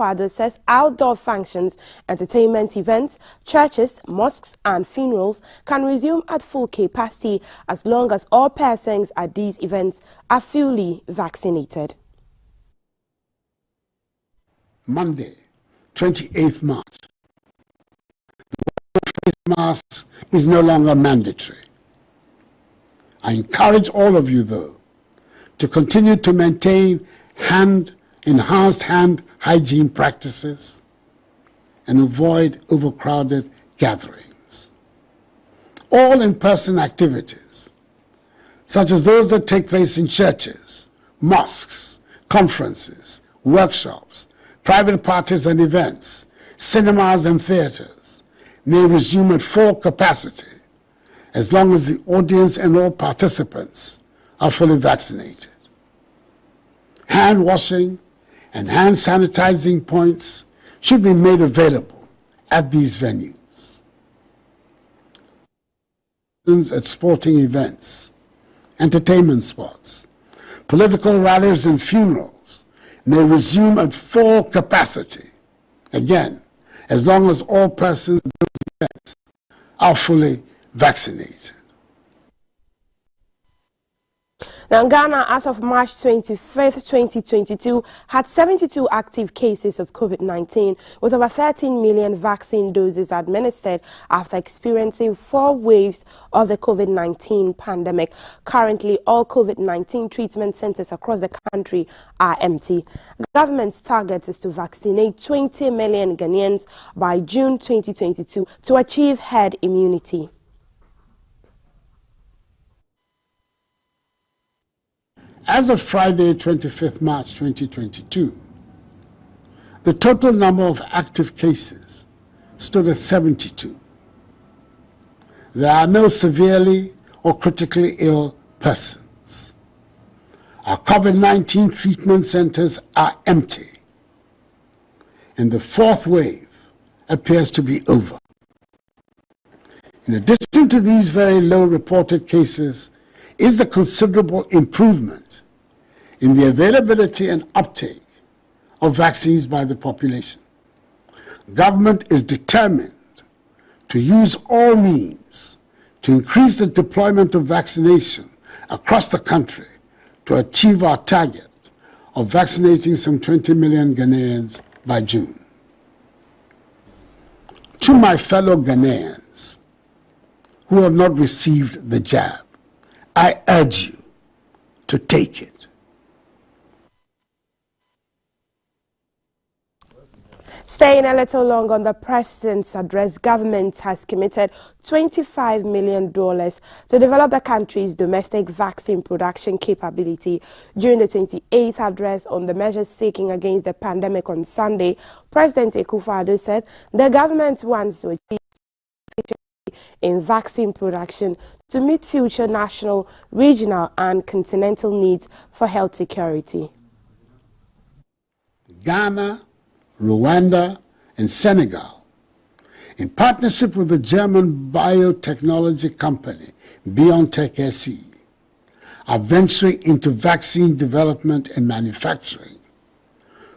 Ekuffo says outdoor functions, entertainment events, churches, mosques and funerals can resume at full capacity as long as all persons at these events are fully vaccinated. Monday, 28th March. The face mask is no longer mandatory. I encourage all of you, though, to continue to maintain enhanced hand hygiene practices and avoid overcrowded gatherings. All in-person activities, such as those that take place in churches, mosques, conferences, workshops, private parties and events, cinemas and theaters, may resume at full capacity as long as the audience and all participants are fully vaccinated. Hand washing and hand sanitizing points should be made available at these venues. At sporting events, entertainment spots, political rallies and funerals may resume at full capacity, again, as long as all persons at those events are fully vaccinated. Now, Ghana, as of March 25th, 2022, had 72 active cases of COVID-19, with over 13 million vaccine doses administered after experiencing 4 waves of the COVID-19 pandemic. Currently, all COVID-19 treatment centers across the country are empty. The government's target is to vaccinate 20 million Ghanaians by June 2022 to achieve herd immunity. As of Friday, 25th March 2022, the total number of active cases stood at 72. There are no severely or critically ill persons. Our COVID-19 treatment centers are empty, and the 4th wave appears to be over. In addition to these very low reported cases, is the considerable improvement in the availability and uptake of vaccines by the population. Government is determined to use all means to increase the deployment of vaccination across the country to achieve our target of vaccinating some 20 million Ghanaians by June. To my fellow Ghanaians who have not received the jab, I urge you to take it. Staying a little long on the president's address, government has committed $25 million to develop the country's domestic vaccine production capability. During the 28th address on the measures taken against the pandemic on Sunday, President Ekuffo said the government wants to achieve in vaccine production to meet future national, regional and continental needs for health security. Ghana, Rwanda and Senegal, in partnership with the German biotechnology company BioNTech SE, are venturing into vaccine development and manufacturing,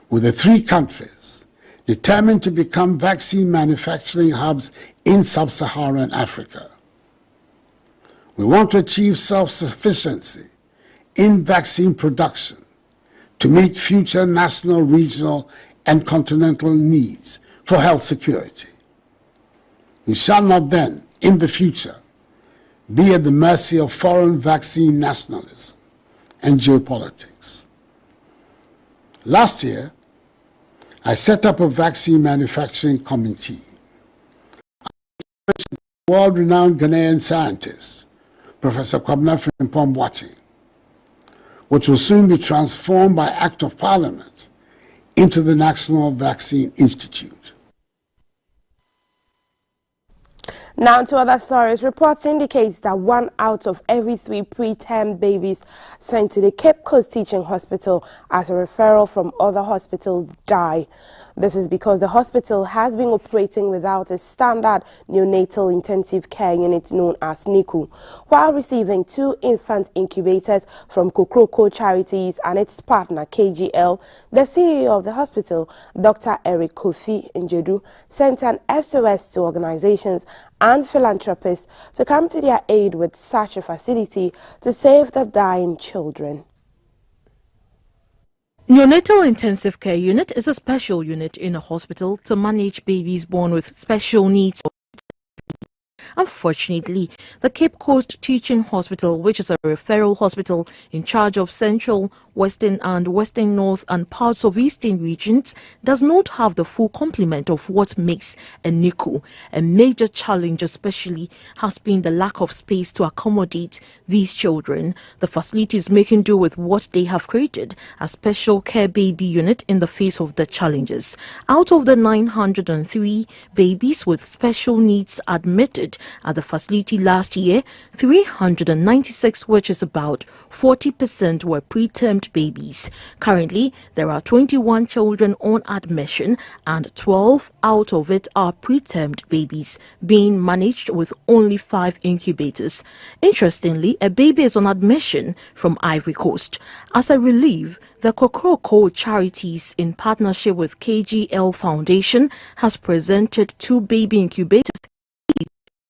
with the 3 countries determined to become vaccine manufacturing hubs in sub-Saharan Africa. We want to achieve self-sufficiency in vaccine production to meet future national, regional and continental needs for health security. We shall not then, in the future, be at the mercy of foreign vaccine nationalism and geopolitics. Last year, I set up a vaccine manufacturing committee. World-renowned Ghanaian scientist, Professor Kwabena Frimpong-Boakye, which will soon be transformed by Act of Parliament into the National Vaccine Institute. Now to other stories. Reports indicate that 1 out of every 3 preterm babies sent to the Cape Coast Teaching Hospital as a referral from other hospitals die. This is because the hospital has been operating without a standard neonatal intensive care unit known as NICU, while receiving 2 infant incubators from Kokroko Charities and its partner KGL. The CEO of the hospital, Dr. Eric Kofi Njedu, sent an SOS to organizations and philanthropists to come to their aid with such a facility to save the dying children. Neonatal Intensive Care Unit is a special unit in a hospital to manage babies born with special needs. Unfortunately, the Cape Coast Teaching Hospital, which is a referral hospital in charge of Central, Western and Western North and parts of Eastern regions, does not have the full complement of what makes a NICU. A major challenge especially has been the lack of space to accommodate these children. The facility is making do with what they have created, a special care baby unit in the face of the challenges. Out of the 903 babies with special needs admitted at the facility last year, 396, which is about 40%, were preterm babies. Currently, there are 21 children on admission and 12 out of it are preterm babies being managed with only 5 incubators. Interestingly, a baby is on admission from Ivory Coast. As a relief, the Kokroko Charities, in partnership with KGL Foundation, has presented 2 baby incubators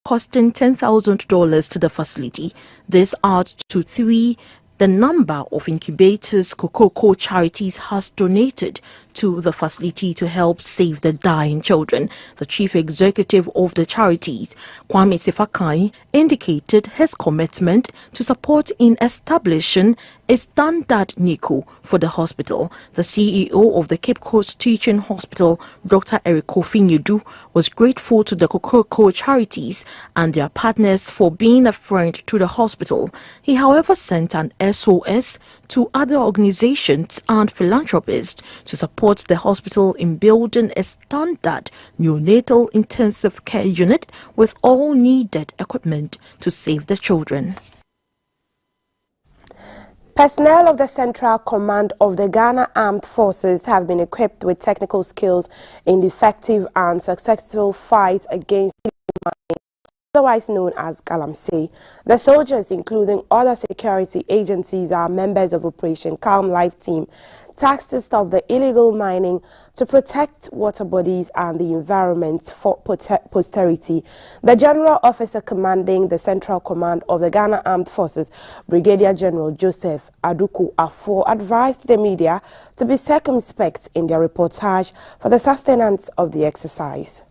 costing $10,000 to the facility. This adds to 3 the number of incubators Kokroko Charities has donated to the facility to help save the dying children. The chief executive of the charities, Kwame Sifakai, indicated his commitment to support in establishing a standard NICU for the hospital. The CEO of the Cape Coast Teaching Hospital, Dr. Eric Kofi Njedu, was grateful to the Kokroko Charities and their partners for being a friend to the hospital. He, however, sent an SOS to other organizations and philanthropists to support the hospital in building a standard neonatal intensive care unit with all needed equipment to save the children. Personnel of the Central Command of the Ghana Armed Forces have been equipped with technical skills in the effective and successful fight against mining, otherwise known as galamsey. The soldiers, including other security agencies, are members of Operation Calm Life Team, tasked to stop the illegal mining, to protect water bodies and the environment for posterity. The General Officer commanding the Central Command of the Ghana Armed Forces, Brigadier General Joseph Aduko Afo, advised the media to be circumspect in their reportage for the sustenance of the exercise.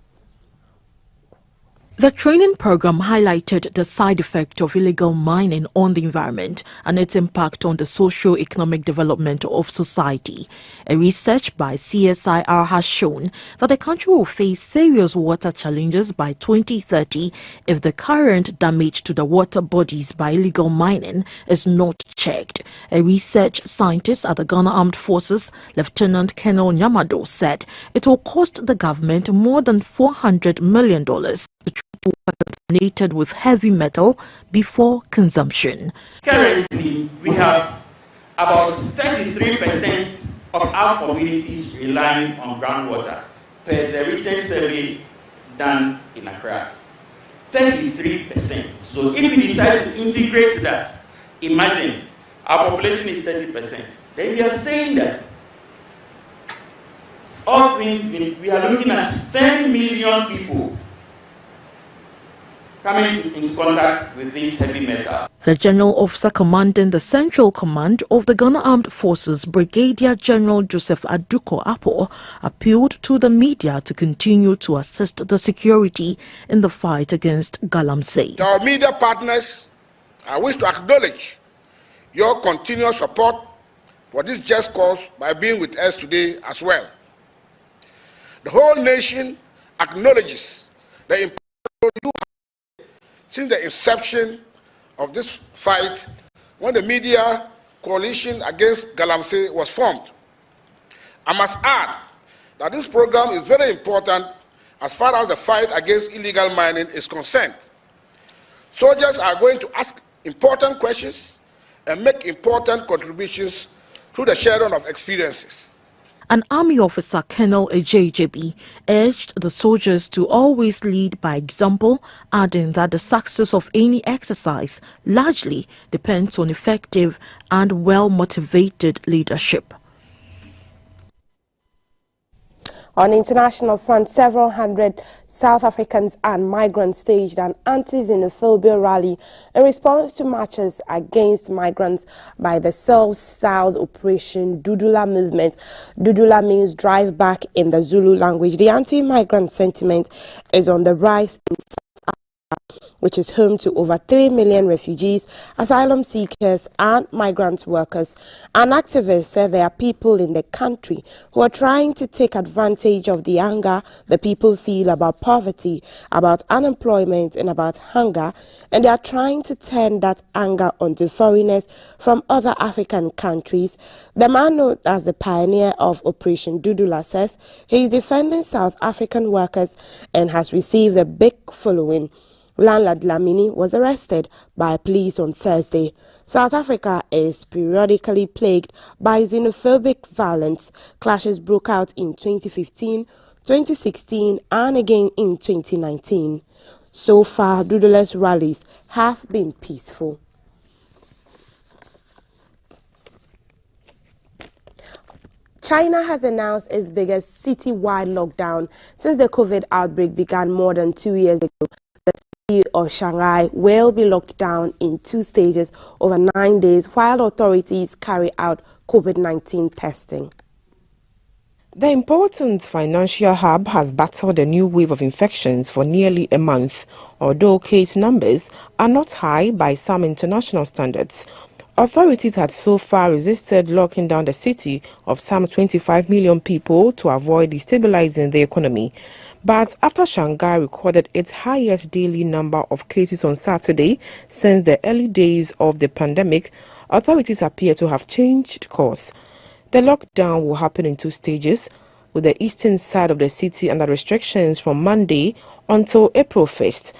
The training program highlighted the side effect of illegal mining on the environment and its impact on the socio-economic development of society. A research by CSIR has shown that the country will face serious water challenges by 2030 if the current damage to the water bodies by illegal mining is not checked. A research scientist at the Ghana Armed Forces, Lieutenant Colonel Nyamado, said it will cost the government more than $400 million to treat water contaminated with heavy metal before consumption. Currently, we have about 33% of our communities relying on groundwater, per the recent survey done in Accra. 33%. So if we decide to integrate that, imagine our population is 30%. Then we are saying that all things, we are looking at 10 million people coming into contact with this heavy metal. The General Officer commanding the Central Command of the Ghana Armed Forces, Brigadier General Joseph Aduko Afo, appealed to the media to continue to assist the security in the fight against galamsey. To our media partners, I wish to acknowledge your continuous support for this just cause by being with us today as well. The whole nation acknowledges the importance you have since the inception of this fight, when the media coalition against galamsey was formed. I must add that this program is very important as far as the fight against illegal mining is concerned. Soldiers are going to ask important questions and make important contributions through the sharing of experiences. An army officer, Colonel Ejejebi, urged the soldiers to always lead by example, adding that the success of any exercise largely depends on effective and well-motivated leadership. On the international front, several hundred South Africans and migrants staged an anti-xenophobia rally in response to marches against migrants by the self-styled Operation Dudula movement. Dudula means drive back in the Zulu language. The anti-migrant sentiment is on the rise in which is home to over 3 million refugees, asylum seekers and migrant workers. An activist said there are people in the country who are trying to take advantage of the anger the people feel about poverty, about unemployment and about hunger, and they are trying to turn that anger onto foreigners from other African countries. The man known as the pioneer of Operation Dudula says he is defending South African workers and has received a big following. Landlord Lamini was arrested by police on Thursday. South Africa is periodically plagued by xenophobic violence. Clashes broke out in 2015, 2016 and again in 2019. So far, Dudula's rallies have been peaceful. China has announced its biggest citywide lockdown since the COVID outbreak began more than 2 years ago. The city of Shanghai will be locked down in 2 stages over 9 days while authorities carry out COVID-19 testing. The important financial hub has battled a new wave of infections for nearly a month, although case numbers are not high by some international standards. Authorities had so far resisted locking down the city of some 25 million people to avoid destabilizing the economy. But after Shanghai recorded its highest daily number of cases on Saturday since the early days of the pandemic, authorities appear to have changed course. The lockdown will happen in 2 stages, with the eastern side of the city under restrictions from Monday until April 1st,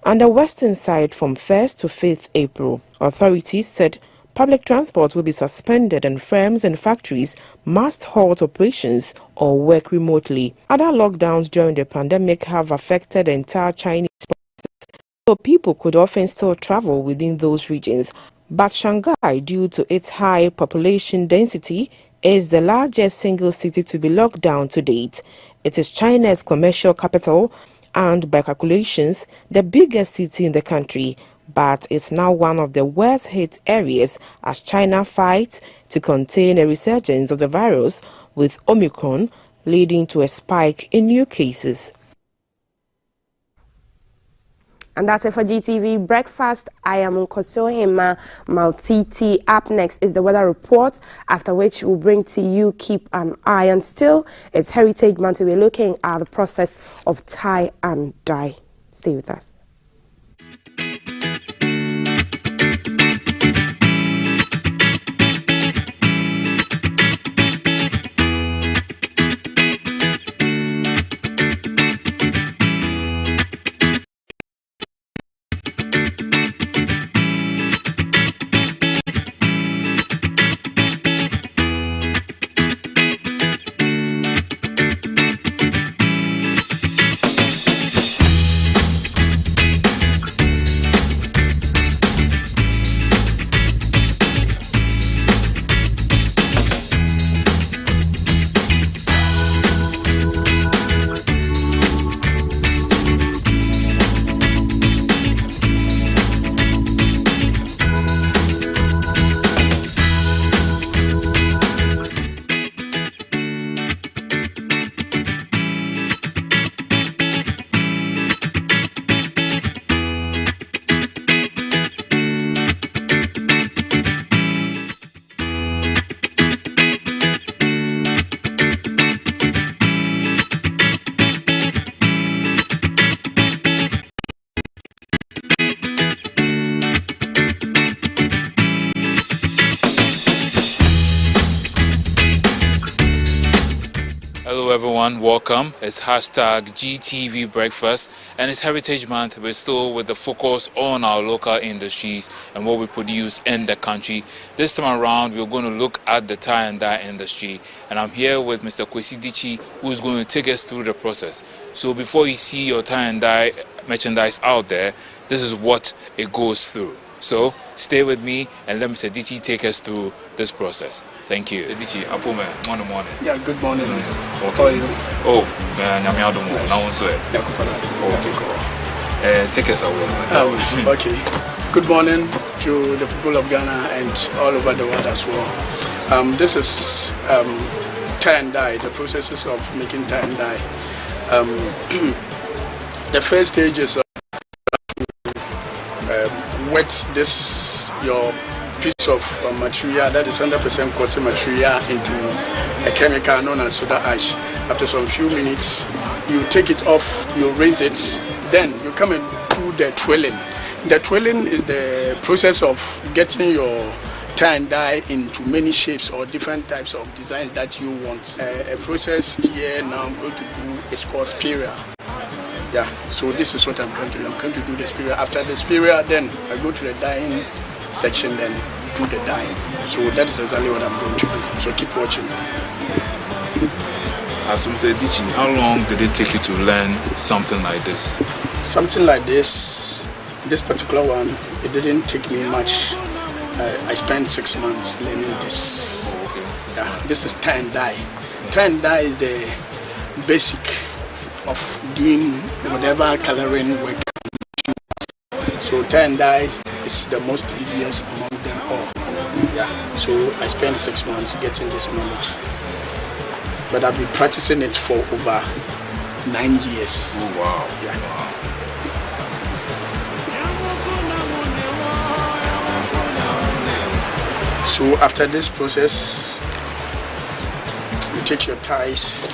and the western side from 1st to 5th April. Authorities said public transport will be suspended and firms and factories must halt operations or work remotely. Other lockdowns during the pandemic have affected the entire Chinese provinces, so people could often still travel within those regions. But Shanghai, due to its high population density, is the largest single city to be locked down to date. It is China's commercial capital and, by calculations, the biggest city in the country, but it's now one of the worst hit areas as China fights to contain a resurgence of the virus, with Omicron leading to a spike in new cases. And that's it for GTV Breakfast. I am Nkosohema Maltiti. Up next is the weather report, after which we'll bring to you Keep an Eye. And still, it's Heritage Month. We're looking at the process of tie and dye. Stay with us. everyone, welcome. It's hashtag GTV Breakfast and it's Heritage Month. We're still with the focus on our local industries and what we produce in the country. This time around, we're going to look at the tie and dye industry, and I'm here with Mr. Kwesi Dichi, who is going to take us through the process. So before you see your tie and dye merchandise out there, this is what it goes through. So stay with me and let Mr. Dichi take us through this process. Thank you. Mr. Dichi, morning. Yeah, good morning. Okay. How are you? Oh, okay. Take us away. Okay. Good morning to the people of Ghana and all over the world as well. This is tie and dye, the processes of making tie and dye. The first stage is wet your piece of material, that is 100% cotton material, into a chemical known as soda ash. After some few minutes, you take it off, you raise it, then you come and do the twirling. The twirling is the process of getting your tie and dye into many shapes or different types of designs that you want. A process here now I'm going to do is called spiral. Yeah, so this is what I'm going to do. I'm going to do the spiral. After the spiral, then I go to the dyeing section, then do the dyeing. So that is exactly what I'm going to do. So keep watching. As we said, Dichi, how long did it take you to learn something like this? Something like this particular one, it didn't take me much. I spent 6 months learning this. Oh, okay. Yeah, this is tie and dye. Tie and dye is the basic of doing whatever coloring work. So tie and dye is the most easiest among them all. Yeah. So I spent 6 months getting this knowledge, but I've been practicing it for over 9 years. Oh, wow. Yeah. Wow. So after this process, you take your ties,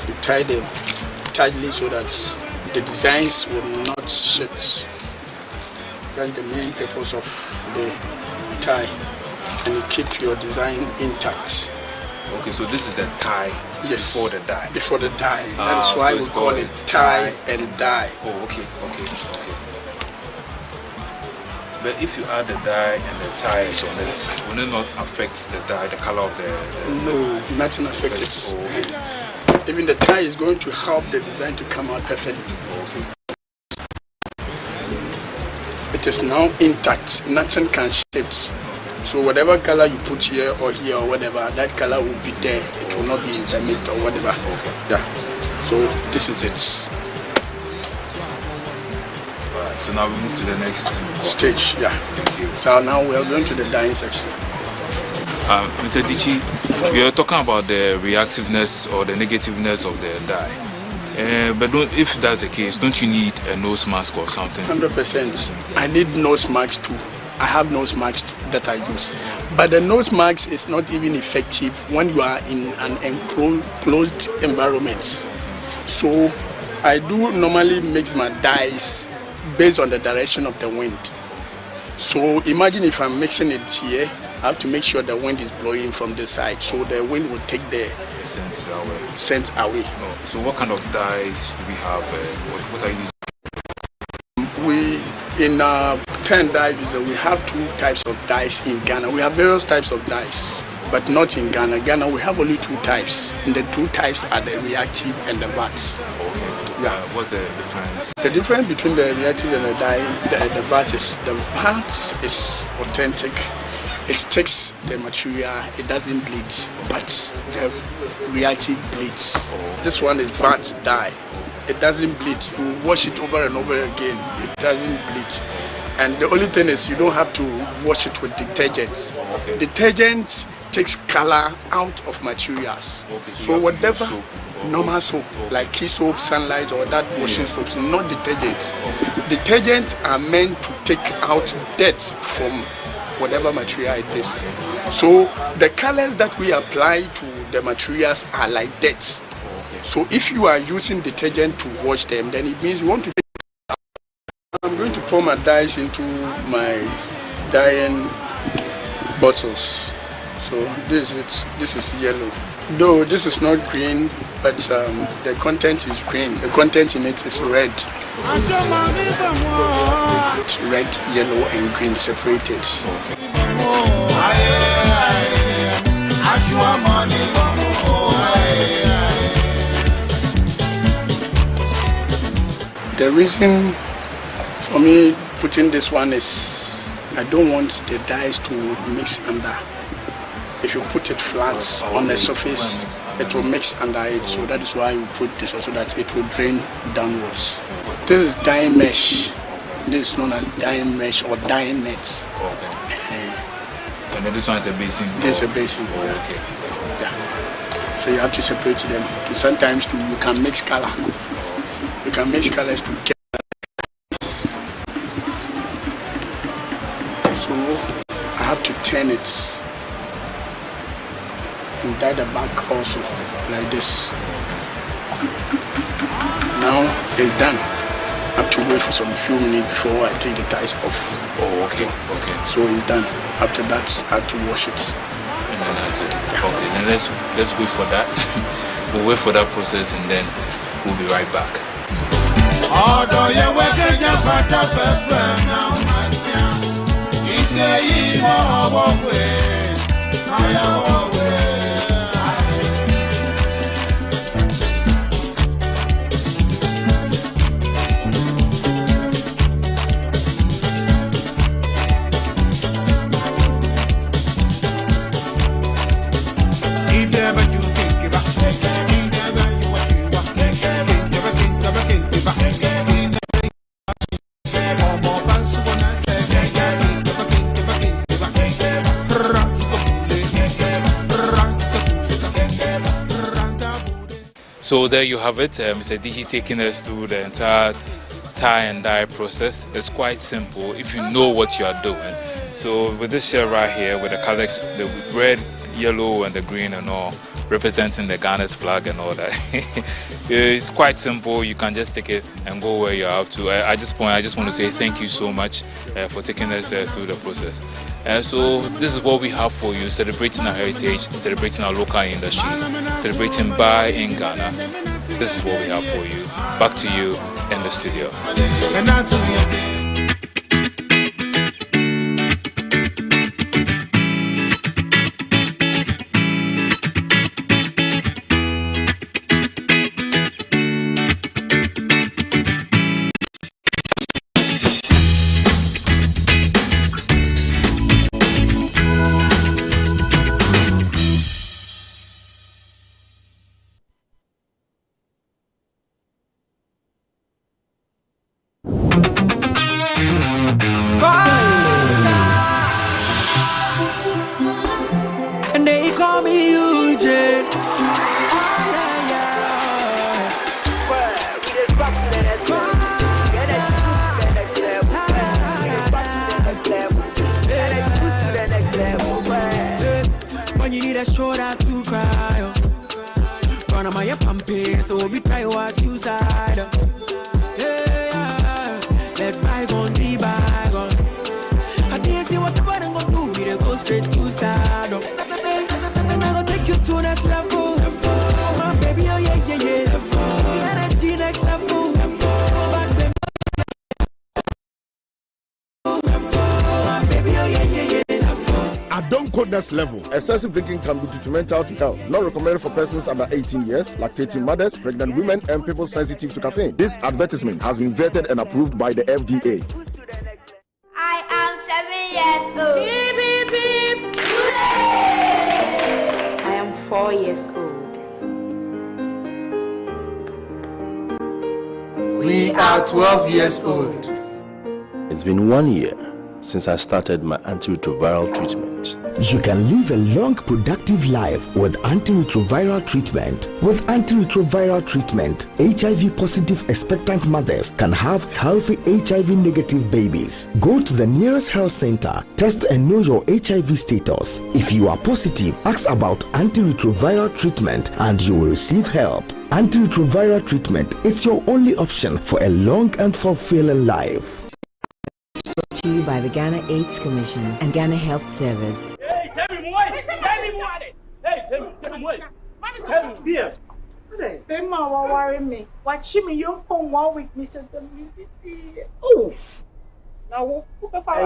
you tie them tightly so that the designs will not shift. That's the main purpose of the tie, and you keep your design intact. Okay, so this is the tie. Yes. Before the dye. Before the dye. That is why we call it tie and dye. Oh, okay. But if you add the dye and the ties on it, will it not affect the dye, the color of the No, nothing affects it. Oh, okay. Even the tie is going to help the design to come out perfectly. It is now intact. Nothing can shift. So whatever color you put here or whatever, that color will be there. It will not be intermixed or whatever. Okay. Yeah. So this is it. Alright, so now we move to the next stage. Yeah. Thank you. So now we are going to the dyeing section. Mr. Dichi, we are talking about the reactiveness or the negativeness of the dye. But if that's the case, don't you need a nose mask or something? 100%. I need nose masks too. I have nose masks that I use. But the nose mask is not even effective when you are in an enclosed environment. So I do normally mix my dyes based on the direction of the wind. So imagine if I'm mixing it here, I have to make sure the wind is blowing from this side, so the wind will take the scent away. Oh, so what kind of dyes do we have? What are you using? In tie and dye, we have 2 types of dyes in Ghana. We have various types of dyes, but not in Ghana. Ghana, we have only 2 types. And the 2 types are the reactive and the VAT. Okay. Yeah. What's the difference? The difference between the reactive and the dye, the VAT is is authentic. It takes the material, it doesn't bleed, but the reactive bleeds. Oh. This one is VAT dye. It doesn't bleed. You wash it over and over again. It doesn't bleed. And the only thing is you don't have to wash it with detergent. Okay. Detergent takes color out of materials. Okay, so whatever soap. normal soap, like key soap, sunlight, or that washing soaps, not detergents. Okay. Detergents are meant to take out dirt from whatever material it is. So the colors that we apply to the materials are like dirt. So if you are using detergent to wash them, then it means you want to take it out. I'm going to pour my dyes into my dyeing bottles. So this is yellow. Though this is not green, but the content is green. The content in it is red. It's red, yellow, and green separated. The reason for me putting this one is I don't want the dyes to mix under. If you put it flat on the surface, it will mix under it. So that is why you put this so that it will drain downwards. This is dye mesh. This is known as dye mesh or dye nets. Okay. And then this one is a basin. This is a basin. Oh, okay. Yeah. So you have to separate them. And sometimes too, you can mix color. You can mix colors to get. So I have to turn it and dye the back also like this. Now it's done. I have to wait for some few minutes before I take the ties off. Oh, okay, okay. So it's done. After that, I have to wash it. And then that's it. Yeah. Okay, then let's wait for that. We'll wait for that process and then we'll be right back. So there you have it, Mr. DG taking us through the entire tie and dye process. It's quite simple if you know what you are doing. So with this shirt right here, with the colors, the red, yellow and the green and all, representing the Ghana's flag and all that. It's quite simple. You can just take it and go where you have to. At this point, I just want to say thank you so much for taking us through the process. So this is what we have for you, celebrating our heritage, celebrating our local industries, celebrating Bai in Ghana. This is what we have for you. Back to you in the studio. And they call me UJ. When you need a shoulder to cry, run on my pumping, so we try to suicide. Let bygone be bygone. I didn't see what the button gonna do. We go straight to start. And I gonna take you to next level. Oh my baby, oh yeah, yeah, yeah. The energy next level. I don't quote next level. Excessive drinking can be detrimental to health. Not recommended for persons under 18 years, lactating mothers, pregnant women, and people sensitive to caffeine. This advertisement has been vetted and approved by the FDA. I am 7 years old. Beep, beep, beep. I am 4 years old. We are 12 years old. It's been 1 year since I started my antiretroviral treatment. You can live a long, productive life with antiretroviral treatment. With antiretroviral treatment, HIV-positive expectant mothers can have healthy HIV-negative babies. Go to the nearest health center, test and know your HIV status. If you are positive, ask about antiretroviral treatment and you will receive help. Antiretroviral treatment is your only option for a long and fulfilling life. Brought to you by the Ghana AIDS Commission and Ghana Health Service. Hey, tell me what? Tell me what? Hey, tell me what? Tell me, beer. Bema wa worry me. Watch me you come 1 week me say Oh. Now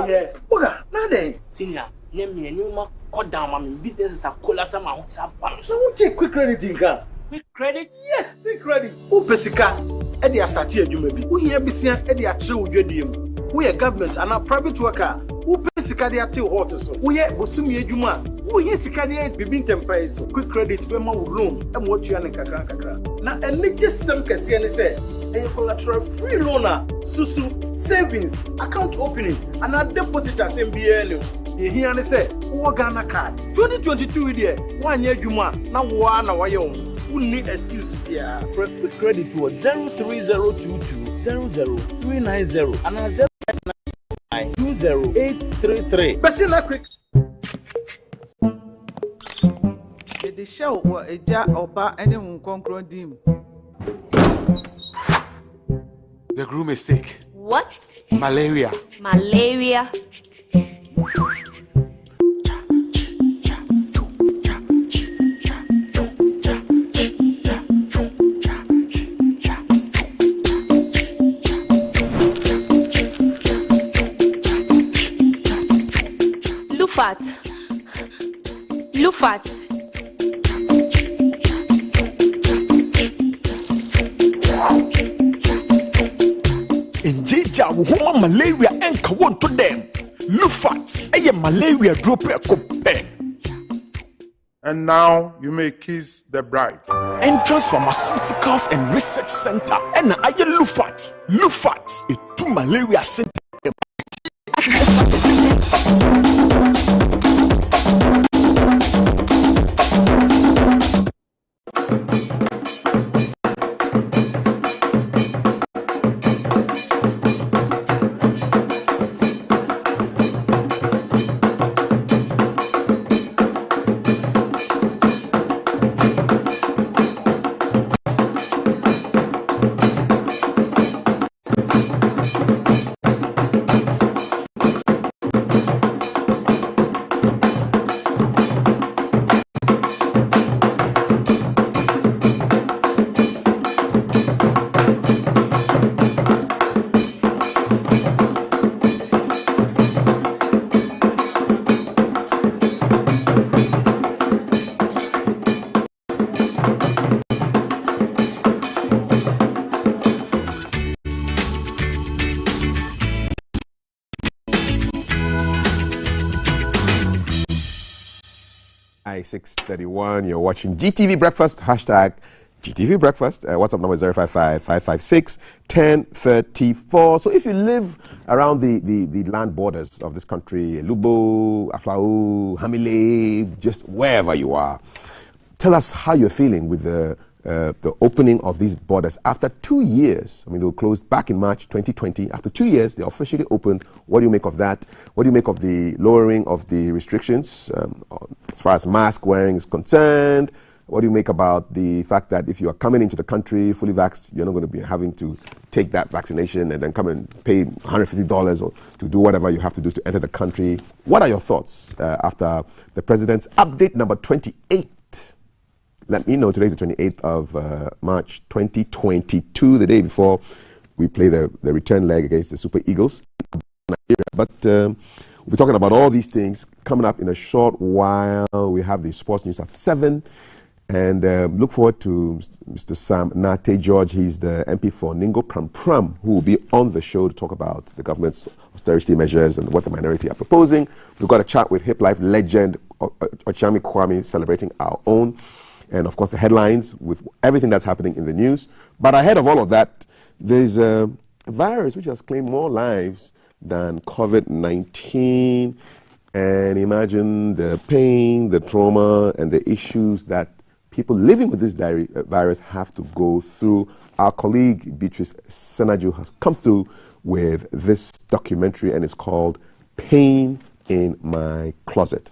Yes. Boga, nade. Senior, name me any more cut down my business is a collapse my house banks. So won't take quick credit inka. Quick credit? Yes, quick credit. Who pesika? E dey start here you maybe. Who here bisia e dey atre odwadiem. Who a government and a private worker. Who pesika dey ate hot so. Who here bosumi adwuma. Who here sika dey bibi ntempai so. Quick credit be ma loan e mo atua ne kakra. Na enije sem kese ne say a collateral free loaner, susu, savings, account opening, and a deposit as MBL. You hear me say, Ghana card. 2022 year, 1 year Juma, now one hour young. Who need excuse here? Quick credit to 03022003990 and 099208833. Besina quick. the show wa eja oba ene nkonkron dim. The groom is sick. What? Malaria. Malaria. Lufat. Lufat. Injija woman malaria enka won to them. Lufat eye malaria drop ekope. And now you may kiss the bride. Entrance Pharmaceuticals and Research Center. And aye Lufat. Lufat a two malaria center. Hi, 6:31. You're watching GTV Breakfast. Hashtag GTV Breakfast. WhatsApp number is 055-556-1034. So if you live around the land borders of this country, Lubo, Aflao, Hamile, just wherever you are, tell us how you're feeling with the opening of these borders after 2 years. I mean, they were closed back in March 2020. After 2 years, they officially opened. What do you make of that? What do you make of the lowering of the restrictions as far as mask wearing is concerned? What do you make about the fact that if you are coming into the country fully vaxxed, you're not going to be having to take that vaccination and then come and pay $150 or to do whatever you have to do to enter the country? What are your thoughts after the president's update number 28? Let me know. Today's the 28th of March 2022, the day before we play the return leg against the Super Eagles. But we'll be talking about all these things coming up in a short while. We have the sports news at 7. And look forward to Mr. Sam Nate George. He's the MP for Ningo Pram, who will be on the show to talk about the government's austerity measures and what the minority are proposing. We've got a chat with Hip Life legend Ochami Kwame celebrating our own. And of course, the headlines with everything that's happening in the news. But ahead of all of that, there's a virus which has claimed more lives than COVID-19. And imagine the pain, the trauma, and the issues that people living with this virus have to go through. Our colleague Beatrice Senaju has come through with this documentary, and it's called Pain in My Closet.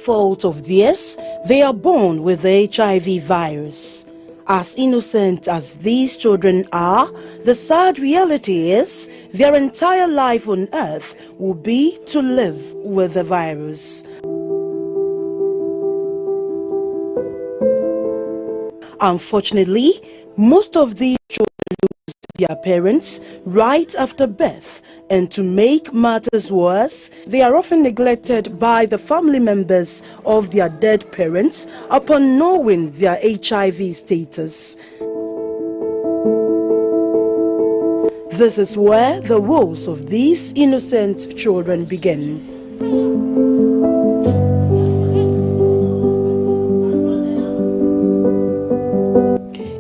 fault of theirs, they are born with the HIV virus. As innocent as these children are, the sad reality is their entire life on earth will be to live with the virus. Unfortunately, most of these children lose their parents right after birth, and to make matters worse, they are often neglected by the family members of their dead parents upon knowing their HIV status. This is where the woes of these innocent children begin.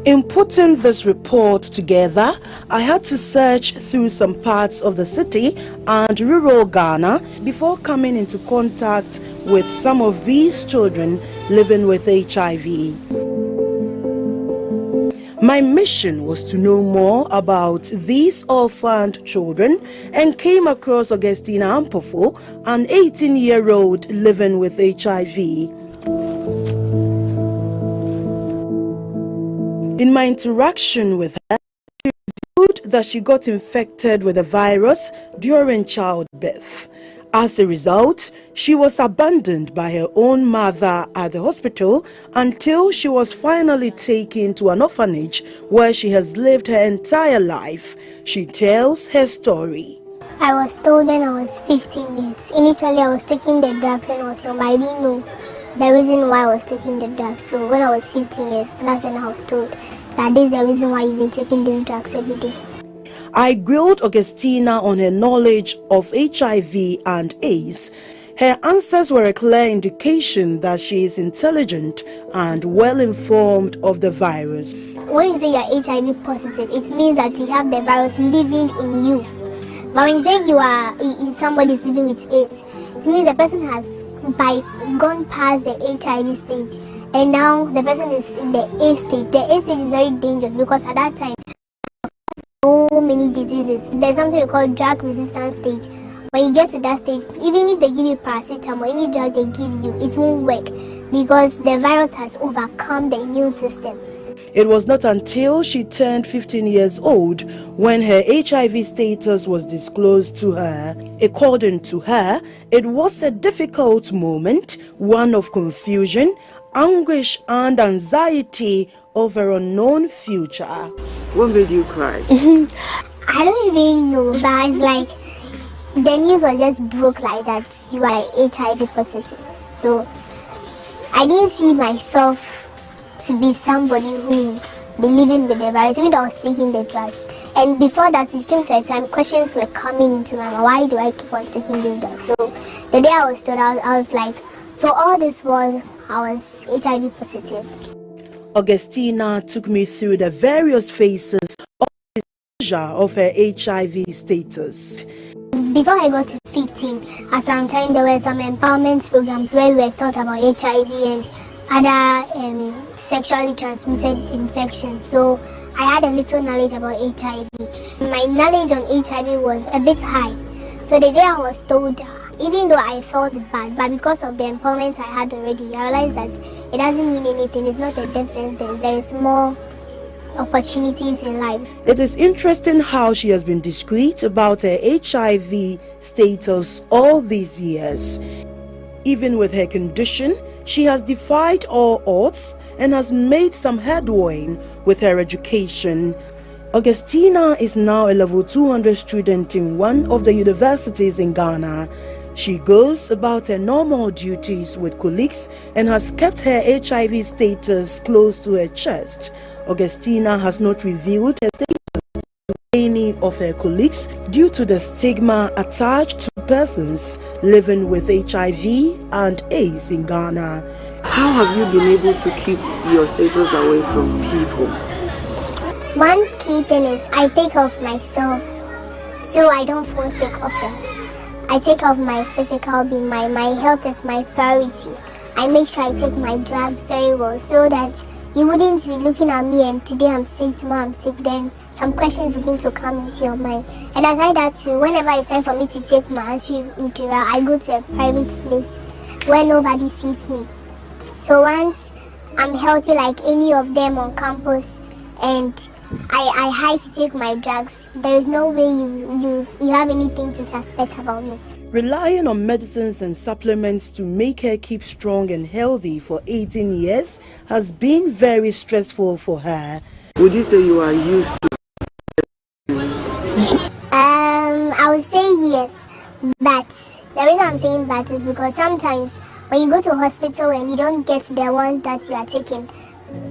In putting this report together, I had to search through some parts of the city and rural Ghana before coming into contact with some of these children living with HIV. My mission was to know more about these orphaned children and came across Augustina Ampofo, an 18-year-old living with HIV. In my interaction with her, she revealed that she got infected with the virus during childbirth. As a result, she was abandoned by her own mother at the hospital until she was finally taken to an orphanage where she has lived her entire life. She tells her story. I was told when I was 15 years. Initially, I was taking the drugs and also, but I didn't know the reason why I was taking the drugs. So when I was 15 years, that's when I was told that this is the reason why you've been taking these drugs every day. I grilled Augustina on her knowledge of HIV and AIDS. Her answers were a clear indication that she is intelligent and well informed of the virus. When you say you're HIV positive, it means that you have the virus living in you. But when you say somebody is living with AIDS, it means the person has gone past the HIV stage, and now the person is in the A stage. The A stage is very dangerous because at that time, so many diseases. There's something we call drug resistance stage. When you get to that stage, even if they give you paracetamol, any drug they give you, it won't work because the virus has overcome the immune system. It was not until she turned 15 years old when her HIV status was disclosed to her. According to her, it was a difficult moment, one of confusion, anguish and anxiety of her unknown future. What made you cry? I don't even know, but it's like the news was just broke like that. You are HIV positive. So I didn't see myself to be somebody who be living with the virus, even though I was taking the drugs. And before that, it came to a time questions were coming into my mind. Why do I keep on taking these drugs? So the day I was told, I was like, so all this was, I was HIV positive. Augustina took me through the various phases of the measure of her HIV status. Before I got to 15, at some time there were some empowerment programs where we were taught about HIV and other sexually transmitted infections. So I had a little knowledge about HIV. My knowledge on HIV was a bit high. So the day I was told, even though I felt bad, but because of the empowerment I had already, I realized that it doesn't mean anything. It's not a death sentence. There is more opportunities in life. It is interesting how she has been discreet about her HIV status all these years. Even with her condition, she has defied all odds and has made some headway with her education. Augustina is now a level 200 student in one of the universities in Ghana. She goes about her normal duties with colleagues and has kept her HIV status close to her chest. Augustina has not revealed her status to any of her colleagues due to the stigma attached to persons living with HIV and AIDS in Ghana. How have you been able to keep your status away from people? One key thing is I take care of myself so I don't fall sick often. I take care of my physical being. My health is my priority. I make sure I take my drugs very well so that you wouldn't be looking at me and today I'm sick, tomorrow I'm sick, then some questions begin to come into your mind. And aside that too, whenever it's time for me to take my antiretroviral, I go to a private place. where nobody sees me. So once I'm healthy like any of them on campus and I hide to take my drugs, there is no way you have anything to suspect about me. Relying on medicines and supplements to make her keep strong and healthy for 18 years has been very stressful for her. Would you say you are used to I would say yes, but the reason I'm saying that is because sometimes when you go to a hospital and you don't get the ones that you are taking,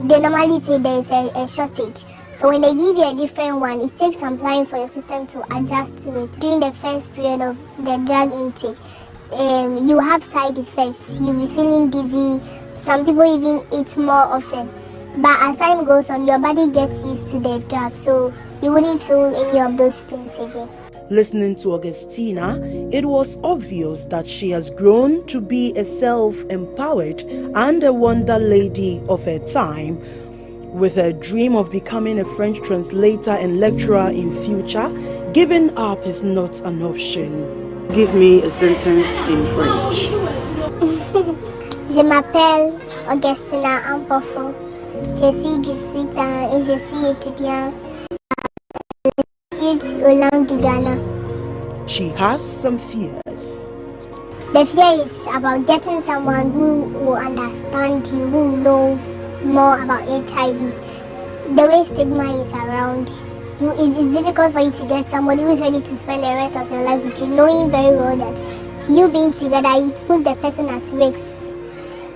they normally say there's a shortage. So when they give you a different one, it takes some time for your system to adjust to it. During the first period of the drug intake, you have side effects. You'll be feeling dizzy. Some people even eat more often. But as time goes on, your body gets used to the drug, so you wouldn't feel any of those things again. Listening to Augustina, it was obvious that she has grown to be a self-empowered and a wonder lady of her time. With her dream of becoming a French translator and lecturer in future, giving up is not an option. Give me a sentence in French. Je m'appelle Augustina Ampofo. Je suis 18 ans et je suis étudiant à l'Institut aux langues du Ghana. She has some fears. The fear is about getting someone who will understand you, who will know more about HIV. The way stigma is around you, it's difficult for you to get somebody who is ready to spend the rest of your life with you, knowing very well that you being together, it puts the person at risk.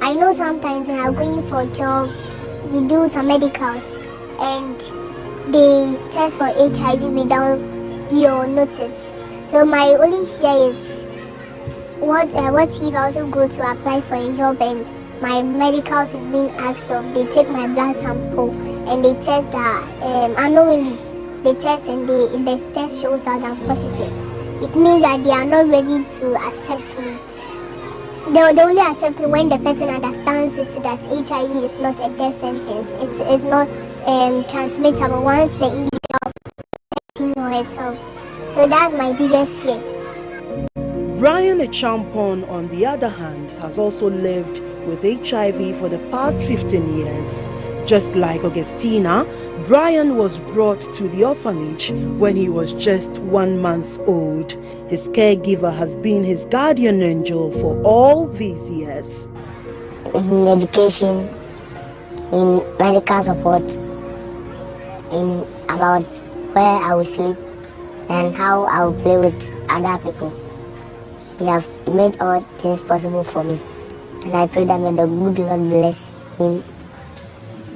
I know sometimes when you're going for a job, you do some medicals and they test for HIV without your notice. So my only fear is what if I also go to apply for a job and my medicals is being asked of, they take my blood sample and they test that unknowingly they test and the test shows that I'm positive. It means that they are not ready to accept me. They only accept me when the person understands it that HIV is not a death sentence. It's not transmittable once the individual protects him or herself. So that's my biggest fear. Brian Echampon, on the other hand, has also lived with HIV for the past 15 years. Just like Augustina, Brian was brought to the orphanage when he was just 1 month old. His caregiver has been his guardian angel for all these years. In education, in medical support, in about where I will sleep and how I will play with other people. He have made all things possible for me. And I pray that may the good Lord bless him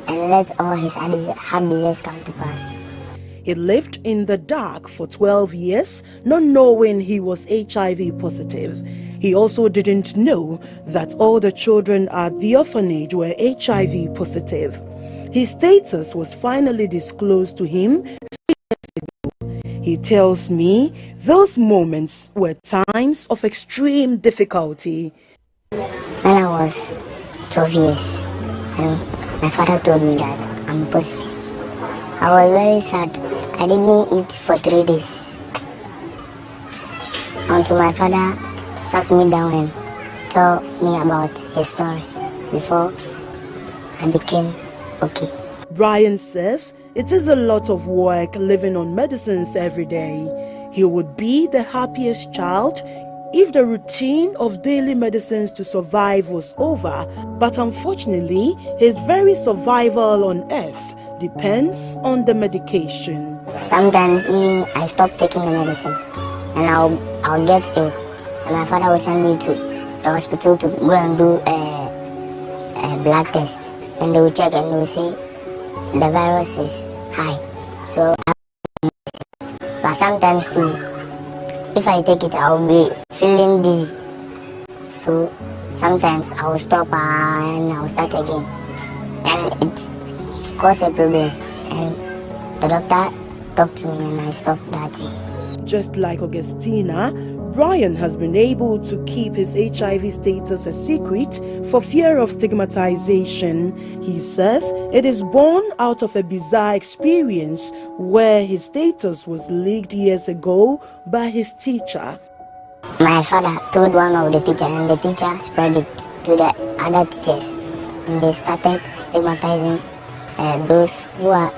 and let all his heart desires come to pass. He lived in the dark for 12 years, not knowing he was HIV positive. He also didn't know that all the children at the orphanage were HIV positive. His status was finally disclosed to him 3 years ago. He tells me those moments were times of extreme difficulty. When I was 12 years, and my father told me that I'm positive, I was very sad. I didn't eat for 3 days. Until my father sat me down and told me about his story before I became okay. Brian says it is a lot of work living on medicines every day. He would be the happiest child if the routine of daily medicines to survive was over, but unfortunately, his very survival on earth depends on the medication. Sometimes even I stop taking the medicine and I'll get ill, and my father will send me to the hospital to go and do a blood test, and they will check and they will say the virus is high. So, but sometimes too, if I take it, I'll be feeling dizzy. So sometimes I will stop and I will start again, and it causes a problem. And the doctor talked to me and I stopped that thing. Just like Augustina, Brian has been able to keep his HIV status a secret for fear of stigmatization. He says it is born out of a bizarre experience where his status was leaked years ago by his teacher. My father told one of the teachers, and the teacher spread it to the other teachers. And they started stigmatizing those who are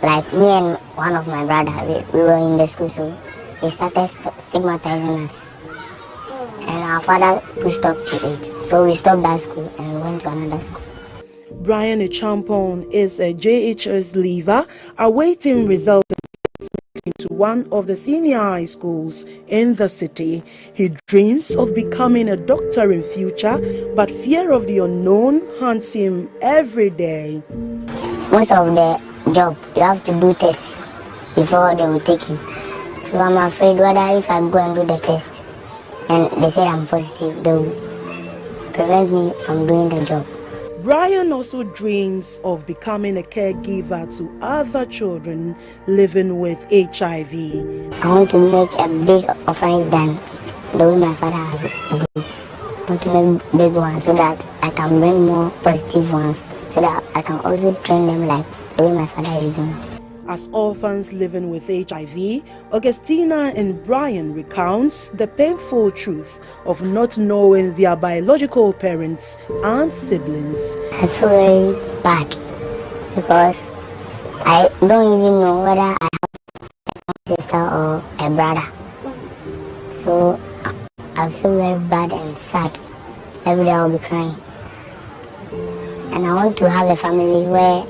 like me and one of my brother. We were in the school, so they started stigmatizing us. And our father put stop to it. So we stopped that school and we went to another school. Brian Echampon is a JHS leaver awaiting results into one of the senior high schools in the city. He dreams of becoming a doctor in future, but fear of the unknown haunts him every day. Most of the job, you have to do tests before they will take you. So I'm afraid whether if I go and do the test and they say I'm positive, they will prevent me from doing the job. Brian also dreams of becoming a caregiver to other children living with HIV. I want to make a big offering than the way my father has done. I want to make big ones so that I can bring more positive ones, so that I can also train them like the way my father is doing. As orphans living with HIV, Augustina and Brian recounts the painful truth of not knowing their biological parents and siblings. I feel very bad because I don't even know whether I have a sister or a brother. So I feel very bad and sad. Every day I'll be crying. And I want to have a family where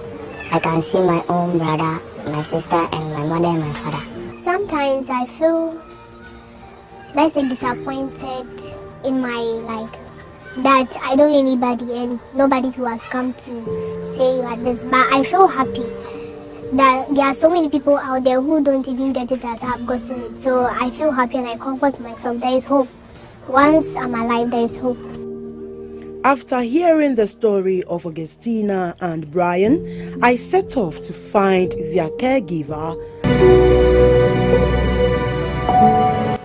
I can see my own brother, my sister, and my mother and my father. Sometimes I feel, let's say, disappointed in my life, that I don't know anybody and nobody who has come to say you are this. But I feel happy that there are so many people out there who don't even get it as I have gotten it. So I feel happy and I comfort myself. There is hope. Once I'm alive, there is hope. After hearing the story of Augustina and Brian, I set off to find their caregiver.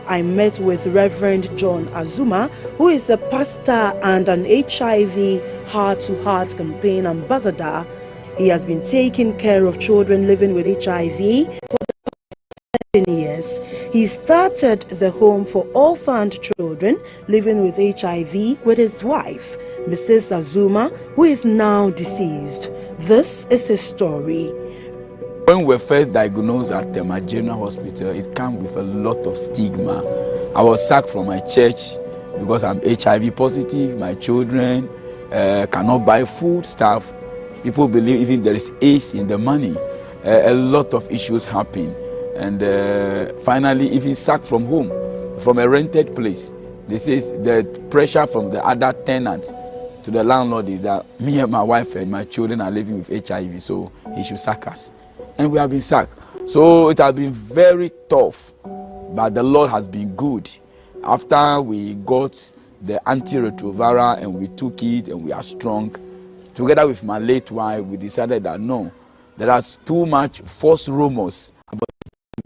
I met with Reverend John Azuma, who is a pastor and an HIV heart-to-heart campaign ambassador. He has been taking care of children living with HIV for the past 7 years. He started the home for orphaned children living with HIV with his wife, Mrs. Azuma, who is now deceased. This is his story. When we were first diagnosed at the General Hospital, it came with a lot of stigma. I was sacked from my church because I'm HIV positive. My children cannot buy food stuff. People believe even there is AIDS in the money. A lot of issues happen. And finally, even sacked from home, from a rented place. This is the pressure from the other tenant to the landlord is that me and my wife and my children are living with HIV, so he should sack us. And we have been sacked. So it has been very tough, but the Lord has been good. After we got the antiretroviral and we took it and we are strong, together with my late wife, we decided that no, there are too much false rumors about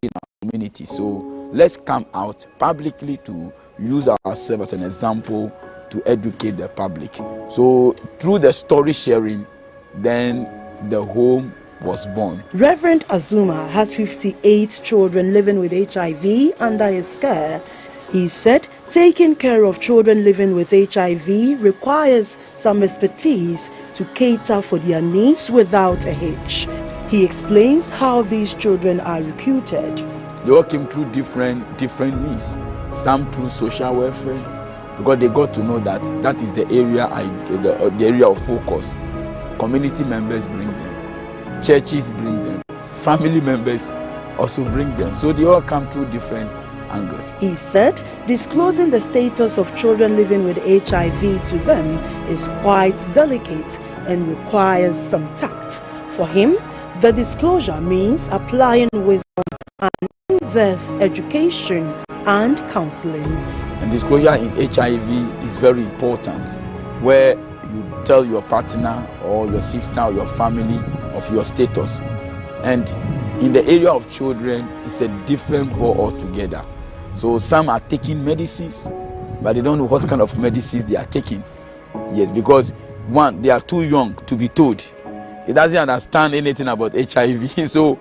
in our community. So let's come out publicly to use ourselves as an example to educate the public. So through the story sharing, then the home was born. Reverend Azuma has 58 children living with HIV under his care. He said taking care of children living with HIV requires some expertise to cater for their needs without a hitch. He explains how these children are recruited. They all came through different needs. Some through social welfare, because they got to know that that is the area the area of focus. Community members bring them, churches bring them, family members also bring them. So they all come through different angles. He said disclosing the status of children living with HIV to them is quite delicate and requires some tact. For him, the disclosure means applying wisdom and in-depth education and counseling. And disclosure in HIV is very important, where you tell your partner or your sister or your family of your status. And in the area of children, it's a different goal altogether. So some are taking medicines, but they don't know what kind of medicines they are taking. Yes, because one, they are too young to be told. He doesn't understand anything about HIV. So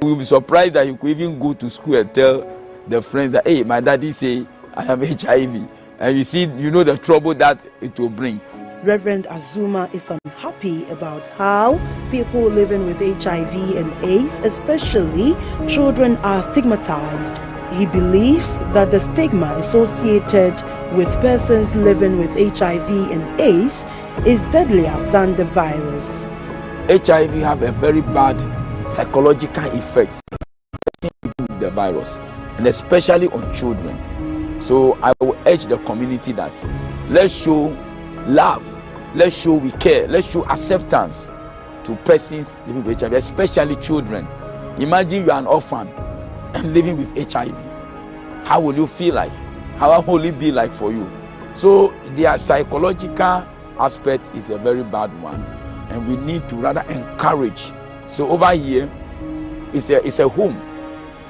we will be surprised that you could even go to school and tell the friends that, hey, my daddy say I am HIV. And you see, you know the trouble that it will bring. Reverend Azuma is unhappy about how people living with HIV and AIDS, especially children, are stigmatized. He believes that the stigma associated with persons living with HIV and AIDS is deadlier than the virus. HIV have a very bad psychological effect with the virus, and especially on children. So I will urge the community that let's show love, let's show we care, let's show acceptance to persons living with HIV, especially children. Imagine you are an orphan and living with HIV. How will you feel like? How will it be like for you? So their psychological aspect is a very bad one, and we need to rather encourage. So over here, it's a home.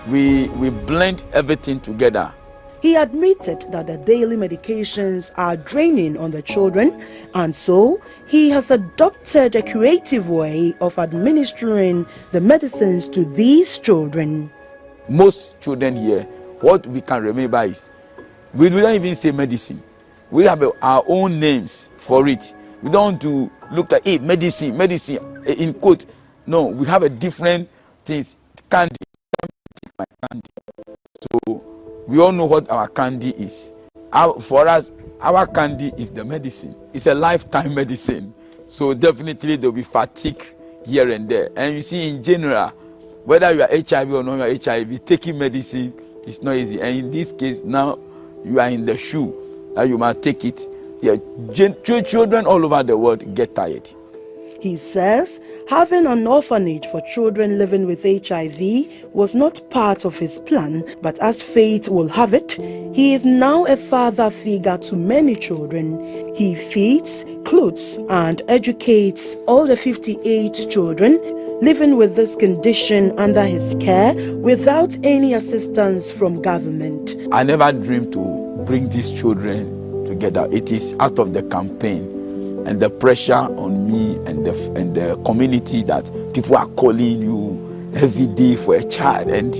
We blend everything together. He admitted that the daily medications are draining on the children, and so he has adopted a creative way of administering the medicines to these children. Most children here, what we can remember is, we don't even say medicine. We have our own names for it. We don't want to look at medicine, in quote. No, we have a different things. Candy, my candy. So we all know what our candy is. For us, our candy is the medicine. It's a lifetime medicine. So definitely there will be fatigue here and there. And you see, in general, whether you are HIV or not, you are HIV, taking medicine is not easy. And in this case, now you are in the shoe that you must take it. Yeah, children all over the world get tired. He says having an orphanage for children living with HIV was not part of his plan, but as fate will have it, he is now a father figure to many children. He feeds, clothes, and educates all the 58 children living with this condition under his care without any assistance from government. I never dreamed to bring these children together. It is out of the campaign and the pressure on me and the community that people are calling you every day for a child, and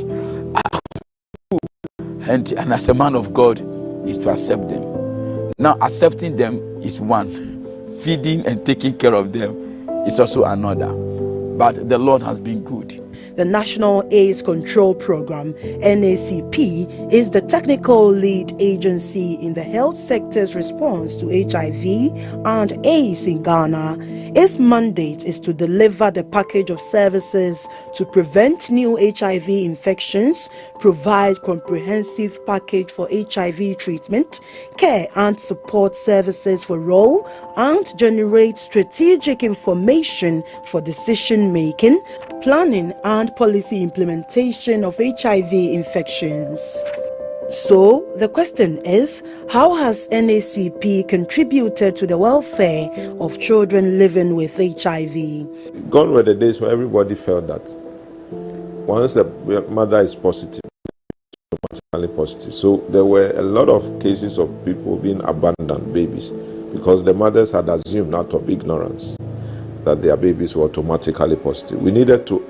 as a man of God is to accept them. Now accepting them is one, feeding and taking care of them is also another, but the Lord has been good. The National AIDS Control Program, NACP, is the technical lead agency in the health sector's response to HIV and AIDS in Ghana. Its mandate is to deliver the package of services to prevent new HIV infections, provide comprehensive package for HIV treatment, care and support services for all, and generate strategic information for decision making, planning and policy implementation of HIV infections. So the question is, how has NACP contributed to the welfare of children living with HIV? Gone were the days where everybody felt that once the mother is positive, automatically positive. So there were a lot of cases of people being abandoned babies because the mothers had assumed out of ignorance that their babies were automatically positive. We needed to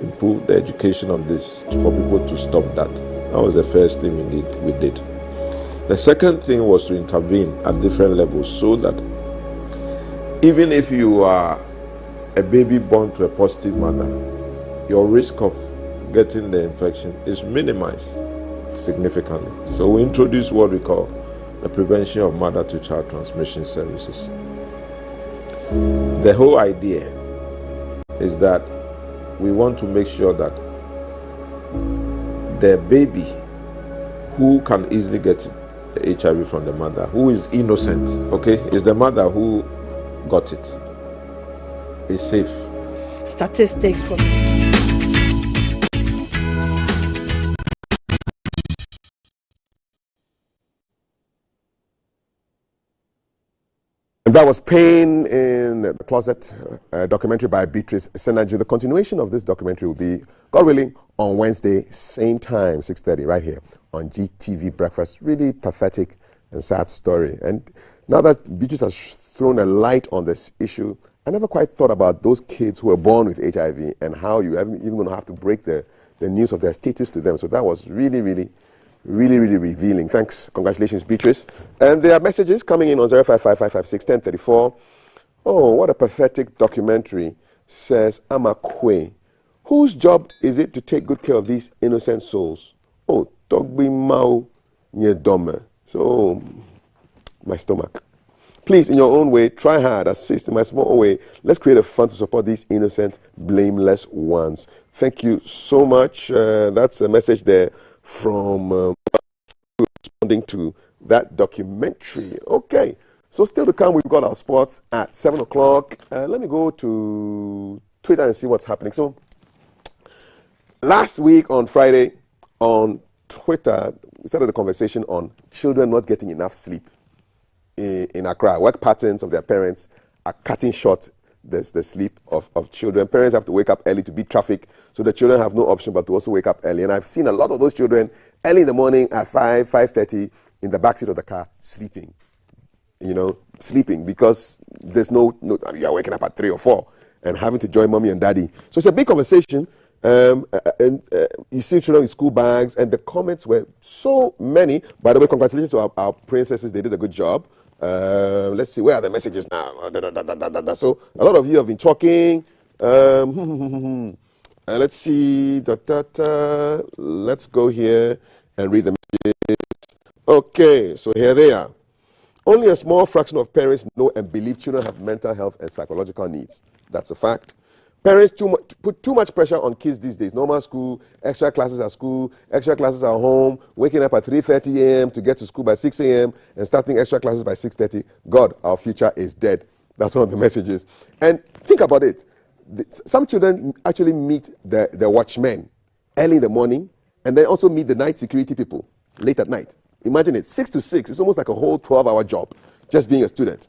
improve the education on this for people to stop that. That was the first thing we did. The second thing was to intervene at different levels so that even if you are a baby born to a positive mother, your risk of getting the infection is minimized significantly. So we introduced what we call the prevention of mother-to-child transmission services. The whole idea is that we want to make sure that the baby who can easily get the HIV from the mother, who is innocent, okay, is the mother who got it, is safe. Statistics from And that was Pain in the Closet, a documentary by Beatrice Senaji. The continuation of this documentary will be, God willing, on Wednesday, same time, 6:30, right here on GTV Breakfast. Really pathetic and sad story. And now that Beatrice has thrown a light on this issue, I never quite thought about those kids who were born with HIV and how you even going to have to break the news of their status to them. So that was really, really, Really, really revealing. Thanks. Congratulations, Beatrice. And there are messages coming in on 0555561034. Oh, what a pathetic documentary, says Amakwe. Whose job is it to take good care of these innocent souls? Oh, Togbi Mao Nyedome. So, my stomach. Please, in your own way, try hard, assist in my small way. Let's create a fund to support these innocent, blameless ones. Thank you so much. That's a message there from responding to that documentary. Okay, so still to come, we've got our sports at 7 o'clock. Let me go to Twitter and see what's happening. So, last week on Friday, on Twitter, we started a conversation on children not getting enough sleep in Accra. Work patterns of their parents are cutting short the sleep of children. Parents have to wake up early to beat traffic, so the children have no option but to also wake up early. And I've seen a lot of those children early in the morning at 5:30 in the backseat of the car sleeping. Sleeping because there's no you're waking up at 3 or 4 and having to join mommy and daddy. So it's a big conversation. You see children with school bags, and the comments were so many. By the way, congratulations to our princesses. They did a good job. Let's see, where are the messages now? So a lot of you have been talking. Let's see. Let's go here and read the messages. Okay, so here they are. Only a small fraction of parents know and believe children have mental health and psychological needs. That's a fact. Parents put too much pressure on kids these days. Normal school, extra classes at school, extra classes at home, waking up at 3:30 a.m. to get to school by 6 a.m. and starting extra classes by 6:30. God, our future is dead. That's one of the messages. And think about it. Some children actually meet the watchmen early in the morning and then also meet the night security people late at night. Imagine it, 6 to 6. It's almost like a whole 12-hour job just being a student.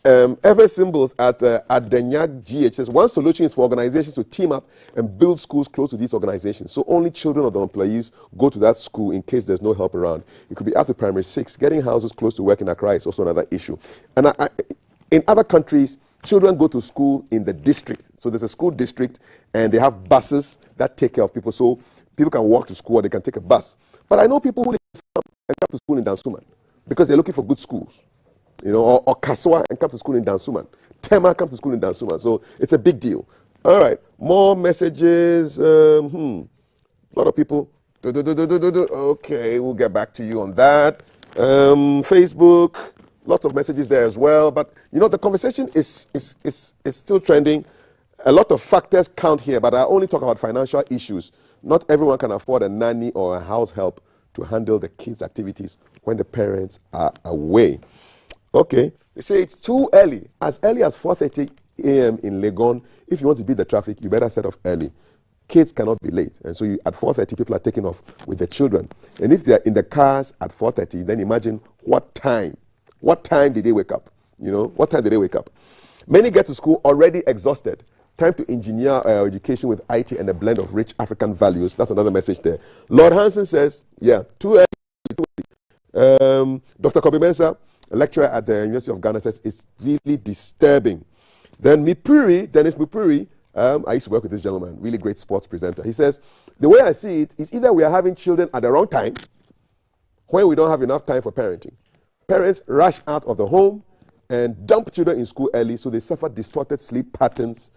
Ever Symbols at Denyak GH says, one solution is for organizations to team up and build schools close to these organizations. So only children of the employees go to that school in case there's no help around. It could be after primary 6. Getting houses close to work in Accra is also another issue. And in other countries, children go to school in the district. So there's a school district and they have buses that take care of people. So people can walk to school or they can take a bus. But I know people who come to school in Dansuman because they're looking for good schools. Or Kaswa and come to school in Dansuman. Tema comes to school in Dansuman. So it's a big deal. All right, more messages. A lot of people. Okay, we'll get back to you on that. Facebook, lots of messages there as well. But the conversation is still trending. A lot of factors count here, but I only talk about financial issues. Not everyone can afford a nanny or a house help to handle the kids' activities when the parents are away. Okay, they say it's too early as 4:30 a.m. in Legon. If you want to beat the traffic, you better set off early. Kids cannot be late. And so at 4:30, people are taking off with the children. And if they're in the cars at 4:30, then imagine what time did they wake up? What time did they wake up? Many get to school already exhausted. Time to engineer our education with IT and a blend of rich African values. That's another message there. Lord Hansen says, yeah, too early. Dr. Kobe Mensah, a lecturer at the University of Ghana, says it's really disturbing. Then Dennis Mupuri, I used to work with this gentleman, really great sports presenter. He says, the way I see it is either we are having children at the wrong time, when we don't have enough time for parenting. Parents rush out of the home and dump children in school early, so they suffer distorted sleep patterns,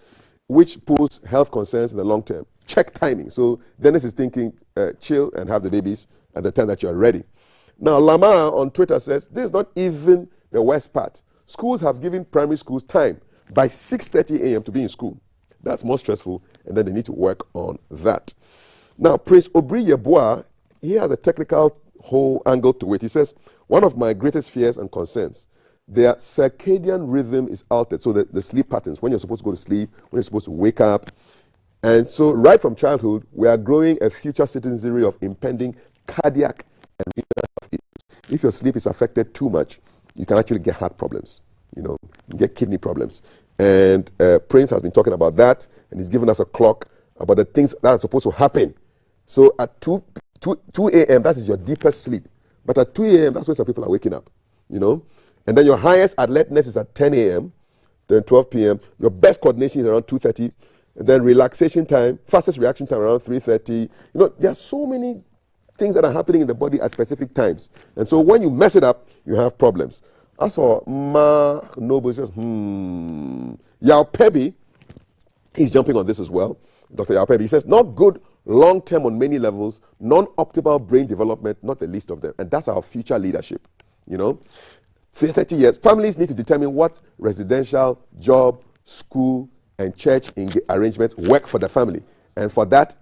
which pose health concerns in the long term. Check timing. So Dennis is thinking, chill and have the babies at the time that you are ready. Now, Lama on Twitter says, this is not even the worst part. Schools have given primary schools time by 6:30 a.m. to be in school. That's more stressful, and then they need to work on that. Now, Prince Obri Yeboah, he has a technical whole angle to it. He says, one of my greatest fears and concerns, their circadian rhythm is altered. So the sleep patterns, when you're supposed to go to sleep, when you're supposed to wake up. And so right from childhood, we are growing a future citizenry of impending cardiac and renal health issues. If your sleep is affected too much, you can actually get heart problems, you get kidney problems. And Prince has been talking about that, and he's given us a clock about the things that are supposed to happen. So at 2 a.m., that is your deepest sleep. But at 2 a.m., that's when some people are waking up, And then your highest alertness is at 10 a.m., then 12 p.m. Your best coordination is around 2:30. And then relaxation time, fastest reaction time around 3:30. There are so many things that are happening in the body at specific times. And so when you mess it up, you have problems. As for Ma Noble, says, Yao Pebi, he's jumping on this as well. Dr. Yao Pebi, he says, not good long-term on many levels, non-optimal brain development, not the least of them. And that's our future leadership, 30 years. Families need to determine what residential, job, school, and church arrangements work for the family. And for that,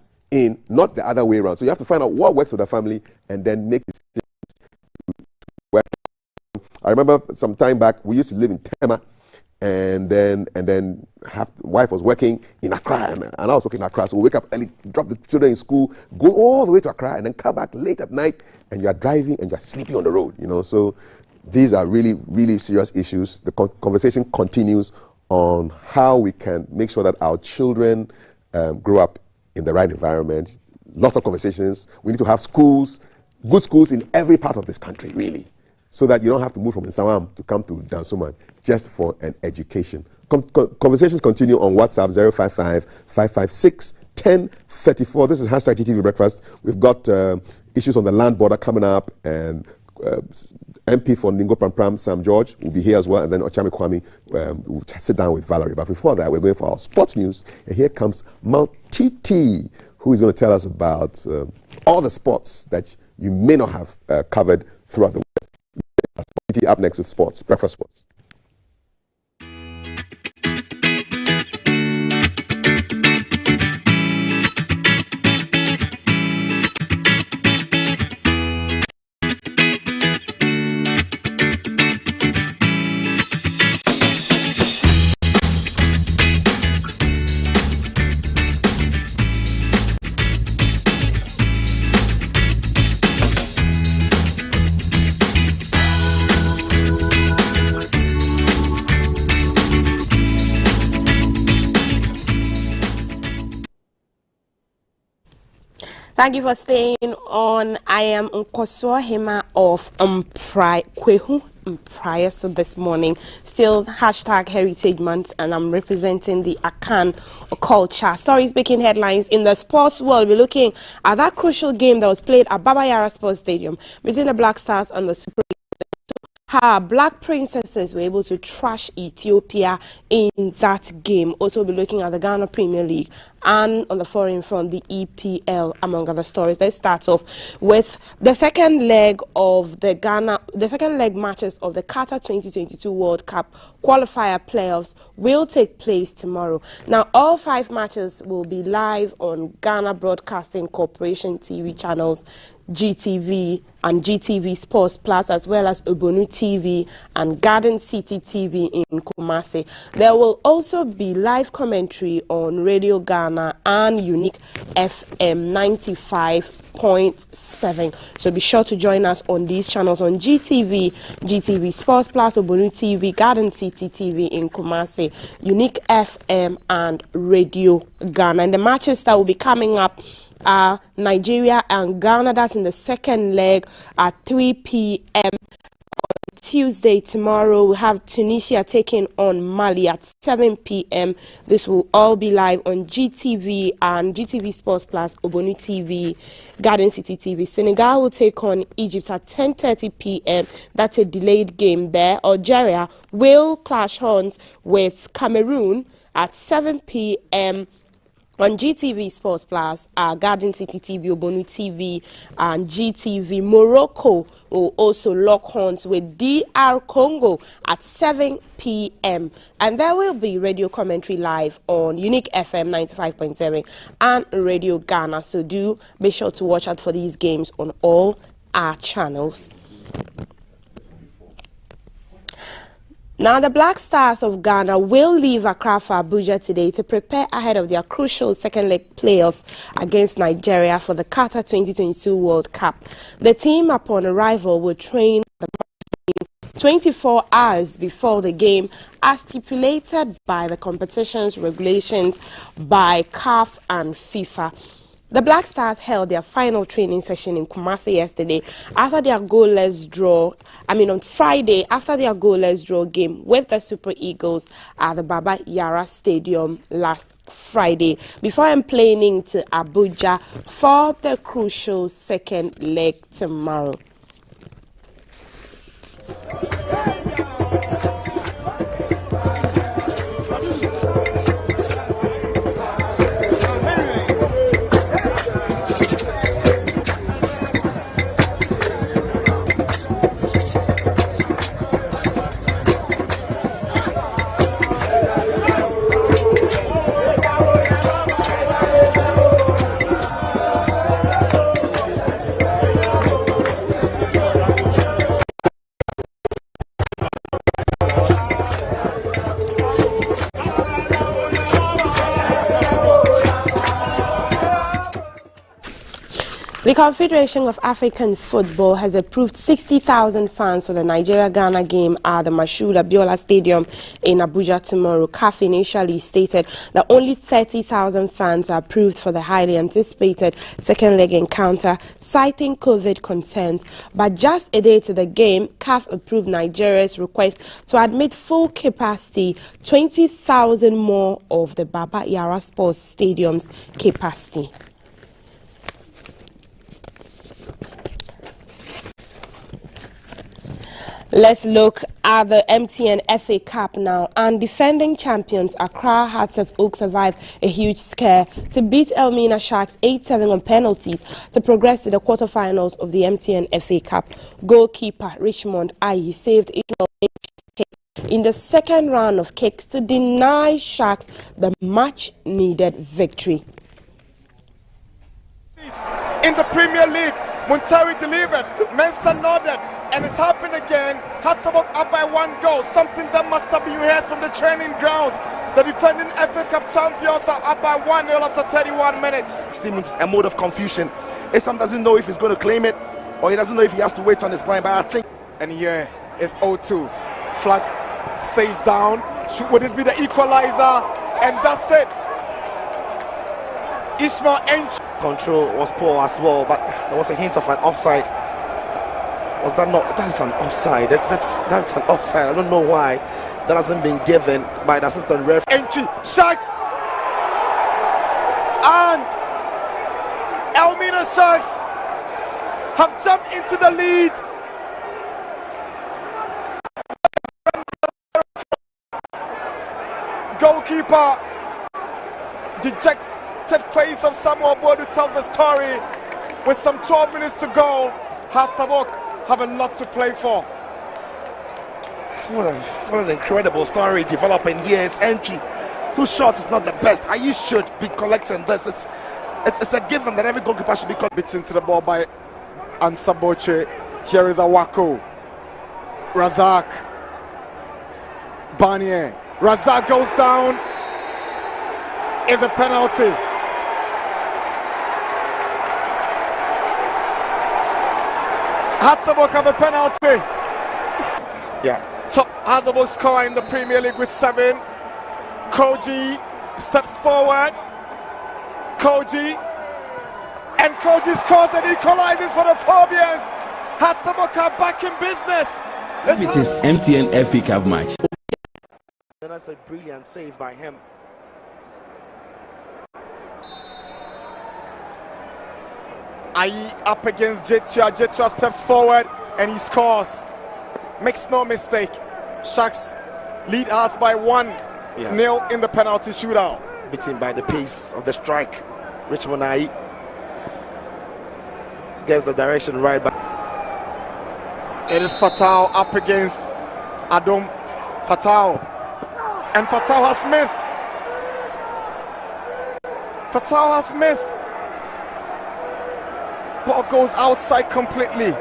not the other way around. So you have to find out what works for the family and then make decisions to work. I remember some time back, we used to live in Tema, and then wife was working in Accra, and I was working in Accra. So we wake up early, drop the children in school, go all the way to Accra, and then come back late at night, and you are driving and you are sleeping on the road. So these are really, really serious issues. The conversation continues on how we can make sure that our children grow up in the right environment. Lots of conversations. We need to have schools, good schools in every part of this country, really, so that you don't have to move from Nsawam to come to Dansoman just for an education. Conversations continue on WhatsApp 055-556-1034. This is hashtag GTV Breakfast. We've got issues on the land border coming up, and MP for Ningo Prampram, Sam George, will be here as well, and then Ochami Kwame will sit down with Valerie. But before that, we're going for our sports news, and here comes Maltiti, who is going to tell us about all the sports that you may not have covered throughout the week. Maltiti up next with sports, breakfast sports. Thank you for staying on. I am Nkosua Hema of Kwehu Mpraya. So this morning, still hashtag Heritage Month, and I'm representing the Akan culture. Stories making headlines in the sports world. We're looking at that crucial game that was played at Baba Yara Sports Stadium between the Black Stars and the Super Eagles. How Black Princesses were able to trash Ethiopia in that game. Also, we'll be looking at the Ghana Premier League and on the foreign front, the EPL, among other stories. Let's start off with the second leg matches of the Qatar 2022 World Cup qualifier playoffs will take place tomorrow. Now, all 5 matches will be live on Ghana Broadcasting Corporation TV channels, GTV and GTV Sports Plus, as well as Ubuntu TV and Garden City TV in Kumasi. There will also be live commentary on Radio Ghana and Unique FM 95.7. So be sure to join us on these channels on GTV, GTV Sports Plus, Ubuntu TV, Garden City TV in Kumasi, Unique FM and Radio Ghana. And the matches that will be coming up are Nigeria and Ghana. That's in the second leg at 3 p.m. on Tuesday. Tomorrow we have Tunisia taking on Mali at 7 p.m. This will all be live on GTV and GTV Sports Plus, Ubuntu TV, Garden City TV. Senegal will take on Egypt at 10:30 p.m. That's a delayed game there. Algeria will clash horns with Cameroon at 7 p.m. on GTV Sports Plus, Garden City TV, Ubuntu TV, and GTV. Morocco will also lock horns with DR Congo at 7 p.m. And there will be radio commentary live on Unique FM 95.7 and Radio Ghana. So do be sure to watch out for these games on all our channels. Now, the Black Stars of Ghana will leave Accra for Abuja today to prepare ahead of their crucial second leg playoff against Nigeria for the Qatar 2022 World Cup. The team, upon arrival, will train the 24 hours before the game, as stipulated by the competition's regulations by CAF and FIFA. The Black Stars held their final training session in Kumasi yesterday after their goalless draw. On Friday, after their goalless draw game with the Super Eagles at the Baba Yara Stadium last Friday, before emplaning to Abuja for the crucial second leg tomorrow. The Confederation of African Football has approved 60,000 fans for the Nigeria-Ghana game at the Mashood Abiola Stadium in Abuja tomorrow. CAF initially stated that only 30,000 fans are approved for the highly anticipated second leg encounter, citing COVID concerns. But just a day to the game, CAF approved Nigeria's request to admit full capacity, 20,000 more of the Baba Yara Sports Stadium's capacity. Let's look at the MTN FA Cup now. And defending champions Accra Hearts of Oak survived a huge scare to beat Elmina Sharks 8-7 on penalties to progress to the quarterfinals of the MTN FA Cup. Goalkeeper Richmond Ayi saved in the second round of kicks to deny Sharks the much-needed victory. In the Premier League, Muntari delivered, Mensah nodded, and it's happened again. Hatzabok up by 1 goal, something that must have been heard from the training grounds. The defending FA Cup champions are up by 1-0 after 31 minutes. It's a mode of confusion. Isam doesn't know if he's going to claim it, or he doesn't know if he has to wait on his line, but I think... And here is 0-2. Flag stays down. Would this be the equalizer? And that's it. Ismail Ench. Control was poor as well, but there was a hint of an offside. Was that not? That is an offside. That's an offside. I don't know why that hasn't been given by the assistant ref. Entry, Sharks, and Elmina Sharks have jumped into the lead. Goalkeeper, dejected face of Samuel Bodu tells the story. With some 12 minutes to go, Hearts of Oak have a lot to play for. What an incredible story developing here. It's Entry, whose shot is not the best. You should be collecting this. It's a given that every goalkeeper should be collecting. Bits into the ball by Ansaboche. Here is Awako. Razak. Barnier. Razak goes down. Is a penalty. Hatzabok have a penalty. Yeah. Top Hatzabok scorer in the Premier League with 7. Koji steps forward. Koji. And Koji scores and equalizes for the Phobians. Hatzabok are back in business. It is MTN FA Cup match. That's a brilliant save by him. Ayi up against Jetua. Jetua steps forward and he scores. Makes no mistake. Sharks lead us by 1-0 in the penalty shootout. Beaten by the pace of the strike. Richmond Ayi gets the direction right back. It is Fatal up against Adom. Fatal. And Fatal has missed. Fatal has missed. Ball goes outside completely.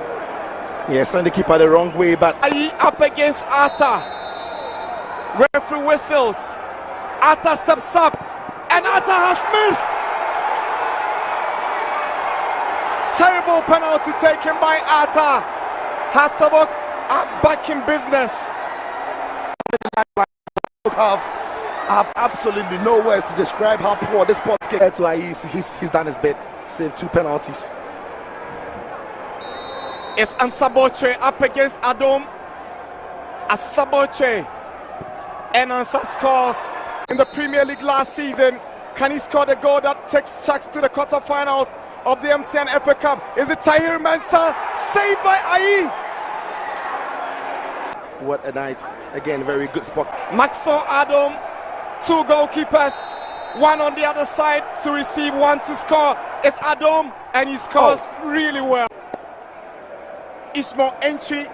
Yes, and the keeper the wrong way, but Ayi up against Arthur. Referee whistles. Arthur steps up, and Arthur has missed. Terrible penalty taken by Arthur. Hatzabok are back in business. I have absolutely no words to describe how poor this sport kicker to Ayi. He's done his bit. saved 2 penalties. It's Ansaboche up against Adom. Asaboche. And Ansa scores in the Premier League last season. Can he score the goal that takes Sharks to the quarterfinals of the MTN FA Cup? Is it Tahir Mensah? Saved by Ayi. What a night. Again, very good spot. Maxon Adom, 2 goalkeepers. 1 on the other side to receive, 1 to score. It's Adom, and he scores really well. Ishmael Entry,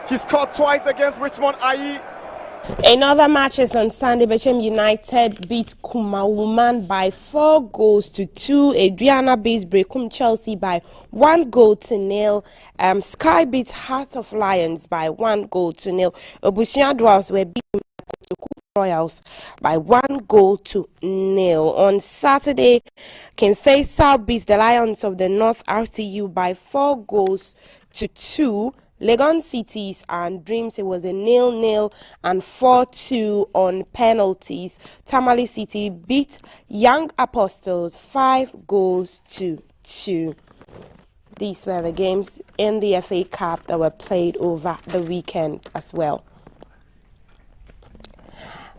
he scored twice against Richmond Ayi. In other matches on Sunday, Bechem United beat Kumawuman by 4-2. Adriana-based Brekum Chelsea by 1-0. Sky beat Heart of Lions by 1-0. Obusia Dwarfs were beaten Royals by 1-0. On Saturday, King Faisal beat the Lions of the North RTU by 4-2. Legon Cities and Dreams, it was a 0-0 and 4-2 on penalties. Tamale City beat Young Apostles 5-2. These were the games in the FA Cup that were played over the weekend as well.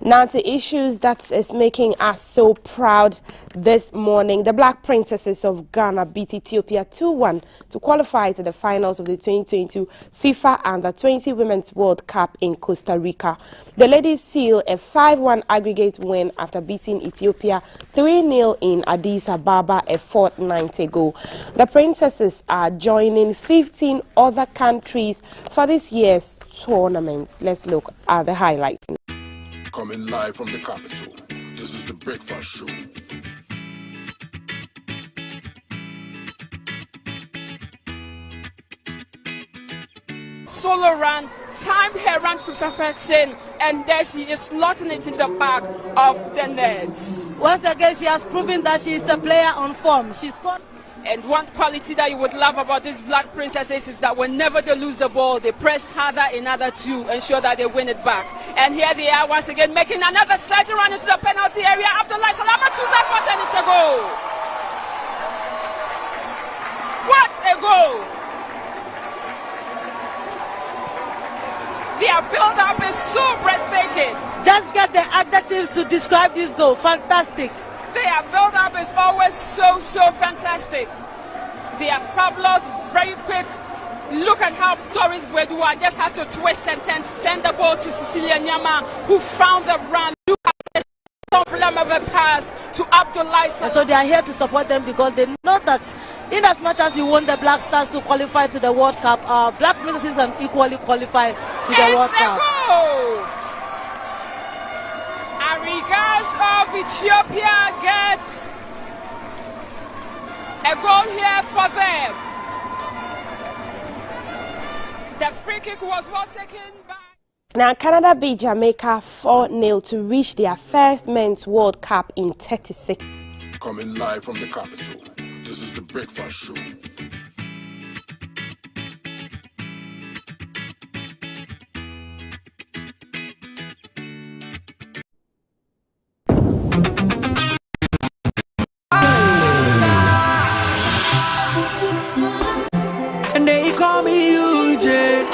Now to issues that is making us so proud this morning. The Black Princesses of Ghana beat Ethiopia 2-1 to qualify to the finals of the 2022 FIFA Under-20 Women's World Cup in Costa Rica. The ladies seal a 5-1 aggregate win after beating Ethiopia 3-0 in Addis Ababa a fortnight ago. The Princesses are joining 15 other countries for this year's tournament. Let's look at the highlights. Coming live from the capital, this is the Breakfast Show. Solo run, timed her run to perfection, and there she is slotting it in the back of the nets. Once again, she has proven that she is a player on form. She scored. And one quality that you would love about these Black Princesses is that whenever they lose the ball, they press harder in order to ensure that they win it back. And here they are once again making another surging run into the penalty area. Abdullah Salama chooses that for 10. It's a goal. What a goal! Their build-up is so breathtaking. Just get the adjectives to describe this goal. Fantastic. Their build-up is always so fantastic. They are fabulous, very quick. Look at how Doris Gwedua just had to twist and turn, send the ball to Cecilia Nyama, who found the run. Look at this problem of a pass to Abdullah. And so they are here to support them because they know that in as much as we want the Black Stars to qualify to the World Cup, our Black Princesses can equally qualify to the World Cup. Arigash of Ethiopia gets a goal here for them. The free kick was well taken by... Now, Canada beat Jamaica 4-0 to reach their first Men's World Cup in 36. Coming live from the capital, this is the Breakfast Show. And they call me UJ.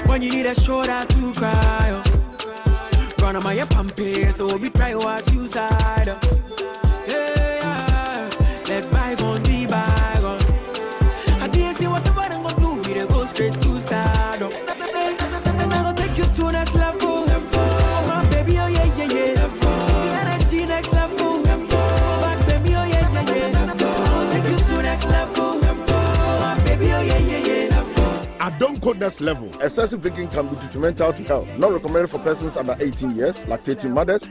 When you need a shoulder to cry, run on my pumpy, so we try was suicide. Let bygone be bygone. I didn't see what the bottom gonna do, we go straight to start. And I gonna take you to next level. My baby, oh yeah. The energy next level. Back baby, oh yeah. I'll take you to next level. My baby, oh yeah. I don't code next level. Excessive drinking can be detrimental to health. Not recommended for persons under 18 years, lactating mothers.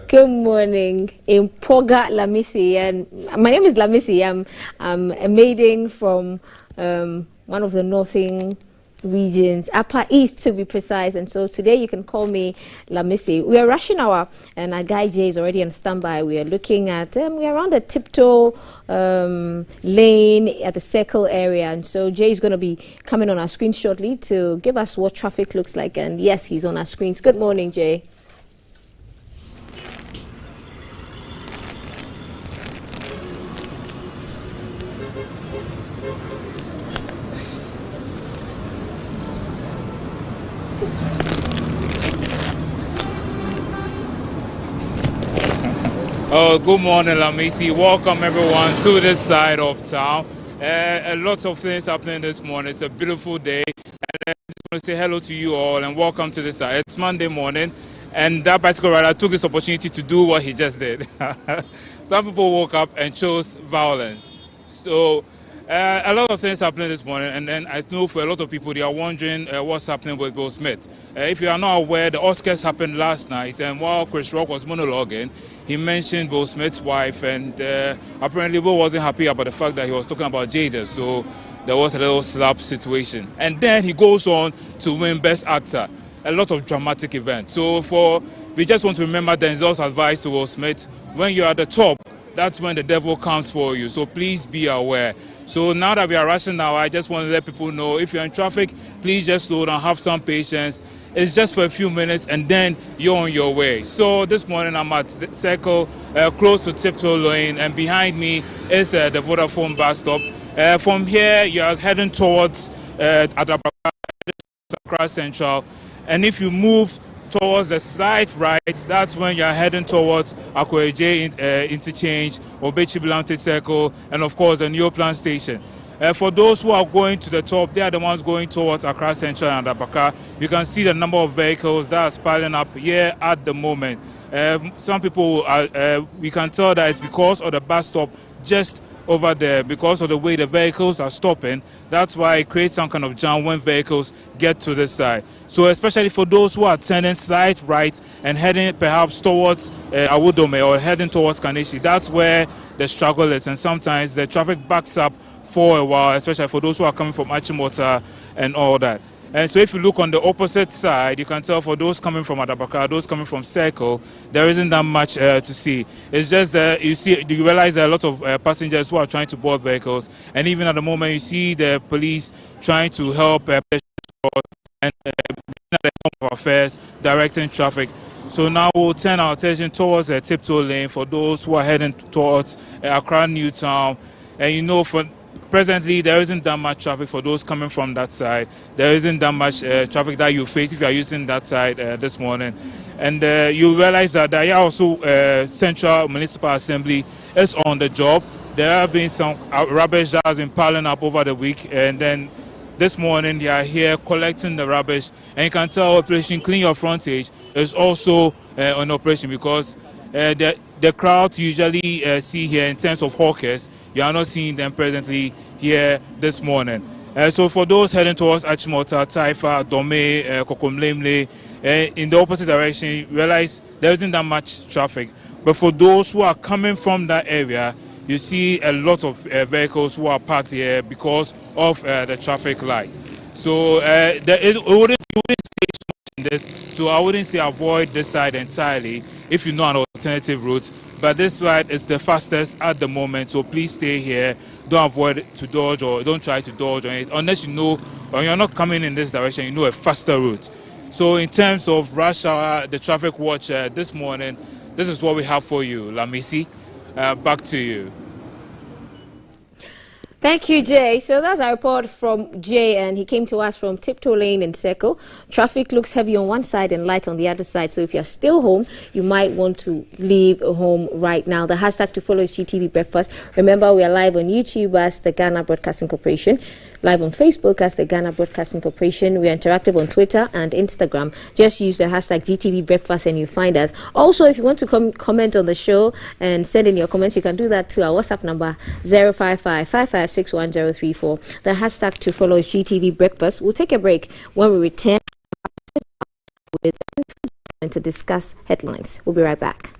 Good morning. In Poga Lamisi, and my name is Lamisi. I'm a maiden from one of the northern regions, Upper East to be precise, and so today you can call me Lamisi. We are rushing hour, and our guy Jay is already on standby. We are looking at we are around the Tiptoe lane at the Circle area, and so Jay is going to be coming on our screen shortly to give us what traffic looks like. And yes, he's on our screens. Good morning, Jay. Good morning, Lamisi. Welcome everyone to this side of town. A lot of things happening this morning. It's a beautiful day. And I just want to say hello to you all and welcome to this side. It's Monday morning, and that bicycle rider took this opportunity to do what he just did. Some people woke up and chose violence. So a lot of things happening this morning, and then I know for a lot of people they are wondering what's happening with Will Smith. If you are not aware, the Oscars happened last night, and while Chris Rock was monologuing, he mentioned Will Smith's wife, and apparently Will wasn't happy about the fact that he was talking about Jada, so there was a little slap situation. And then he goes on to win Best Actor. A lot of dramatic events. So we just want to remember Denzel's advice to Will Smith: when you're at the top, that's when the devil comes for you. So please be aware. So now that we are rushing now, I just want to let people know, if you're in traffic, please just slow down, have some patience. It's just for a few minutes and then you're on your way. So this morning I'm at the Circle, close to Tiptoe Lane, and behind me is the Vodafone bus stop. From here, you're heading towards Accra Central, and if you move towards the slight right, that's when you're heading towards Akweje Interchange, Obechi-Bilante Circle, and of course the New Plant Station. For those who are going to the top, they are the ones going towards Accra Central and Adabaka. You can see the number of vehicles that are piling up here at the moment. Some people, we can tell that it's because of the bus stop just over there, because of the way the vehicles are stopping. That's why it creates some kind of jam when vehicles get to this side. So especially for those who are turning slight right and heading perhaps towards Awudome or heading towards Kaneshi, that's where the struggle is, and sometimes the traffic backs up for a while, especially for those who are coming from Achimota and all that. And so if you look on the opposite side, you can tell for those coming from Adabaka, those coming from Circle, there isn't that much to see. It's just that you realize there are a lot of passengers who are trying to board vehicles, and even at the moment you see the police trying to help and at the home of affairs, directing traffic. So now we'll turn our attention towards the Tiptoe Lane for those who are heading towards Accra Newtown. And you know, presently, there isn't that much traffic for those coming from that side. There isn't that much traffic that you face if you are using that side this morning. And you realize that there are also Central Municipal Assembly is on the job. There have been some rubbish that has been piling up over the week, and then this morning they are here collecting the rubbish. And you can tell Operation Clean Your Frontage is also on operation, because the crowd you usually see here in terms of hawkers, you are not seeing them presently here this morning. So for those heading towards Achimota, Taifa, Dome, Kokomlemle, in the opposite direction, you realize there isn't that much traffic. But for those who are coming from that area, you see a lot of vehicles who are parked here because of the traffic light. So it wouldn't stay so much in this, so I wouldn't say avoid this side entirely if you know an alternative route. But this side is the fastest at the moment, so please stay here. Don't avoid to dodge, or don't try to dodge on it, unless you know, or you're not coming in this direction, you know a faster route. So in terms of rush hour, the traffic watch this morning, this is what we have for you. Lamisi, back to you. Thank you, Jay. So that's our report from Jay, and he came to us from Tiptoe Lane in Circle. Traffic looks heavy on one side and light on the other side. So if you're still home, you might want to leave home right now. The hashtag to follow is GTV Breakfast. Remember, we are live on YouTube as the Ghana Broadcasting Corporation, live on Facebook as the Ghana Broadcasting Corporation. We are interactive on Twitter and Instagram. Just use the hashtag GTV Breakfast and you find us. Also, if you want to comment on the show and send in your comments, you can do that to our WhatsApp number 055-5561-034. The hashtag to follow is GTV Breakfast. We'll take a break. When we return, to discuss headlines. We'll be right back.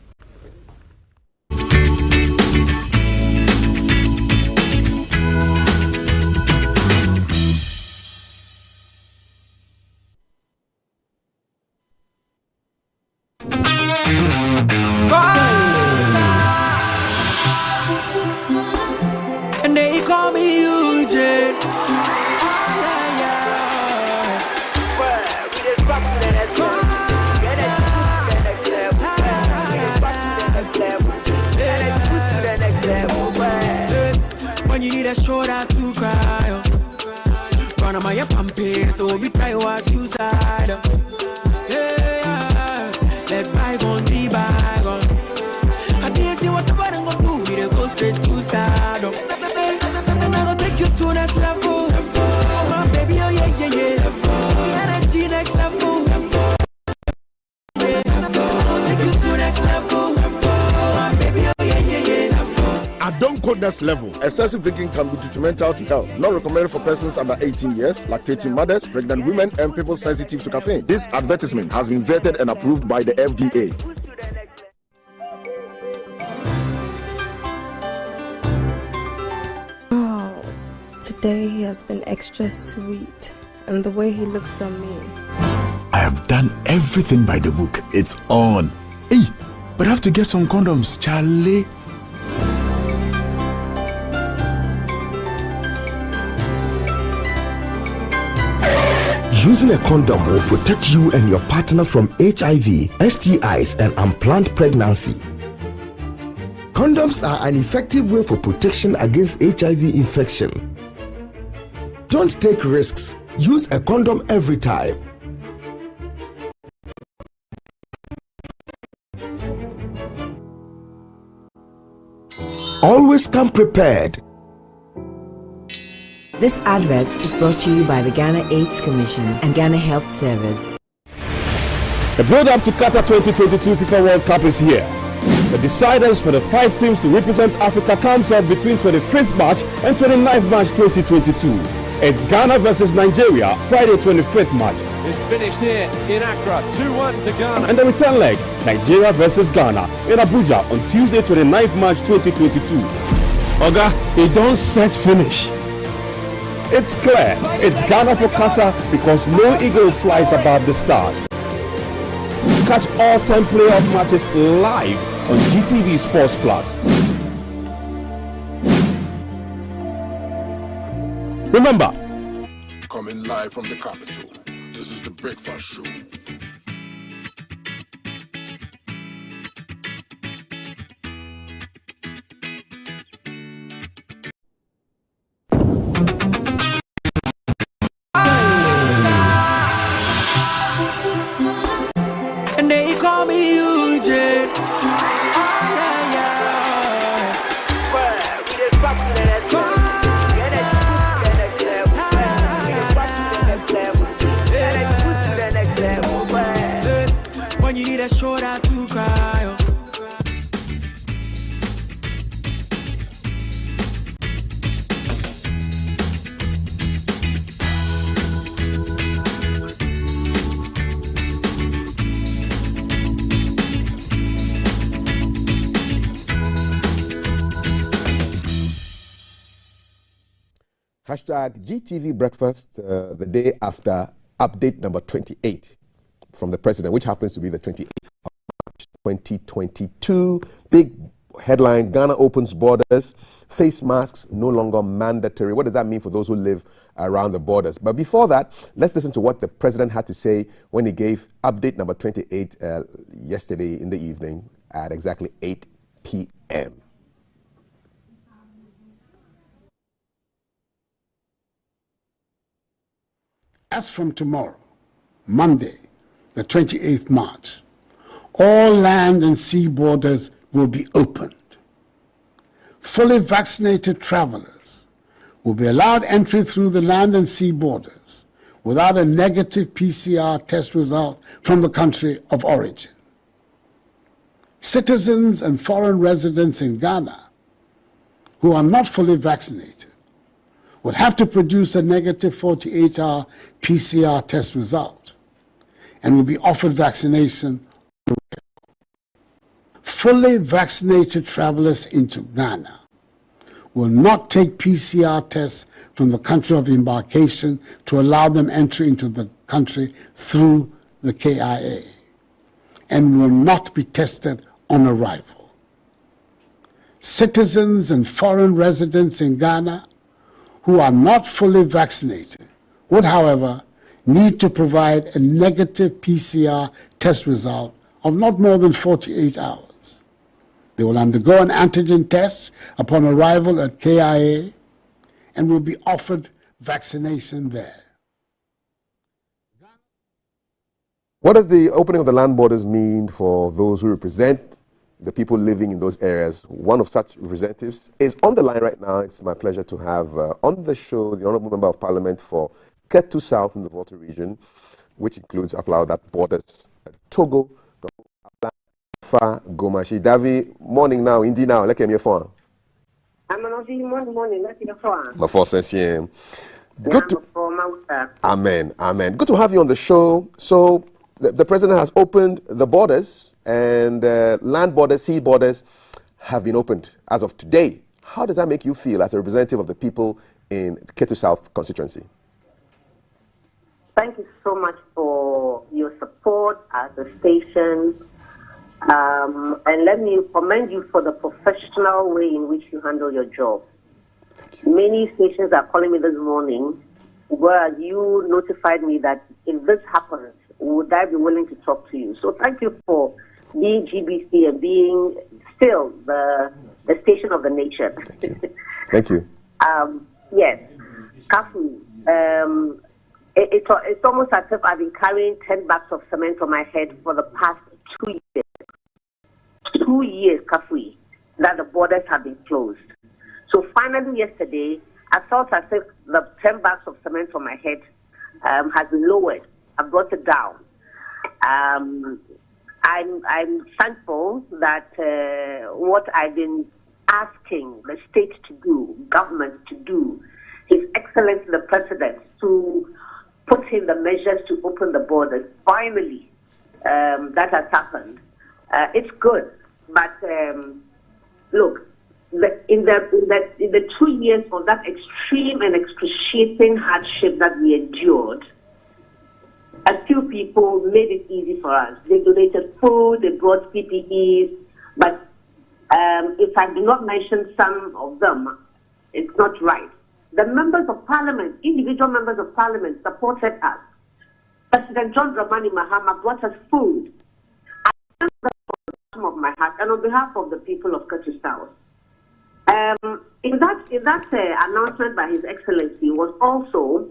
a shoulder to cry. Run on my pumping, so we try was suicide. Yeah, let bygone be bygone. I didn't see what I'm gonna do. We go straight to stardom. I'm gonna take you to next level. Oh, baby, oh yeah. The energy next level. Don't code next level. Excessive drinking can be detrimental to health. Not recommended for persons under 18 years, lactating mothers, pregnant women, and people sensitive to caffeine. This advertisement has been vetted and approved by the FDA. Oh, today he has been extra sweet, and the way he looks at me. I have done everything by the book. It's on. Hey, but I have to get some condoms, Charlie. Using a condom will protect you and your partner from HIV, STIs, and unplanned pregnancy. Condoms are an effective way for protection against HIV infection. Don't take risks. Use a condom every time. Always come prepared. This advert is brought to you by the Ghana AIDS Commission and Ghana Health Service. The build-up to Qatar 2022 FIFA World Cup is here. The deciders for the 5 teams to represent Africa comes up between 25th March and 29th March 2022. It's Ghana versus Nigeria, Friday 25th March. It's finished here in Accra, 2-1 to Ghana. And the return leg, Nigeria versus Ghana, in Abuja on Tuesday 29th March 2022. Oga, they don't set finish. It's clear, it's Ghana for Qatar because no eagle flies above the stars. Catch all 10 playoff matches live on GTV Sports Plus. Remember, coming live from the capital, this is the Breakfast Show. And they call me UJ. When you need a shoulder to cry. Hashtag GTV Breakfast, the day after update number 28 from the president, which happens to be the 28th of March 2022. Big headline, Ghana opens borders, face masks no longer mandatory. What does that mean for those who live around the borders? But before that, let's listen to what the president had to say when he gave update number 28 yesterday in the evening at exactly 8 p.m. As from tomorrow, Monday, the 28th March, all land and sea borders will be opened. Fully vaccinated travelers will be allowed entry through the land and sea borders without a negative PCR test result from the country of origin. Citizens and foreign residents in Ghana who are not fully vaccinated will have to produce a negative 48-hour PCR test result and will be offered vaccination. Fully vaccinated travelers into Ghana will not take PCR tests from the country of embarkation to allow them entry into the country through the KIA and will not be tested on arrival. Citizens and foreign residents in Ghana who are not fully vaccinated would, however, need to provide a negative PCR test result of not more than 48 hours. They will undergo an antigen test upon arrival at KIA and will be offered vaccination there. What does the opening of the land borders mean for those who represent the people living in those areas? One of such representatives is on the line right now. It's my pleasure to have on the show the Honourable Member of Parliament for Ketu South in the Volta region, which includes Aflao, that borders Togo, Fa Gomashi. Davi, morning now, Indi now, let me phone. Morning, let me phone. My first sense, good to Amen, amen. Good to have you on the show. So the president has opened the borders, and land borders, sea borders have been opened as of today. How does that make you feel as a representative of the people in Ketu South constituency? Thank you so much for your support at the station. And let me commend you for the professional way in which you handle your job. Many stations are calling me this morning where you notified me that if this happens, would I be willing to talk to you? So thank you for being GBC and being still the station of the nation. Thank you. Yes, Kafu, it's almost as if I've been carrying 10 bags of cement on my head for the past 2 years. 2 years, Kafu, that the borders have been closed. So finally yesterday, I felt as if the 10 bags of cement on my head has been lowered. I brought it down. I'm thankful that what I've been asking the state to do, government to do, His Excellency the President to put in the measures to open the borders. Finally, that has happened. It's good, but look, in the 2 years of that extreme and excruciating hardship that we endured, a few people made it easy for us. They donated food, they brought PPEs, but if I do not mention some of them, it's not right. The members of parliament, individual members of parliament supported us. President John Dramani Mahama brought us food. I thank them from the bottom of my heart and on behalf of the people of Ketu South. In that announcement by His Excellency was also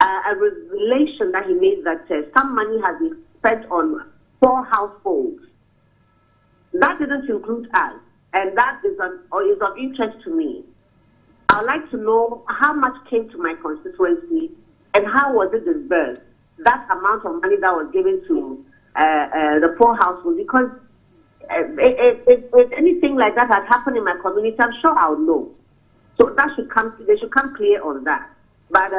a revelation that he made that some money has been spent on 4 households. That didn't include us, and that is of interest to me. I would like to know how much came to my constituency and how was it disbursed, that amount of money that was given to the poor households, because if anything like that had happened in my community, I'm sure I would know. So they should come clear on that. But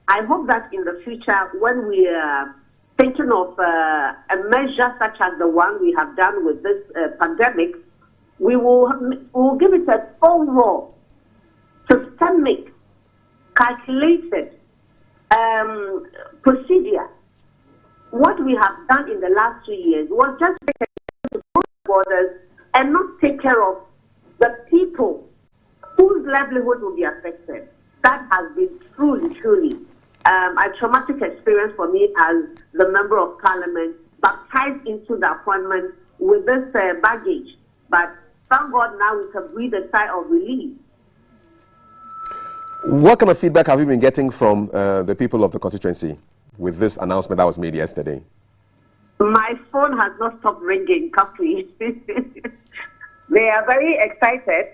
I hope that in the future, when we are thinking of a measure such as the one we have done with this pandemic, we will give it a overall, systemic, calculated procedure. What we have done in the last 2 years was just to close borders and not take care of the people whose livelihood will be affected. That has been truly a traumatic experience for me as the member of parliament, baptized into the appointment with this baggage. But thank God now we can breathe a sigh of relief. What kind of feedback have you been getting from the people of the constituency with this announcement that was made yesterday? My phone has not stopped ringing, Kapri. They are very excited,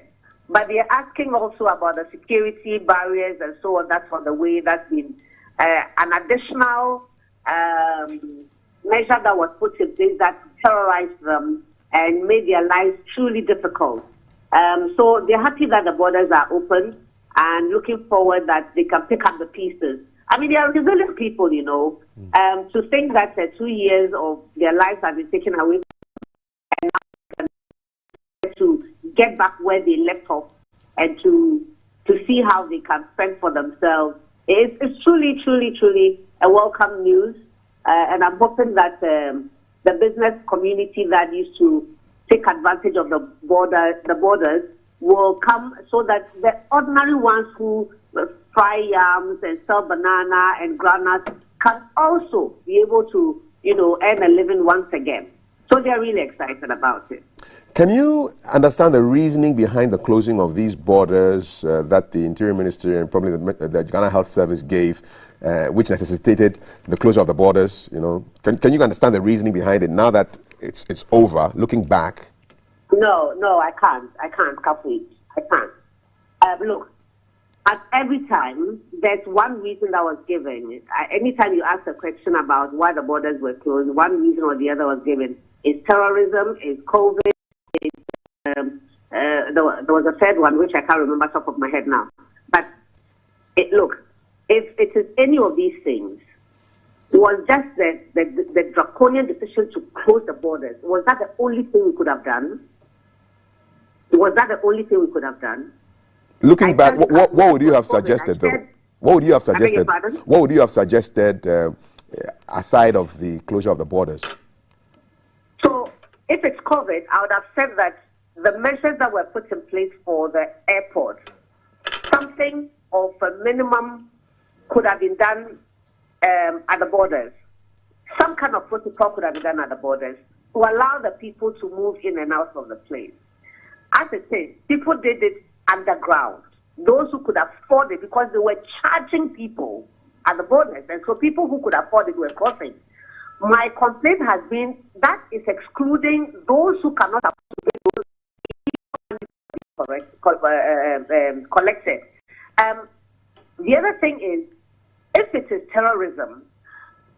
but they are asking also about the security barriers and so on. That's on the way. That's been an additional measure that was put in place that terrorized them and made their lives truly difficult. So they're happy that the borders are open and looking forward that they can pick up the pieces. I mean, they are resilient people, you know. To think that 2 years of their lives have been taken away and now to get back where they left off and to see how they can spend for themselves. It's truly a welcome news. And I'm hoping that the business community that used to take advantage of the borders will come so that the ordinary ones who fry yams and sell banana and granuts can also be able to, earn a living once again. So they're really excited about it. Can you understand the reasoning behind the closing of these borders that the Interior Ministry and probably the Ghana Health Service gave, which necessitated the closure of the borders? You know, can you understand the reasoning behind it now that it's over? Looking back. No, I can't. I can't, Kafi. I can't. Look, at every time, there's one reason that was given. Anytime you ask a question about why the borders were closed, one reason or the other was given. It's terrorism, it's COVID, there was a third one, which I can't remember top of my head now. But look, if it is any of these things, was just the draconian decision to close the borders, was that the only thing we could have done? Was that the only thing we could have done? Looking back, what would you have suggested, though? What would you have suggested? What would you have suggested aside of the closure of the borders? So, if it's COVID, I would have said that the measures that were put in place for the airport, something of a minimum could have been done at the borders. Some kind of protocol could have been done at the borders to allow the people to move in and out of the place. As I say, people did it underground. Those who could afford it, because they were charging people at the borders, and so people who could afford it were crossing. My complaint has been that is excluding those who cannot afford to be collected. The other thing is, if it is terrorism,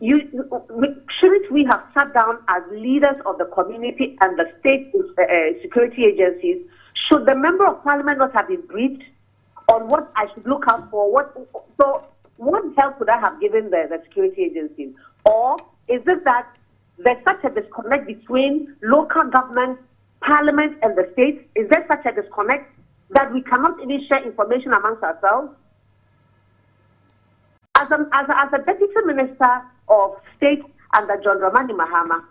shouldn't we have sat down as leaders of the community and the state security agencies? Should the member of parliament not have been briefed on what I should look out for? What help would I have given the security agencies? Or is it that there's such a disconnect between local government, parliament, and the states? Is there such a disconnect that we cannot even share information amongst ourselves? As a deputy minister of state under John Dramani Mahama,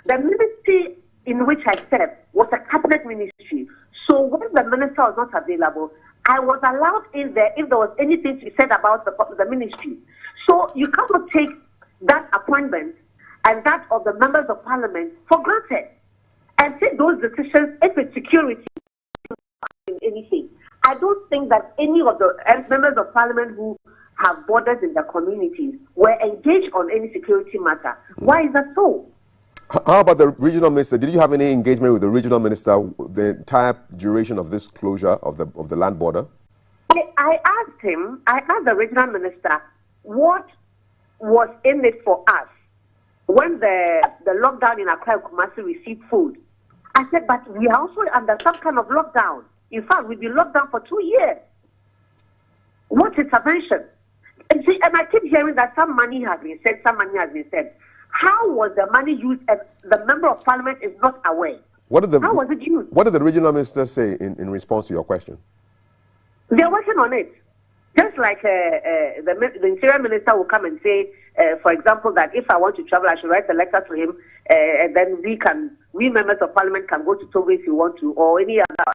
the ministry in which I served was a cabinet ministry. So when the minister was not available, I was allowed in there if there was anything to be said about the ministry. So you cannot take that appointment and that of the members of parliament for granted and take those decisions if it's security in anything. I don't think that any of the members of parliament who have borders in their communities were engaged on any security matter. Why is that so? How about the regional minister? Did you have any engagement with the regional minister the entire duration of this closure of the land border? I asked the regional minister what was in it for us when the lockdown in Accra and Kumasi received food. I said, but we are also under some kind of lockdown. In fact, we've been locked down for 2 years. What intervention? And I keep hearing that some money has been said, some money has been said. How was the money used? And the member of parliament is not aware. How was it used? What did the regional minister say in response to your question? They're working on it. Just like the interior minister will come and say, for example, that if I want to travel, I should write a letter to him, and then we members of parliament can go to Togo if you want to, or any other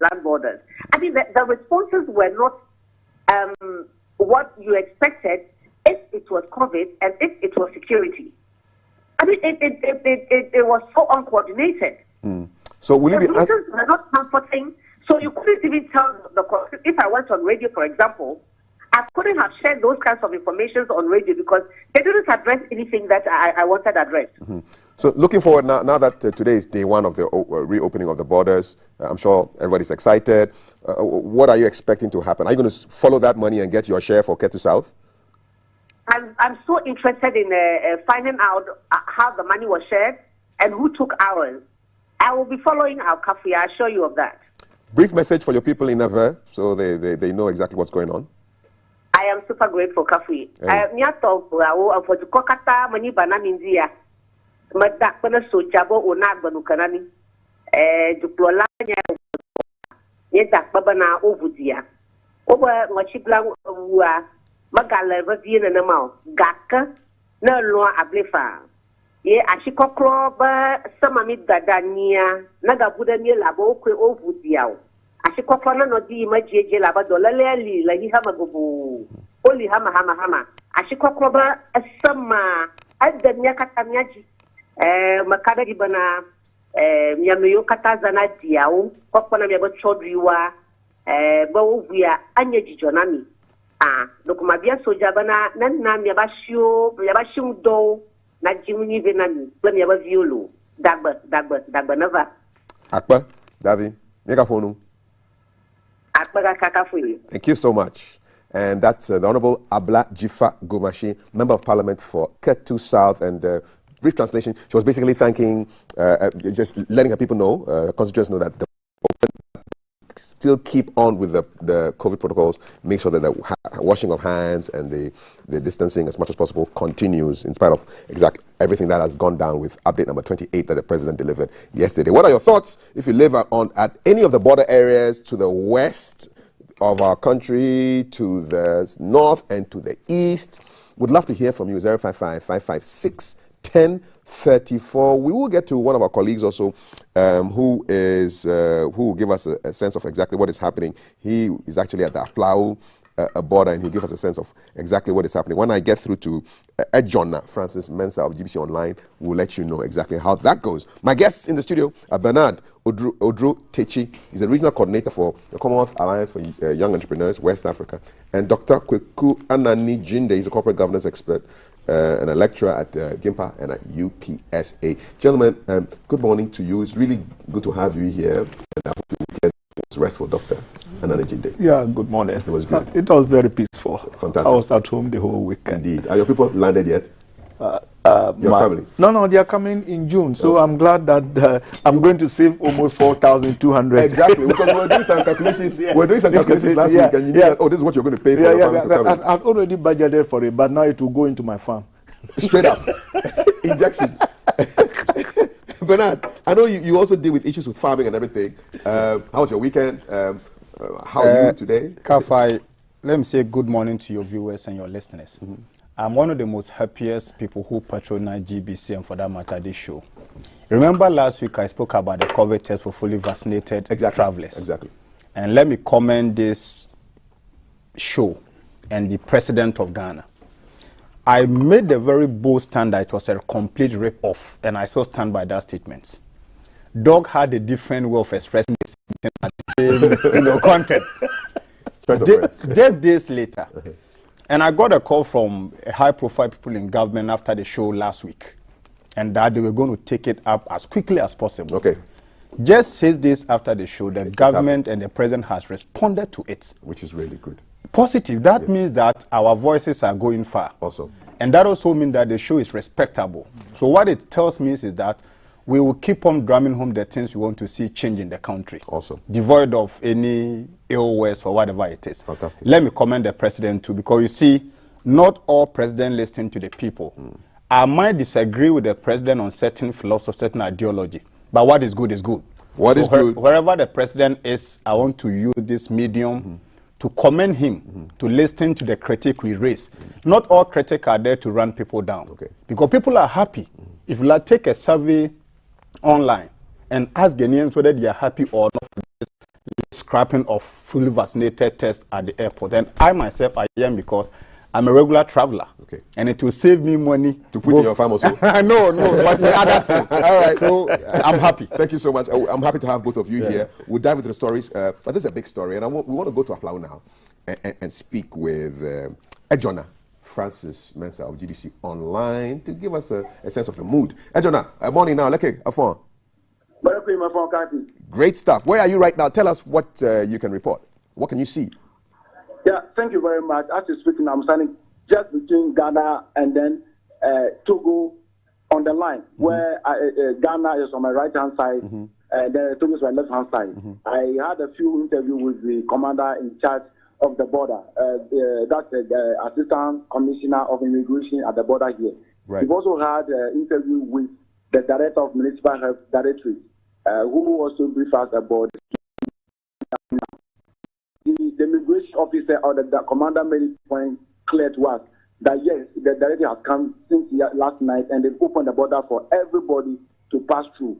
land borders. I mean, the responses were not what you expected if it was COVID and if it was security. I mean, it was so uncoordinated. So will the reasons were not comforting. So you couldn't even tell if I went on radio, for example, I couldn't have shared those kinds of information on radio because they didn't address anything that I wanted addressed. So looking forward now that today is day one of the reopening of the borders, I'm sure everybody's excited. What are you expecting to happen? Are you going to follow that money and get your share for Ketu South? I'm so interested in finding out how the money was shared and who took ours. I will be following our coffee. I assure you of that. Brief message for your people in Nava so they know exactly what's going on. I am super grateful, Kafi. For the Kokata, Mani Bananindia, Madakana Sojabo, Unag Banukanani, Duplola, Yedak Babana, Ovudia, over Machibla, Magala, Vadian and Amau, Gaka, no loa ablefa. Ye ashikokro ba samamid gadania naga budani labo kwe ovudiao ashikokro na no di majeje laba dolale la hi hama gobo oli hama ashikokro ba sama adanya katamyaji makada di bana miyameyo kataza na diao kwa na miabo chodriwa bawo via anya jijonami donc mabia soja bana na miyabashio do na jimuni venami bana miyaba violo dagba nava Akpa Davi megafonu. Akpa kakafu. Thank you so much. And that's the Honorable Abla Jifa Gomashi, Member of Parliament for Ketu South. And brief translation, she was basically thanking, just letting her people know, constituents know that the still keep on with the COVID protocols, make sure that the washing of hands and the distancing as much as possible continues in spite of everything that has gone down with update number 28 that the president delivered yesterday. What are your thoughts if you live at any of the border areas to the west of our country, to the north and to the east? Would love to hear from you. 055-556-1034. We will get to one of our colleagues also who will give us a sense of exactly what is happening. He is actually at the Aflao border, and he'll give us a sense of exactly what is happening. When I get through to Ejona Francis Mensah of GBC Online, we'll let you know exactly how that goes. My guests in the studio are Bernard Odro Techi. He's a regional coordinator for the Commonwealth Alliance for Young Entrepreneurs, West Africa, and Dr. Kweku Anani Jinde. He's a corporate governance expert and a lecturer at GIMPA and at UPSA. Gentlemen, good morning to you. It's really good to have you here. And I hope you get restful, Dr. Anani Jinde. Yeah, good morning. It was good. It was very peaceful. Fantastic. I was at home the whole week. Indeed. Are your people landed yet? Your family? No, they are coming in June. So I'm glad that I'm going to save almost 4,200. Exactly, because we were doing some calculations. We were doing some calculations last week, and you knew that, oh, this is what you're going to pay for. I've already budgeted for it, but now it will go into my farm. Straight up. Injection. Bernard, I know you also deal with issues with farming and everything. How was your weekend? How are you today? Kafai, let me say good morning to your viewers and your listeners. I'm one of the most happiest people who patronize GBC and for that matter this show. Remember last week I spoke about the COVID test for fully vaccinated travelers. Exactly. And let me commend this show and the president of Ghana. I made a very bold stand that it was a complete rip-off, and I still stand by that statement. Dog had a different way of expressing the same content. Just days later, and I got a call from high-profile people in government after the show last week, and that they were going to take it up as quickly as possible. Okay. Just 6 days after the show, the government and the president has responded to it. Which is really good. Positive. That means that our voices are going far. Awesome. And that also means that the show is respectable. So what it tells me is that we will keep on drumming home the things we want to see change in the country. Awesome. Devoid of any ill words or whatever it is. Fantastic. Let me commend the president too, because you see, not all presidents listen to the people. I might disagree with the president on certain philosophy, certain ideology, but what is good is good. What is good? Wherever the president is, I want to use this medium to commend him, to listen to the critique we raise. Not all critics are there to run people down. Because people are happy. If you take a survey online and ask Ghanaians whether they are happy or not for this scrapping of fully vaccinated tests at the airport, and I myself, I am, because I'm a regular traveler. And it will save me money. To put in your farm also? No, but the other thing. All right, so I'm happy. Thank you so much. I'm happy to have both of you here. We'll dive into the stories, but this is a big story, and we want to go to Aflao now and speak with Ejona Francis Mensah of GBC Online to give us a sense of the mood. Ejona, morning now. Great stuff. Where are you right now? Tell us what you can report. What can you see? Yeah, thank you very much. As you're speaking, I'm standing just between Ghana and then Togo on the line, where Ghana is on my right-hand side, and then Togo is on my left-hand side. I had a few interviews with the commander in charge of the border. That's the Assistant Commissioner of Immigration at the border here. We've also had an interview with the Director of Municipal Health Directorate, who also briefed us about the immigration officer or the commander made it point clear to us that yes, the directive has come since last night and they've opened the border for everybody to pass through.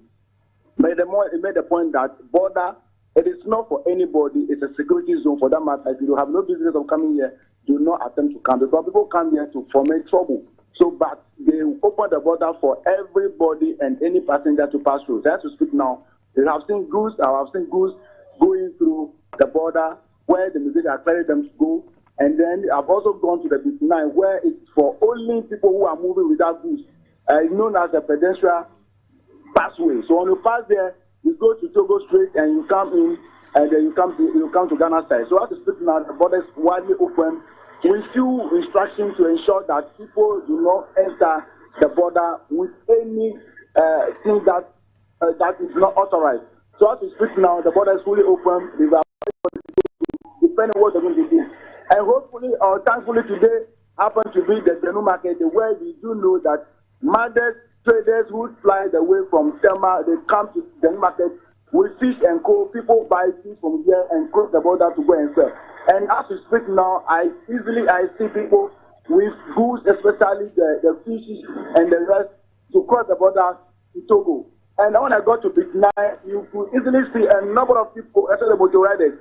It made the point that border, it is not for anybody, it's a security zone for that matter. If you have no business of coming here, do not attempt to come, because people come here to foment trouble. So, but they open the border for everybody and any passenger to pass through. That's to speak now. We have seen goods, I have seen goods going through the border where the immigration has cleared them to go. And then I've also gone to the B9 where it's for only people who are moving without goods, known as a pedestrian passway. So when you pass there, you go to Togo Street and you come in, and then you come to Ghana side. So as to speak now, the border is widely open. We few instructions to ensure that people do not enter the border with any thing that is not authorized. So as we speak now, the border is fully open. Depending on what they're going to do. And hopefully, or thankfully today, happens to be the Denu market, where we do know that mothers, traders who fly the way from Selma, they come to the market with fish and co. People buy fish from here and cross the border to go and sell. And as we speak now, I see people with goods, especially the fishes and the rest, to cross the border to Togo. And when I got to B9, you could easily see a number of people, especially the motor riders,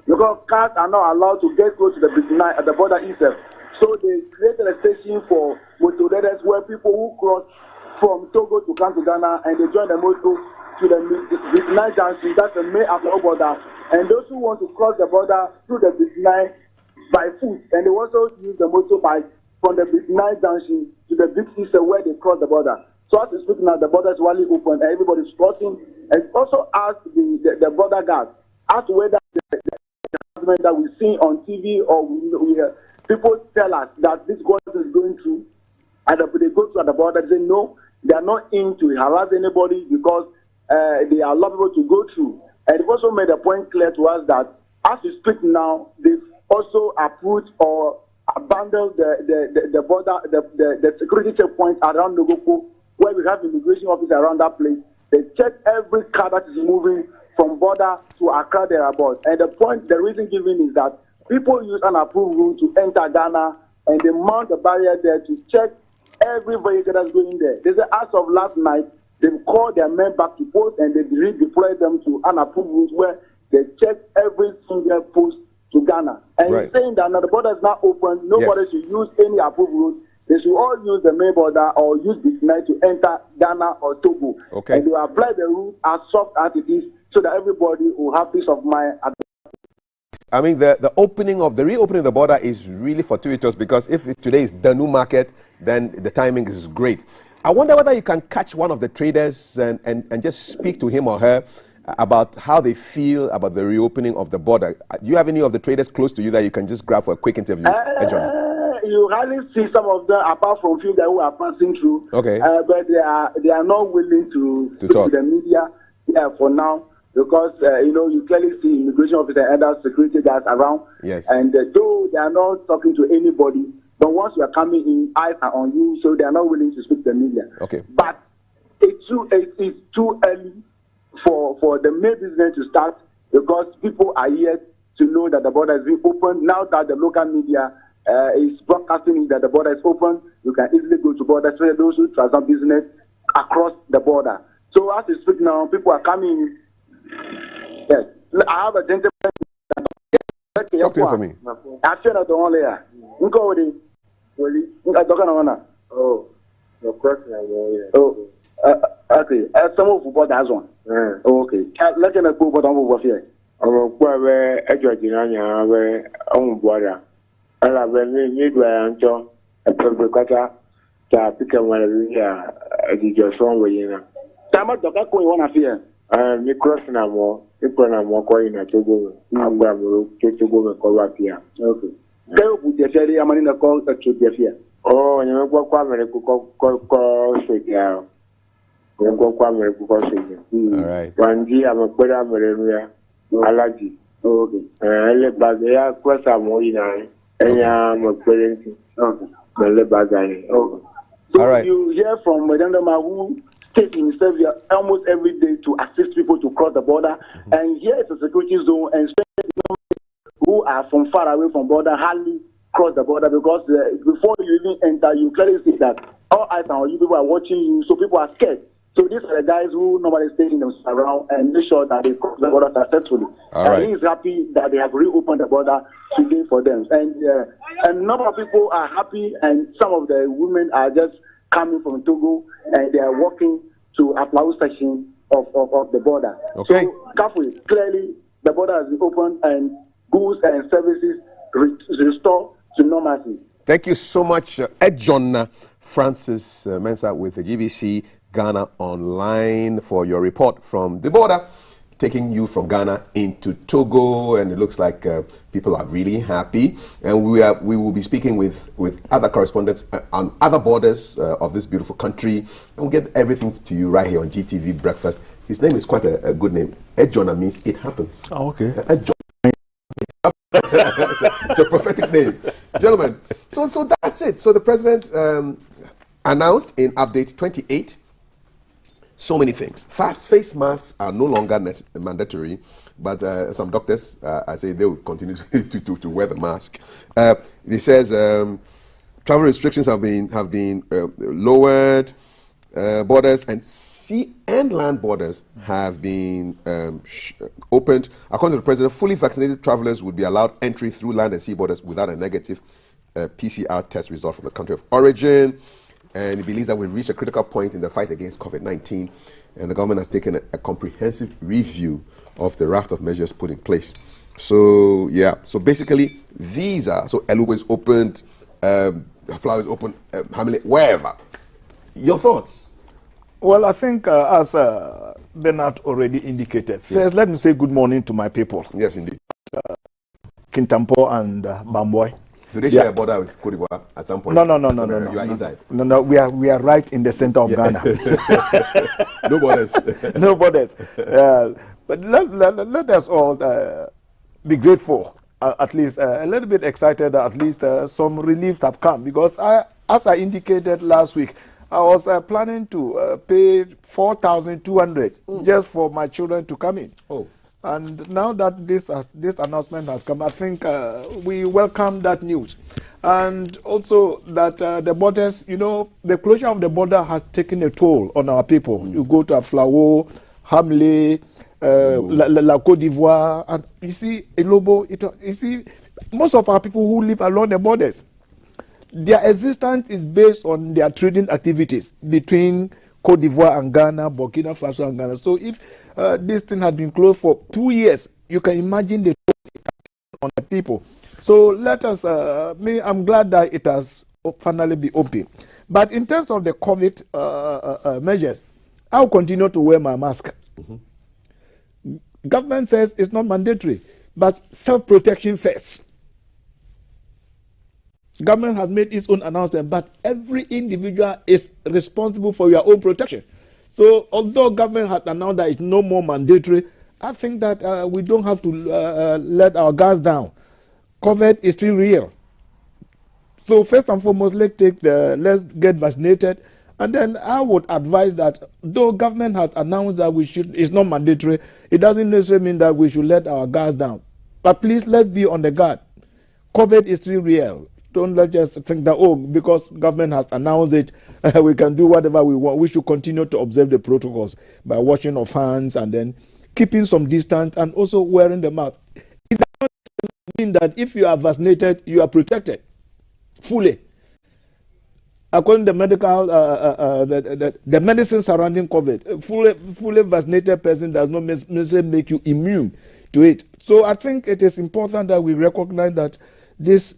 because cars are not allowed to get close to the B9 at the border itself. So they created a station for motor riders where people who cross from Togo to come to Ghana and they join the motor to the B9 junction, that's the main Afro border. And those who want to cross the border through the B9 by foot, and they also use the motorbike from the B9 junction to the Big East where they cross the border. So as we speak now, the border is widely open and everybody's crossing. And also ask the border guard as to whether the government that we see on TV or we people tell us that this government is going through, and they go to the border, they say no, they are not in to harass anybody because they are allowable to go through. And they've also made a point clear to us that as we speak now, they've also approved or abandoned the border, the security checkpoint around Nogoko, where we have immigration officers around that place. They check every car that is moving from border to Accra thereabout. And the reason given is that people use an approved route to enter Ghana, and they mount the barrier there to check every vehicle that's going there. They say as of last night, they've called their men back to post and they redeployed them to an approved route where they check every single post to Ghana. And he's saying that now the border is not open, nobody should use any approved route. They should all use the main border or use this night to enter Ghana or Togo. Okay. And they will apply the route as soft as it is so that everybody will have peace of mind. I mean, the reopening of the border is really fortuitous, because if today is the new market, then the timing is great. I wonder whether you can catch one of the traders and just speak to him or her about how they feel about the reopening of the border. Do you have any of the traders close to you that you can just grab for a quick interview? You hardly see some of them apart from few that who are passing through. Okay. But they are not willing to talk to the media for now, because you clearly see immigration officers and other security guards around. Yes. And though they are not talking to anybody, but once you are coming in, eyes are on you, so they are not willing to speak to the media. Okay. But it's too early for the main business to start, because people are yet to know that the border is being opened. Now that the local media is broadcasting that the border is open, you can easily go to border, especially those who transact business across the border. So as we speak now, people are coming. Yes, I have a gentleman. Talk to him for me. I feel that the only oh, the question. Oh, okay. Some of the that's one. Okay. Let me go but I'm over here. I'm going to border. Ala bene ni do anjo e pebe kata ta pika wala ya di joson we yina tama doka ko wona fie mi cross na mo ko ina Togo agba mo Togo me ko wa fia okay ke bu de fere amani na ko to de fie oh ni me kwa mere ko so ya ko kwa mere ko so ya all right wanji amepera mere ya alaji okay ele bagaya cross amo ina So you hear from Madam who takes himself here almost every day to assist people to cross the border, and here is a security zone, and who are from far away from border hardly cross the border, because before you even enter, you clearly see that all eyes on you, people are watching you, so people are scared. So these are the guys who normally stay in themselves around and make sure that they cross the border successfully. And he is happy that they have reopened the border today for them. And a number of people are happy, and some of the women are just coming from Togo, and they are walking to Aflau section of the border. Okay. So, Kafui, clearly the border has been opened and goods and services restore to normalcy. Thank you so much, Edjon Francis Mensah with the GBC Ghana Online for your report from the border, taking you from Ghana into Togo, and it looks like people are really happy. And we will be speaking with other correspondents on other borders of this beautiful country, and we'll get everything to you right here on GTV Breakfast. His name is quite a good name. Edjona means it happens. Oh, okay. Edjona. It's a prophetic name. Gentlemen, so that's it. So the president announced in update 28 so many things. Face masks are no longer mandatory, but some doctors, I say they will continue to wear the mask. It says travel restrictions have been lowered. Borders and sea and land borders have been opened. According to the president, fully vaccinated travelers would be allowed entry through land and sea borders without a negative PCR test result from the country of origin. And he believes that we've reached a critical point in the fight against COVID-19, and the government has taken a comprehensive review of the raft of measures put in place. So, yeah. So basically, these are, so Elubo is opened, Flower is open, Hamlet, wherever. Your thoughts? Well, I think as Bernard already indicated, first let me say good morning to my people. Yes, indeed. Kintampo and Bamboy. Do they share a border with Cote d'Ivoire at some point? No. You are inside? No, we are right in the center of Ghana. No borders. No borders. But let us all be grateful, at least a little bit excited that at least some relief have come, because as I indicated last week, I was planning to pay 4,200 just for my children to come in. Oh. And now that this announcement has come, I think we welcome that news. And also that the borders, the closure of the border has taken a toll on our people. You go to Aflao, Hamle, La Côte d'Ivoire, and you see, Elobo, you see, most of our people who live along the borders, their existence is based on their trading activities between Côte d'Ivoire and Ghana, Burkina Faso and Ghana. So if this thing had been closed for 2 years, you can imagine the toll on the people. So let us, I'm glad that it has finally been open. But in terms of the COVID measures, I'll continue to wear my mask. Government says it's not mandatory, but self-protection first. Government has made its own announcement, but every individual is responsible for your own protection. So although government has announced that it's no more mandatory, I think that we don't have to let our guards down. COVID is still real. So first and foremost, let's get vaccinated. And then I would advise that though government has announced that it's not mandatory, it doesn't necessarily mean that we should let our guards down. But please, let's be on the guard. COVID is still real. Don't let us think that, because government has announced it, we can do whatever we want. We should continue to observe the protocols by washing of hands and then keeping some distance and also wearing the mask. It doesn't mean that if you are vaccinated, you are protected fully. According to the medical, the medicine surrounding COVID, fully vaccinated person does not necessarily make you immune to it. So I think it is important that we recognize that this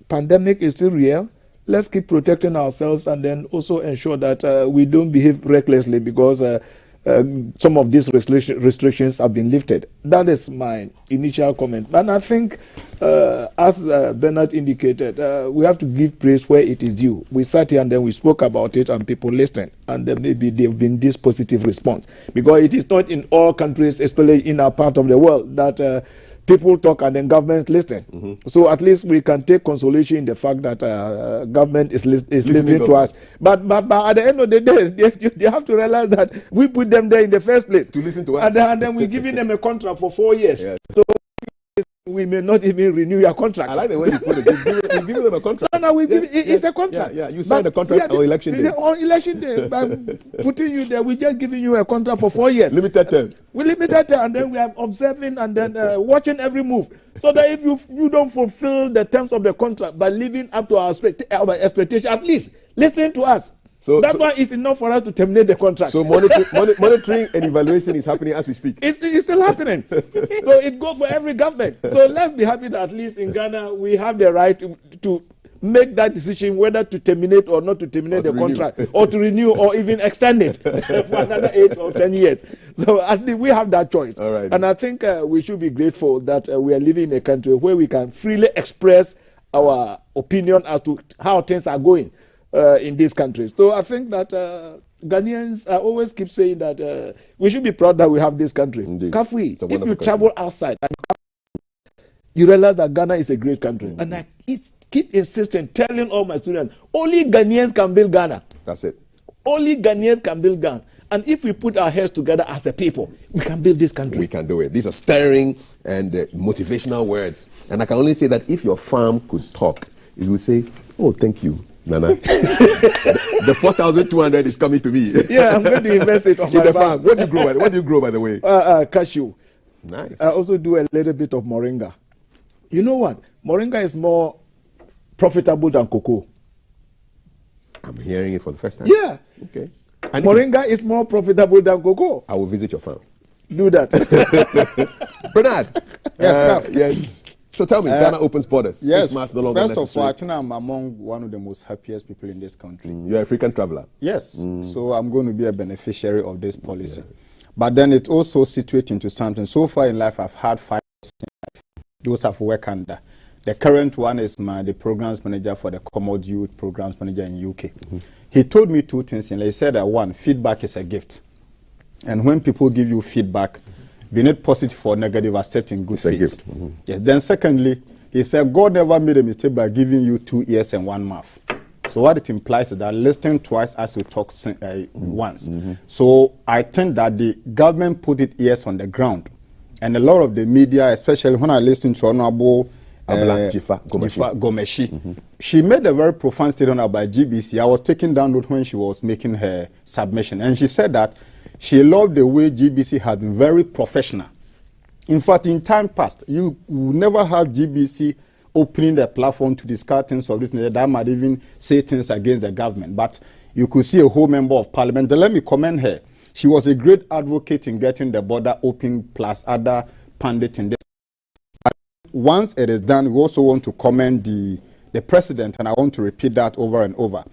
pandemic is still real. Let's keep protecting ourselves and then also ensure that we don't behave recklessly, because some of these restrictions have been lifted. That is my initial comment. And I think, as Bernard indicated, we have to give praise where it is due. We sat here and then we spoke about it and people listened, and then maybe there have been this positive response. Because it is not in all countries, especially in our part of the world, that people talk and then governments listen. So at least we can take consolation in the fact that government is listening to us. But at the end of the day, they have to realize that we put them there in the first place. To listen to us. And then we're giving them a contract for 4 years. Yes. So we may not even renew your contract. I like the way you put it. You've given them a contract. No, it's a contract. Yeah, you signed the contract on election day. On election day, by putting you there, we're just giving you a contract for 4 years. Limited term. We limited term, and then we are observing and then watching every move. So that if you don't fulfill the terms of the contract by living up to our expectation, at least listening to us. That's why it's enough for us to terminate the contract. So monitoring and evaluation is happening as we speak. It's still happening. So it goes for every government. So let's be happy that at least in Ghana we have the right to make that decision whether to terminate or not to terminate the contract, or to renew or even extend it for another 8 or 10 years. So at least we have that choice. All right. And I think we should be grateful that we are living in a country where we can freely express our opinion as to how things are going in this country. So I think that Ghanaians always keep saying that we should be proud that we have this country. Kafui, if you travel outside and you realize that Ghana is a great country. And I keep insisting, telling all my students, only Ghanaians can build Ghana. That's it. Only Ghanaians can build Ghana. And if we put our heads together as a people, we can build this country. We can do it. These are stirring and motivational words. And I can only say that if your farm could talk, it would say, oh, thank you, Nana. the 4,200 is coming to me. Yeah, I'm going to invest it on my farm. What do you grow? What do you grow, by the way? Cashew. Nice. I also do a little bit of moringa. You know what? Moringa is more profitable than cocoa. I'm hearing it for the first time. Yeah. Okay. Moringa is more profitable than cocoa. I will visit your farm. Do that. Bernard. Yes, yes. So tell me, Ghana opens borders. Yes. First of all, I think I'm among one of the most happiest people in this country. You're a frequent traveler. Yes. So I'm going to be a beneficiary of this policy. Yeah. But then it also situates into something. So far in life, I've had 5 those I've worked under. The current one is the programs manager for the Commod Youth Programs Manager in UK. He told me 2 things. He said that 1, feedback is a gift. And when people give you feedback, be it positive or negative, accept in good faith. Yes. Then secondly, he said God never made a mistake by giving you 2 ears and 1 mouth. So what it implies is that listen twice as you talk once. So I think that the government put its ears on the ground. And a lot of the media, especially when I listen to Honorable Gomeshi, she made a very profound statement about GBC. I was taking down note when she was making her submission. And she said that she loved the way GBC had been very professional. In fact, in time past, you will never have GBC opening the platform to discuss things of this nature that might even say things against the government. But you could see a whole member of parliament. Let me commend her. She was a great advocate in getting the border open, plus other pundits in this. But once it is done, we also want to commend the president, and I want to repeat that over and over.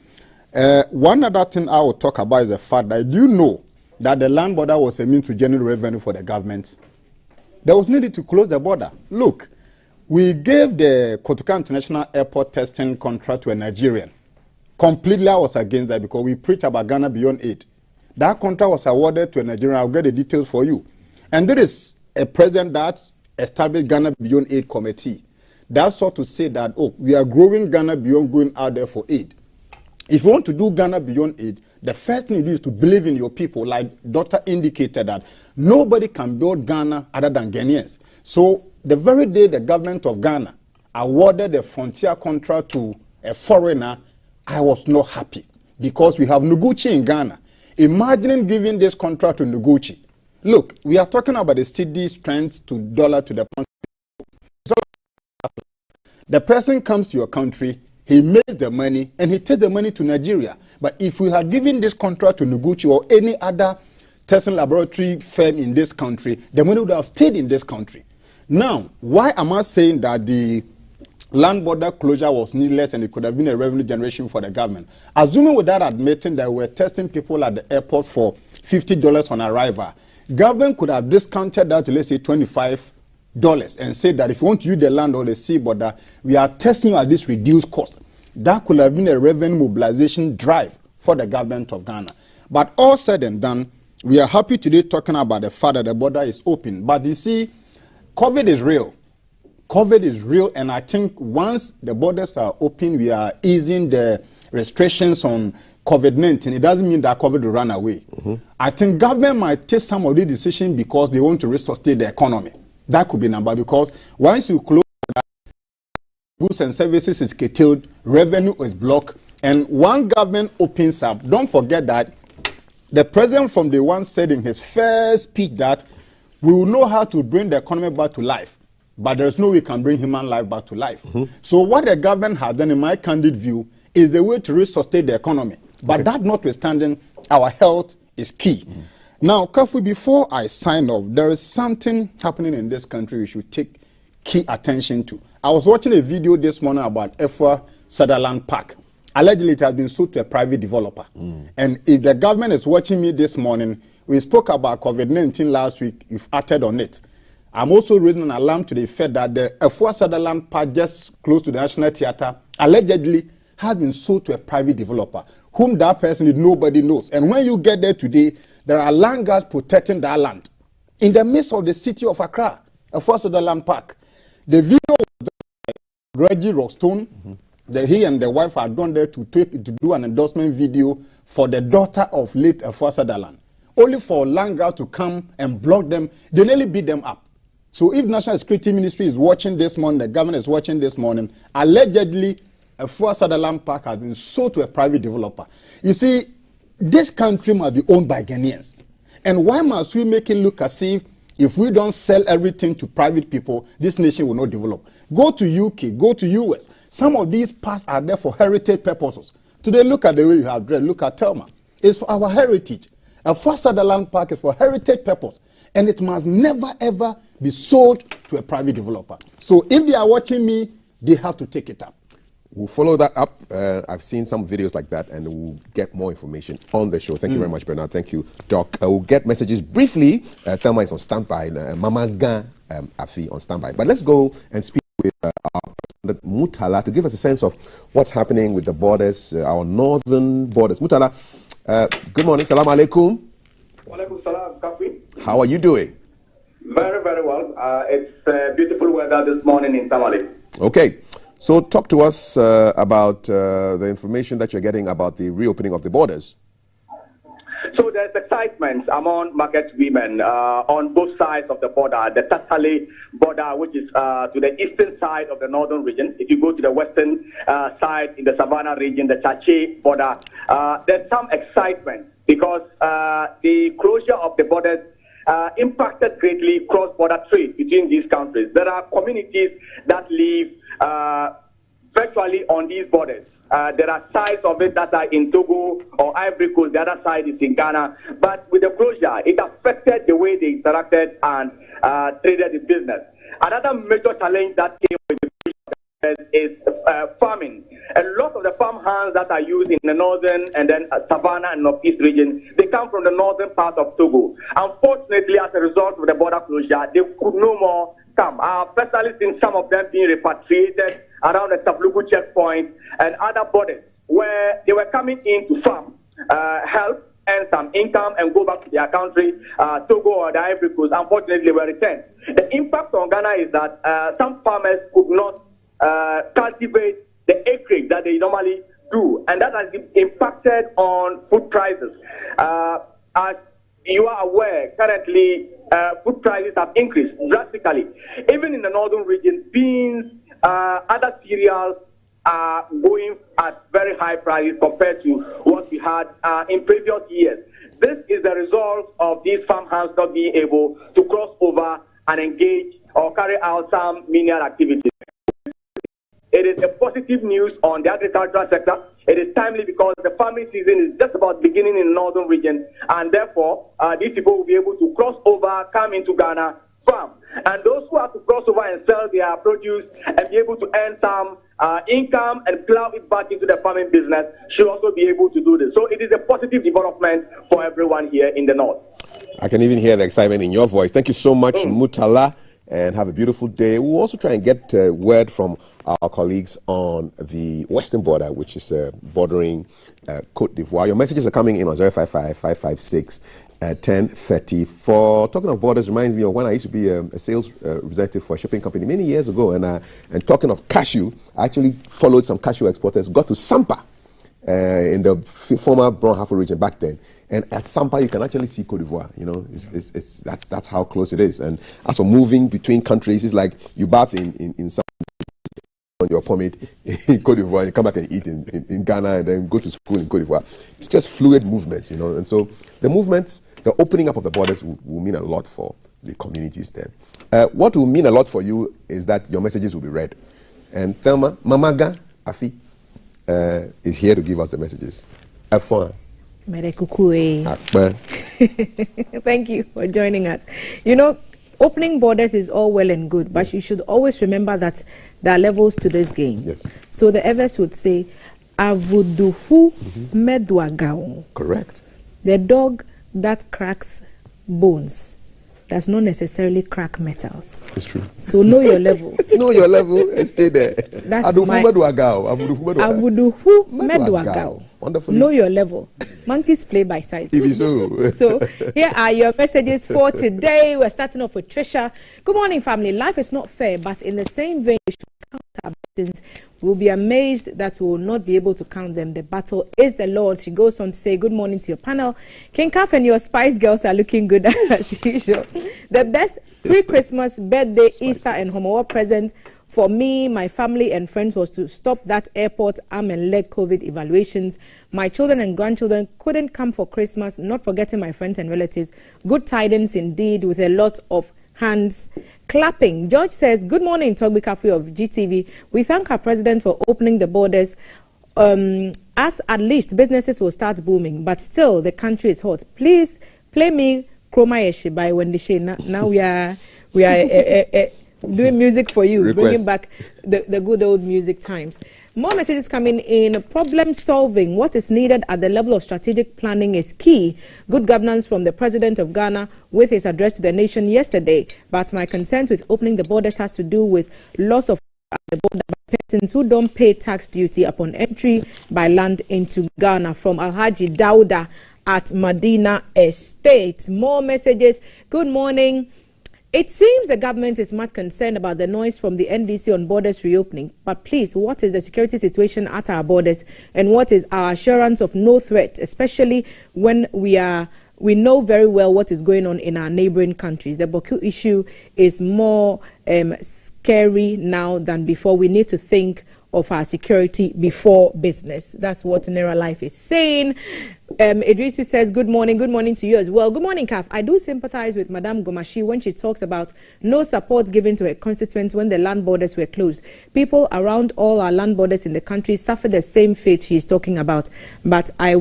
One other thing I will talk about is the fact that, do you know that the land border was a means to generate revenue for the government? There was no need to close the border. Look, we gave the Kotoka International Airport testing contract to a Nigerian. Completely I was against that because we preach about Ghana beyond aid. That contract was awarded to a Nigerian. I'll get the details for you. And there is a president that established Ghana Beyond Aid Committee. That's sort to say that, oh, we are growing Ghana beyond going out there for aid. If you want to do Ghana Beyond Aid, the first thing you do is to believe in your people. Like Doctor indicated that nobody can build Ghana other than Ghanaians. So the very day the government of Ghana awarded the frontier contract to a foreigner, I was not happy because we have Noguchi in Ghana. Imagining giving this contract to Noguchi. Look, we are talking about the cedi strength to dollar to the pound. So the person comes to your country, he makes the money, and he takes the money to Nigeria. But if we had given this contract to Noguchi or any other testing laboratory firm in this country, the money would have stayed in this country. Now, why am I saying that the land border closure was needless and it could have been a revenue generation for the government? Assuming without admitting that we're testing people at the airport for $50 on arrival, government could have discounted that to, let's say, $25 and said that if you want to use the land or the sea border, we are testing you at this reduced cost. That could have been a revenue mobilization drive for the government of Ghana. But all said and done, we are happy today talking about the fact that the border is open. But you see, COVID is real. COVID is real, and I think once the borders are open, we are easing the restrictions on COVID-19. It doesn't mean that COVID will run away. I think government might take some of the decisions because they want to resuscitate the economy. That could be number, because once you close that, goods and services is curtailed, revenue is blocked, and one government opens up. Don't forget that the president from the one said in his first speech that we will know how to bring the economy back to life, but there's no way we can bring human life back to life. So what the government has done, in my candid view, is the way to resuscitate the economy. But that notwithstanding, our health is key. Now, Kafu, before I sign off, there is something happening in this country we should take key attention to. I was watching a video this morning about Efwa Sutherland Park. Allegedly, it has been sold to a private developer. And if the government is watching me this morning, we spoke about COVID-19 last week, you've acted on it. I'm also raising an alarm to the effect that the Efwa Sutherland Park, just close to the National Theatre, allegedly has been sold to a private developer, whom that person is, nobody knows. And when you get there today, there are land guards protecting that land in the midst of the city of Accra, Efwa Sutherland Park. The video was done by Reggie Rockstone. He and the wife had gone there to do an endorsement video for the daughter of late Efwa Sutherland, only for land guards to come and block them. They nearly beat them up. So if National Security Ministry is watching this morning, the government is watching this morning, allegedly Efwa Sutherland Park has been sold to a private developer. You see, this country must be owned by Ghanaians. And why must we make it look as if we don't sell everything to private people, this nation will not develop? Go to UK, go to US. Some of these parks are there for heritage purposes. Today, look at the way you have dressed. Look at Thelma. It's for our heritage. Efwa Sutherland Park is for heritage purpose. And it must never, ever be sold to a private developer. So if they are watching me, they have to take it up. We'll follow that up. I've seen some videos like that, and we'll get more information on the show. Thank you very much, Bernard. Thank you, Doc. We'll get messages briefly. Thelma is on standby. Mama Gan Afi on standby. But let's go and speak with our President Mutala to give us a sense of what's happening with the borders, our northern borders. Mutala, good morning. Salam alaikum. Walaikum salam, Kafi. How are you doing? Very, very well. It's beautiful weather this morning in Tamale. Okay. So talk to us about the information that you're getting about the reopening of the borders. So there's excitement among market women on both sides of the border. The Tatale border, which is to the eastern side of the northern region. If you go to the western side in the Savannah region, the Chache border, there's some excitement because the closure of the borders impacted greatly cross-border trade between these countries. There are communities that live virtually on these borders. There are sides of it that are in Togo or Ivory Coast. The other side is in Ghana. But with the closure, it affected the way they interacted and traded in business. Another major challenge that came with the closure is farming. A lot of the farm hands that are used in the northern and then Savannah and northeast region, they come from the northern part of Togo. Unfortunately, as a result of the border closure, they could no more come. Our personally seen some of them being repatriated around the Tablugu checkpoint and other borders where they were coming in to farm, help, earn some income and go back to their country, Togo or the Ivory Coast. Unfortunately, they were returned. The impact on Ghana is that some farmers could not cultivate the acreage that they normally do, and that has impacted on food prices. As you are aware, currently food prices have increased drastically. Even in the northern region, beans, other cereals are going at very high prices compared to what we had in previous years. This is the result of these farm hands not being able to cross over and engage or carry out some menial activities. It is a positive news on the agricultural sector. It is timely because the farming season is just about beginning in the northern region, and therefore these people will be able to cross over, come into Ghana, farm. And those who have to cross over and sell their produce and be able to earn some income and plow it back into the farming business should also be able to do this. So it is a positive development for everyone here in the north. I can even hear the excitement in your voice. Thank you so much, Mutala, and have a beautiful day. We'll also try and get word from our colleagues on the western border, which is bordering Cote d'Ivoire. Your messages are coming in on 055-556-1034. Talking of borders reminds me of when I used to be a sales representative for a shipping company many years ago. And talking of cashew, I actually followed some cashew exporters, got to Sampa, in the former Brong-Ahafo region back then. And at Sampa, you can actually see Cote d'Ivoire. You know, that's how close it is. And as for moving between countries, it's like you bath in some on your pomade in Cote d'Ivoire, you come back and eat in Ghana, and then go to school in Cote d'Ivoire. It's just fluid movement, you know. And so the movement, the opening up of the borders will mean a lot for the communities there. What will mean a lot for you is that your messages will be read. And Thelma, Mamaga Afi is here to give us the messages. F1. Thank you for joining us. You know, opening borders is all well and good, but you should always remember that there are levels to this game. Yes. So the Evers would say, Avuduhu medwagao. Correct. The dog that cracks bones does not necessarily crack metals. It's true. So know your level. Know your level and stay there. That's my Avuduhu medwagao. Wonderful. Know your level. Monkeys play by size. So here are your messages for today. We're starting off with Trisha. Good morning, family. Life is not fair, but in the same vein, we should count our blessings. We'll be amazed that we will not be able to count them. The battle is the Lord. She goes on to say, good morning to your panel. King Kaf and your Spice Girls are looking good as usual. The best pre-Christmas, birthday, Easter and Homowa present for me, my family and friends was to stop that airport arm and leg COVID evaluations. My children and grandchildren couldn't come for Christmas, not forgetting my friends and relatives. Good tidings indeed, with a lot of hands clapping. George says, good morning, Togbi Kafi of GTV. We thank our president for opening the borders. As at least businesses will start booming, but still the country is hot. Please play me Chroma Yeshi by Wendy Shane. Now we are doing music for you, bringing back the good old music times. More messages coming in. Problem solving. What is needed at the level of strategic planning is key. Good governance from the President of Ghana with his address to the nation yesterday. But my concerns with opening the borders has to do with loss of the border by persons who don't pay tax duty upon entry by land into Ghana. From Alhaji Dauda at Medina Estate. More messages. Good morning. It seems the government is much concerned about the noise from the NDC on borders reopening. But please, what is the security situation at our borders, and what is our assurance of no threat, especially when we know very well what is going on in our neighboring countries? The Boku issue is more scary now than before. We need to think of our security before business. That's what Nera Life is saying. Idrisu says, good morning to you as well. Good morning, Kaf. I do sympathize with Madame Gomashi when she talks about no support given to her constituents when the land borders were closed. People around all our land borders in the country suffer the same fate she is talking about. But I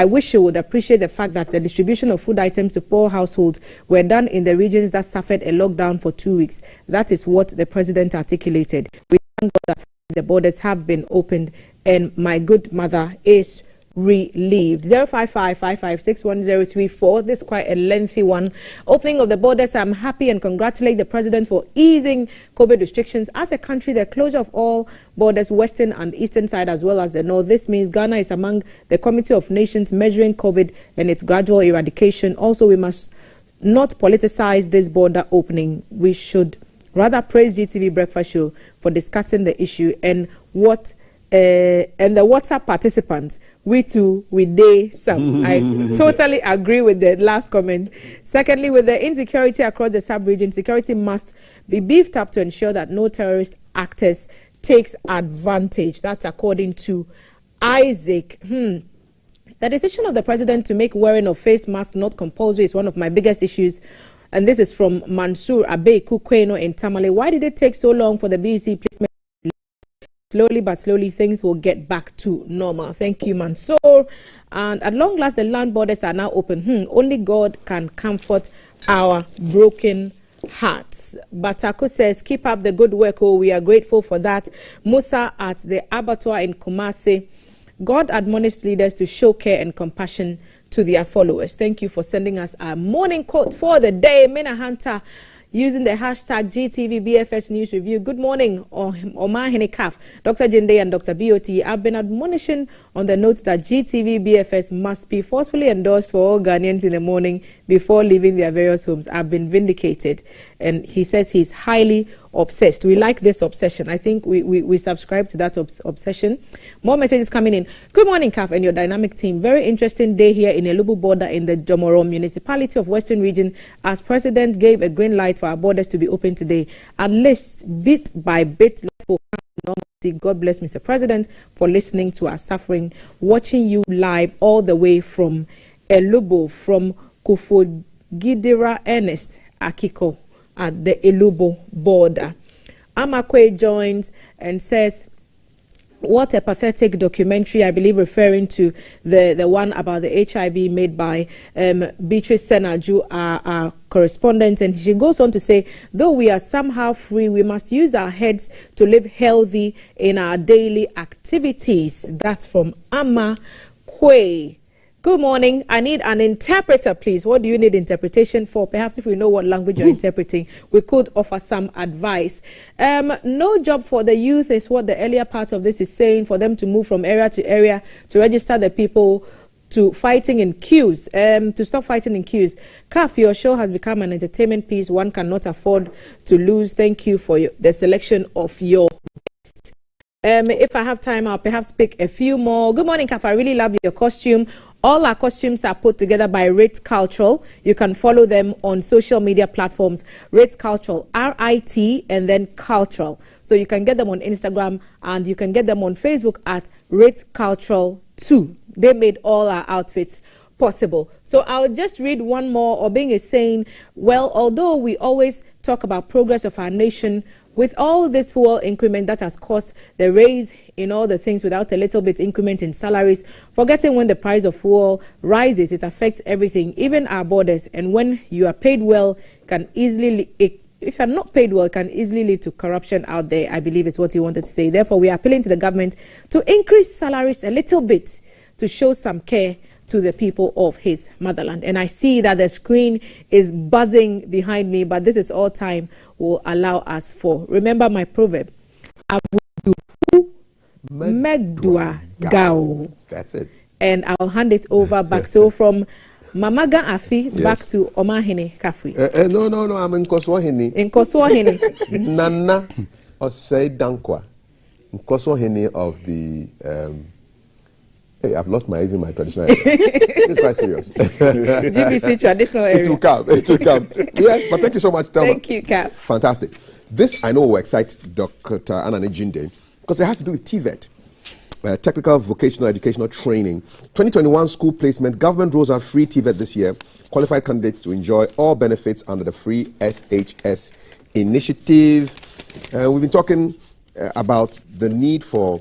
wish she would appreciate the fact that the distribution of food items to poor households were done in the regions that suffered a lockdown for 2 weeks. That is what the president articulated. We thank God that the borders have been opened and my good mother is relieved. 055-55-61034. This is quite a lengthy one. Opening of the borders. I'm happy and congratulate the president for easing COVID restrictions. As a country, the closure of all borders, western and eastern side as well as the north. This means Ghana is among the Committee of Nations measuring COVID and its gradual eradication. Also, we must not politicize this border opening. We should rather praise GTV Breakfast Show for discussing the issue and the WhatsApp participants. We day some. I totally agree with the last comment. Secondly, with the insecurity across the sub-region, security must be beefed up to ensure that no terrorist actors takes advantage. That's according to Isaac. The decision of the president to make wearing of face mask not compulsory is one of my biggest issues. And this is from Mansour Abe Kukweno in Tamale. Why did it take so long for the BEC placement? Slowly but slowly, things will get back to normal. Thank you, Mansour. And at long last, the land borders are now open. Only God can comfort our broken hearts. Batako says, keep up the good work. Oh, we are grateful for that. Musa at the abattoir in Kumasi. God admonished leaders to show care and compassion to their followers. Thank you for sending us our morning quote for the day. Mina Hunter using the hashtag GTVBFS News Review. Good morning, Omar Henekaf, Dr. Jinde and Dr. BOT. I've been admonishing on the notes that GTVBFS must be forcefully endorsed for all Ghanaians in the morning before leaving their various homes. I've been vindicated. And he says he's highly obsessed. We like this obsession. I think we subscribe to that obsession. More messages coming in. Good morning, Kaf, and your dynamic team. Very interesting day here in Elubu border in the Jomoro municipality of Western Region, as President gave a green light for our borders to be open today. At least bit by bit, normalcy. God bless Mr. President for listening to our suffering. Watching you live all the way from Elubu, from Kufogidira Ernest Akiko at the Elubu border. Amakwe joins and says, what a pathetic documentary, I believe referring to the one about the HIV made by Beatrice Senaju, our correspondent. And she goes on to say, though we are somehow free, we must use our heads to live healthy in our daily activities. That's from Amakwe. Good morning. I need an interpreter, please. What do you need interpretation for? Perhaps if we know what language you're interpreting, we could offer some advice. No job for the youth is what the earlier part of this is saying, for them to move from area to area to register the people to fighting in queues, to stop fighting in queues. Kaf, your show has become an entertainment piece one cannot afford to lose. Thank you for the selection of your guests. If I have time, I'll perhaps pick a few more. Good morning, Kaf. I really love your costume. All our costumes are put together by Rate Cultural. You can follow them on social media platforms. Rate Cultural, R-I-T, and then Cultural. So you can get them on Instagram and you can get them on Facebook at Rate Cultural 2. They made all our outfits possible. So I'll just read one more. Obing is saying, well, although we always talk about progress of our nation, with all this fuel increment that has caused the raise in all the things without a little bit increment in salaries, forgetting when the price of fuel rises, it affects everything, even our borders. And when you are paid well, can easily, if you're not paid well, it can easily lead to corruption out there, I believe is what he wanted to say. Therefore, we are appealing to the government to increase salaries a little bit to show some care to the people of his motherland. And I see that the screen is buzzing behind me, but this is all time will allow us for. Remember my proverb. Megdua Gao. That's it. And I'll hand it over back. So from Mamaga Afi back to Omahene Kafui. No, I'm in Koswahini. In Koswahini. Nana Osei Dankwa. In Koswahini of the hey, I've lost my traditional area. It's quite serious. GBC traditional area. It will come. Yes, but thank you so much, Thelma. Thank you, Cap. Fantastic. This, I know, will excite Dr. Anane Jinde because it has to do with TVET, Technical Vocational Educational Training. 2021 school placement. Government rolls out free TVET this year. Qualified candidates to enjoy all benefits under the free SHS initiative. We've been talking about the need for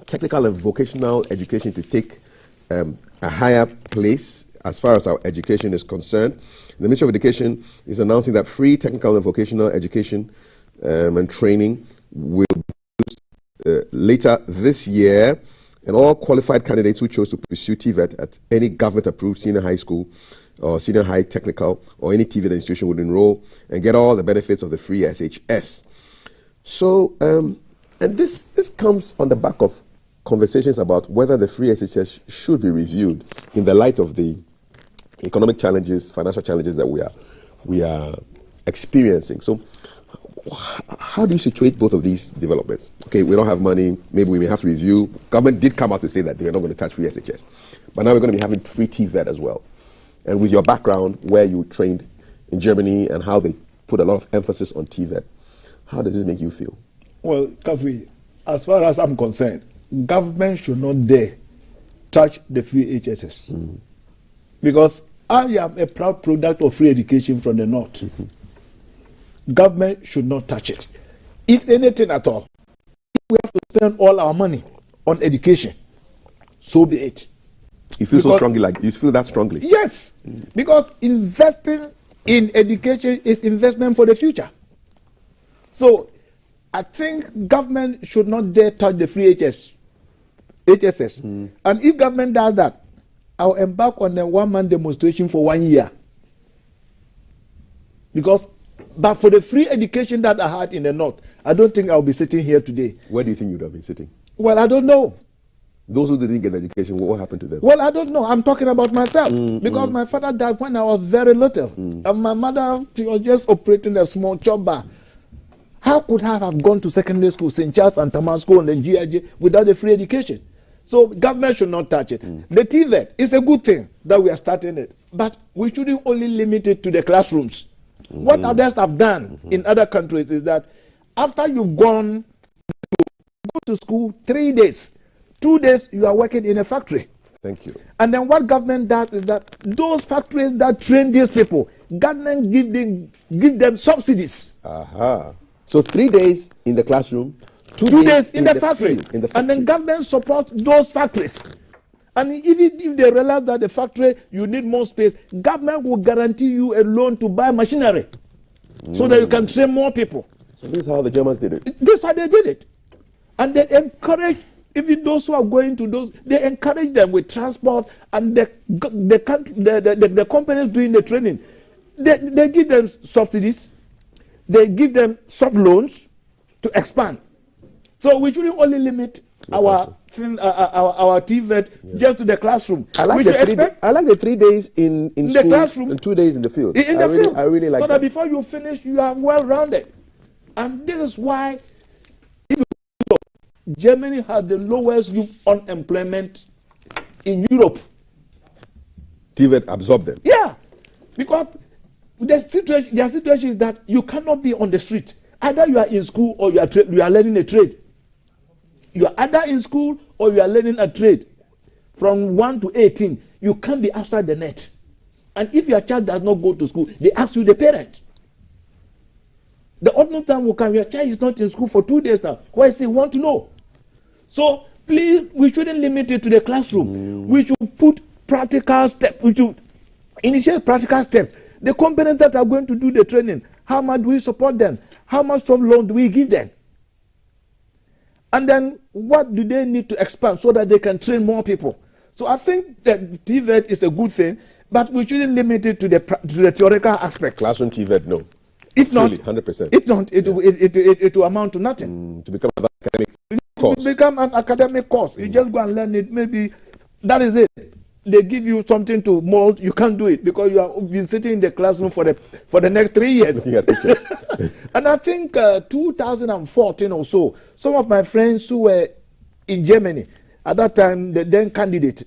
technical and vocational education to take a higher place as far as our education is concerned. The Ministry of Education is announcing that free technical and vocational education and training will be used later this year, and all qualified candidates who chose to pursue TVET at any government-approved senior high school or senior high technical or any TVET institution would enroll and get all the benefits of the free SHS. So, and this comes on the back of conversations about whether the free SHS should be reviewed in the light of the economic challenges, financial challenges that we are experiencing. So how do you situate both of these developments? Okay, we don't have money, maybe we may have to review. Government did come out to say that they're not going to touch free SHS, but now we're going to be having free TVET as well. And with your background, where you trained in Germany and how they put a lot of emphasis on TVET, how does this make you feel? Well, Kafi, as far as I'm concerned, government should not dare touch the free HSS. Because I am a proud product of free education from the north. Government should not touch it. If anything at all, if we have to spend all our money on education, so be it. You feel so strongly, like you feel that strongly? Yes, because investing in education is investment for the future. So I think government should not dare touch the free HSS. And if government does that, I'll embark on a one-man demonstration for 1 year. But for the free education that I had in the north, I don't think I'll be sitting here today. Where do you think you'd have been sitting? Well, I don't know. Those who didn't get education, what happened to them? Well, I don't know. I'm talking about myself. Because my father died when I was very little. And my mother, she was just operating a small chop bar. How could I have gone to secondary school, St. Charles and Thomas School and then GIJ without a free education? So government should not touch it. The TVET is a good thing that we are starting it, but we shouldn't only limit it to the classrooms. What others have done in other countries is that after you've gone to school 3 days, 2 days you are working in a factory. Thank you. And then what government does is that those factories that train these people, government give them subsidies. So 3 days in the classroom, 2 days in the factory. Field, and then government supports those factories. And even if they realize that the factory, you need more space, government will guarantee you a loan to buy machinery so that you can train more people. So this is how the Germans did it. This is how they did it. And they encourage, even those who are going to those, they encourage them with transport, and the companies doing the training, they give them subsidies, they give them soft loans to expand. So we shouldn't only limit our TVET just to the classroom. I like the 3 days in the school classroom and 2 days in the field. In the field. I really like so that before you finish, you are well-rounded. And this is why Germany has the lowest youth unemployment in Europe. TVET absorbed them. Yeah, because their situation is that you cannot be on the street. Either you are in school or you are learning a trade. You are either in school or you are learning a trade. From 1 to 18, you can't be outside the net. And if your child does not go to school, they ask you, the parent. The ordinary time will come, your child is not in school for 2 days now. Why is he want to know? So please, we shouldn't limit it to the classroom. We should put practical steps. We should initiate practical steps. The companies that are going to do the training, how much do we support them? How much of loan do we give them? And then what do they need to expand so that they can train more people? So I think that TVET is a good thing, but we shouldn't limit it to the theoretical aspect. Classroom TVET, no. If not, 100%. If not, it will amount to nothing. To become an academic course. To become an academic course. You just go and learn it. Maybe that is it. They give you something to mold. You can't do it because you have been sitting in the classroom for the next 3 years. Looking at pictures. And I think 2014 or so, some of my friends who were in Germany at that time, the then candidate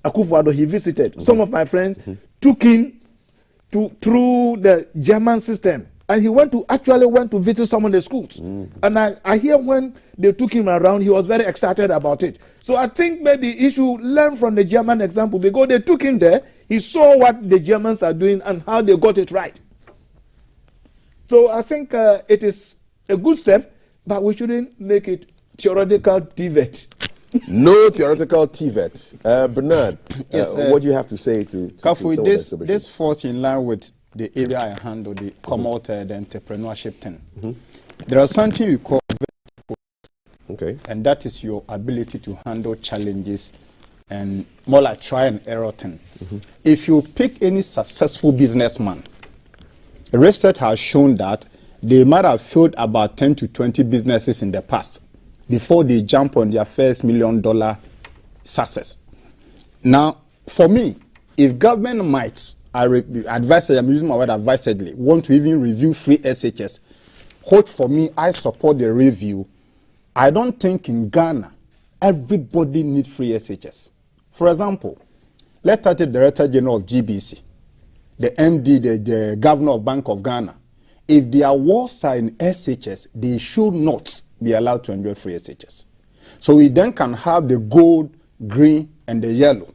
Akufo-Addo, he visited. Some of my friends took him through the German system, and he actually went to visit some of the schools. And I hear when they took him around, he was very excited about it. So I think maybe he should learn from the German example, because they took him there, he saw what the Germans are doing and how they got it right. So I think it is a good step, but we shouldn't make it theoretical TVET. No theoretical TVET. Bernard, yes, what do you have to say to Kafu, this falls in line with the area I handle, the the entrepreneurship thing. There is something we call and that is your ability to handle challenges and more like try and error thing. If you pick any successful businessman, research has shown that they might have failed about 10 to 20 businesses in the past before they jump on their first $1 million success. Now, for me, if government might, I'm using my word advisedly, want to even review free SHS, hold for me, I support the review. I don't think in Ghana, everybody needs free SHS. For example, let's take the Director General of GBC, the MD, the Governor of Bank of Ghana. If their wards are in SHS, they should not be allowed to enjoy free SHS. So we then can have the gold, green, and the yellow.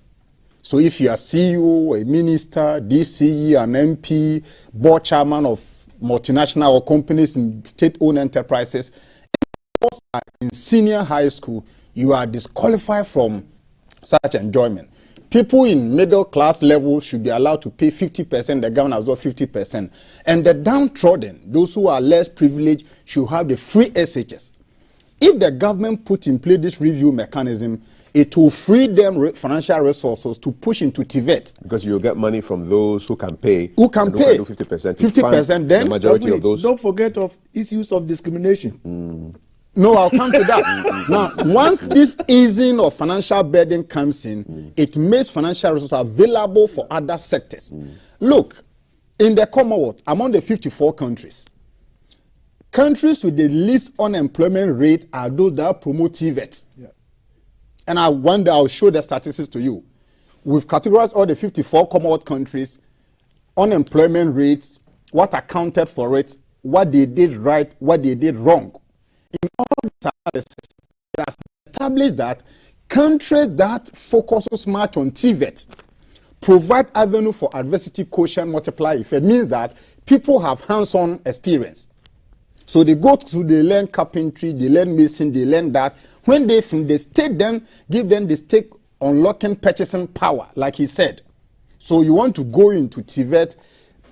So if you are CEO, a minister, DCE, an MP, board chairman of multinational or companies in state-owned enterprises, in senior high school, you are disqualified from such enjoyment. People in middle class level should be allowed to pay 50%, the government absorb 50%. And the downtrodden, those who are less privileged, should have the free SHS. If the government put in place this review mechanism, it will free them financial resources to push into TVET. Because you'll get money from those who can pay. Who can pay. Who can do 50%. 50%, then the majority of those. Don't forget of issues of discrimination. No, I'll come to that. Now, once this easing of financial burden comes in, it makes financial resources available for other sectors. Look, in the Commonwealth, among the 54 countries, countries with the least unemployment rate are those that promote TVET. Yeah. And I'll show the statistics to you. We've categorized all the 54 Commonwealth countries, unemployment rates, what accounted for it, what they did right, what they did wrong. In all this analysis, it has established that countries that focuses much on TVET provide avenue for adversity quotient multiplier effect. It means that people have hands-on experience. So they go to, they learn carpentry, they learn mason, they learn that. When they finish, the state then give them the state unlocking purchasing power, like he said. So you want to go into TVET,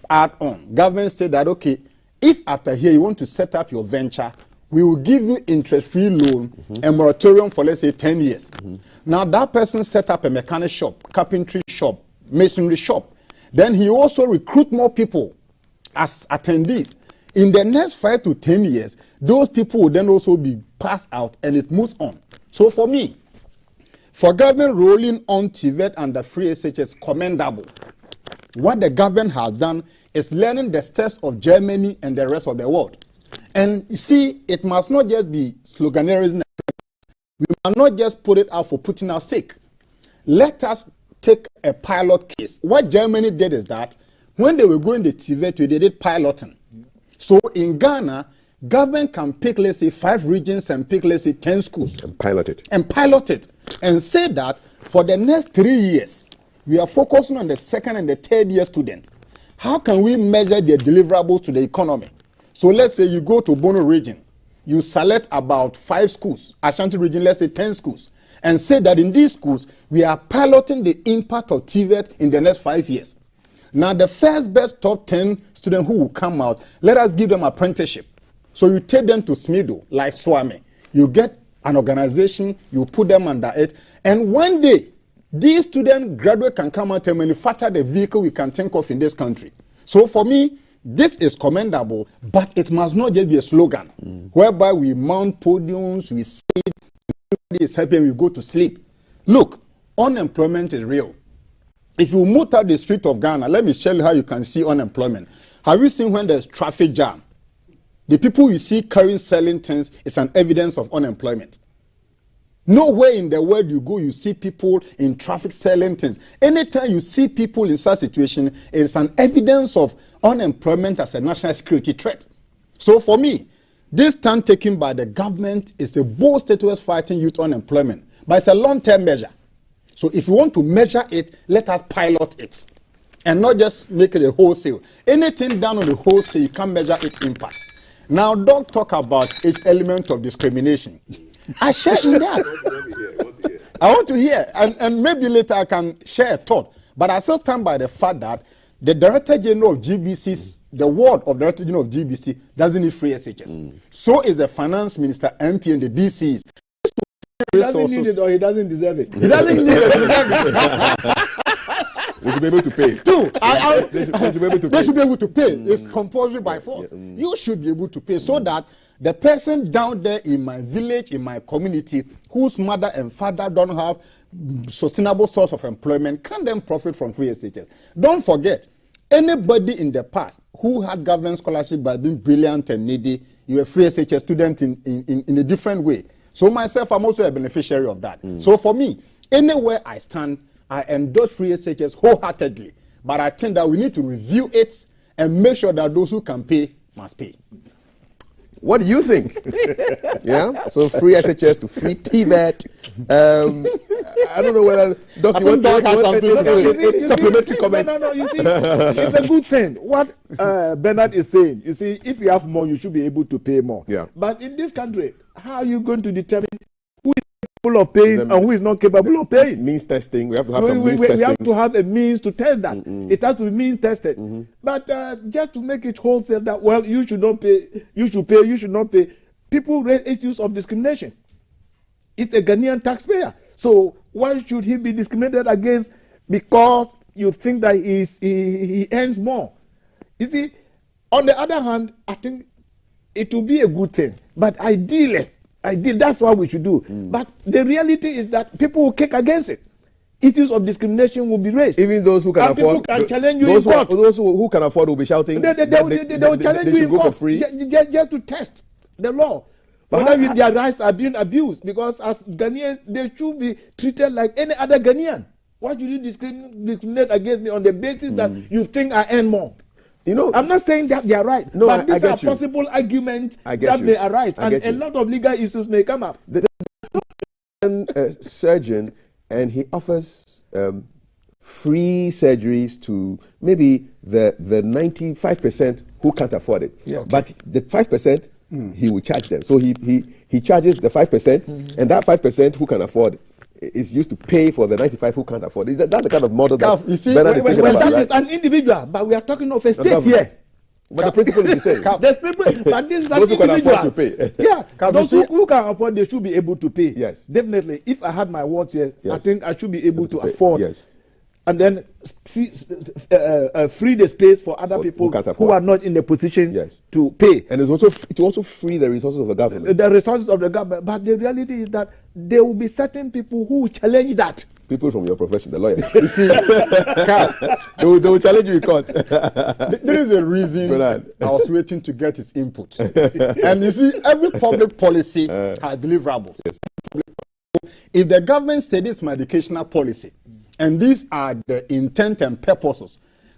add on. Government said that, okay, if after here you want to set up your venture, we will give you interest-free loan and moratorium for, let's say, 10 years. Now that person set up a mechanic shop, carpentry shop, masonry shop. Then he also recruit more people as attendees. In the next 5 to 10 years, those people will then also be passed out and it moves on. So for me, for government rolling on TVET and the free SH is commendable. What the government has done is learning the steps of Germany and the rest of the world. And you see, it must not just be sloganeering. We must not just put it out for putting our sake. Let us take a pilot case. What Germany did is that when they were going to TVET, they did piloting. So in Ghana, government can pick, let's say, 5 regions and pick, let's say, 10 schools. And pilot it. And say that for the next 3 years, we are focusing on the second and the third year students. How can we measure their deliverables to the economy? So let's say you go to Bono region, you select about 5 schools, Ashanti region, let's say 10 schools, and say that in these schools, we are piloting the impact of TVET in the next 5 years. Now, the first best top 10 students who will come out, let us give them apprenticeship. So you take them to SMIDO, like Swami. You get an organization, you put them under it, and one day, these students graduate can come out and manufacture the vehicle we can think of in this country. So for me, this is commendable, but it must not just be a slogan, whereby we mount podiums, we say it, everybody is happy and we go to sleep. Look, unemployment is real. If you move out the street of Ghana, let me show you how you can see unemployment. Have you seen when there's traffic jam? The people you see carrying, selling things is an evidence of unemployment. Nowhere in the world you go, you see people in traffic selling things. Anytime you see people in such situation, it's an evidence of unemployment as a national security threat. So for me, this stand taken by the government is a bold step towards fighting youth unemployment, but it's a long-term measure. So if you want to measure it, let us pilot it and not just make it a wholesale. Anything done on the wholesale, you can't measure its impact. Now, don't talk about its element of discrimination. I share in that. I want to hear, and maybe later I can share a thought. But I still stand by the fact that the Director General of GBC's, the word of Director General of GBC doesn't need free SHS. So is the Finance Minister, MP, and the DCs. He doesn't need it or he doesn't deserve it. He doesn't need it. They should be able to pay. They should be able to pay. It's compulsory by force. You should be able to pay so that the person down there in my village, in my community, whose mother and father don't have sustainable source of employment, can then profit from free SHS. Don't forget, anybody in the past who had government scholarship by being brilliant and needy, you're a free SHS student in a different way. So myself, I'm also a beneficiary of that. So for me, anywhere I stand, I endorse free SHS wholeheartedly. But I think that we need to review it and make sure that those who can pay must pay. What do you think? Yeah, so free SHS to free TVET. I don't know whether Doc, you want has something to say. Supplementary comment. No, you see, it's a good thing. What Bernard is saying, you see, if you have more, you should be able to pay more. Yeah. But in this country, how are you going to determine who is capable of paying and who is not capable of paying? Means testing. We have to have some means testing. We have to have a means to test that. It has to be means tested. But just to make it wholesale that, well, you should not pay, you should pay, you should not pay. People raise issues of discrimination. It's a Ghanaian taxpayer. So why should he be discriminated against because you think that he earns more? You see, on the other hand, I think it will be a good thing. But ideally, that's what we should do. But the reality is that people will kick against it. issues of discrimination will be raised. Even those who can and afford, people can challenge you in court. Those who can afford will be shouting. They will challenge you in court just to test the law. But whether their rights are being abused, because as Ghanaians, they should be treated like any other Ghanaian. Why should you discriminate against me on the basis that you think I earn more? You know, I'm not saying that they are right, no, but these are you. possible arguments that may arise, and a lot of legal issues may come up. A surgeon, and he offers free surgeries to maybe the 95% who can't afford it. Yeah, okay. But the 5%, he will charge them. So he charges the 5%, and that 5% who can afford it is used to pay for the 95 who can't afford it. That's the kind of model that you see, that is an individual, but we are talking of a state here. But the principle is the same. But this is an those who can individual. afford to pay. Yeah, those who can afford, they should be able to pay. Yes. Definitely. If I had my words here, I think I should be able to afford. Yes. And then free the space for other people who are not in a position to pay. And it also free the resources of the government. The resources of the government. But the reality is that there will be certain people who will challenge that. People from your profession, the lawyers. You see, they will challenge you in court. There is a reason I was waiting to get his input. And you see, every public policy has deliverables. Yes. If the government said it's my educational policy, and these are the intent and purposes,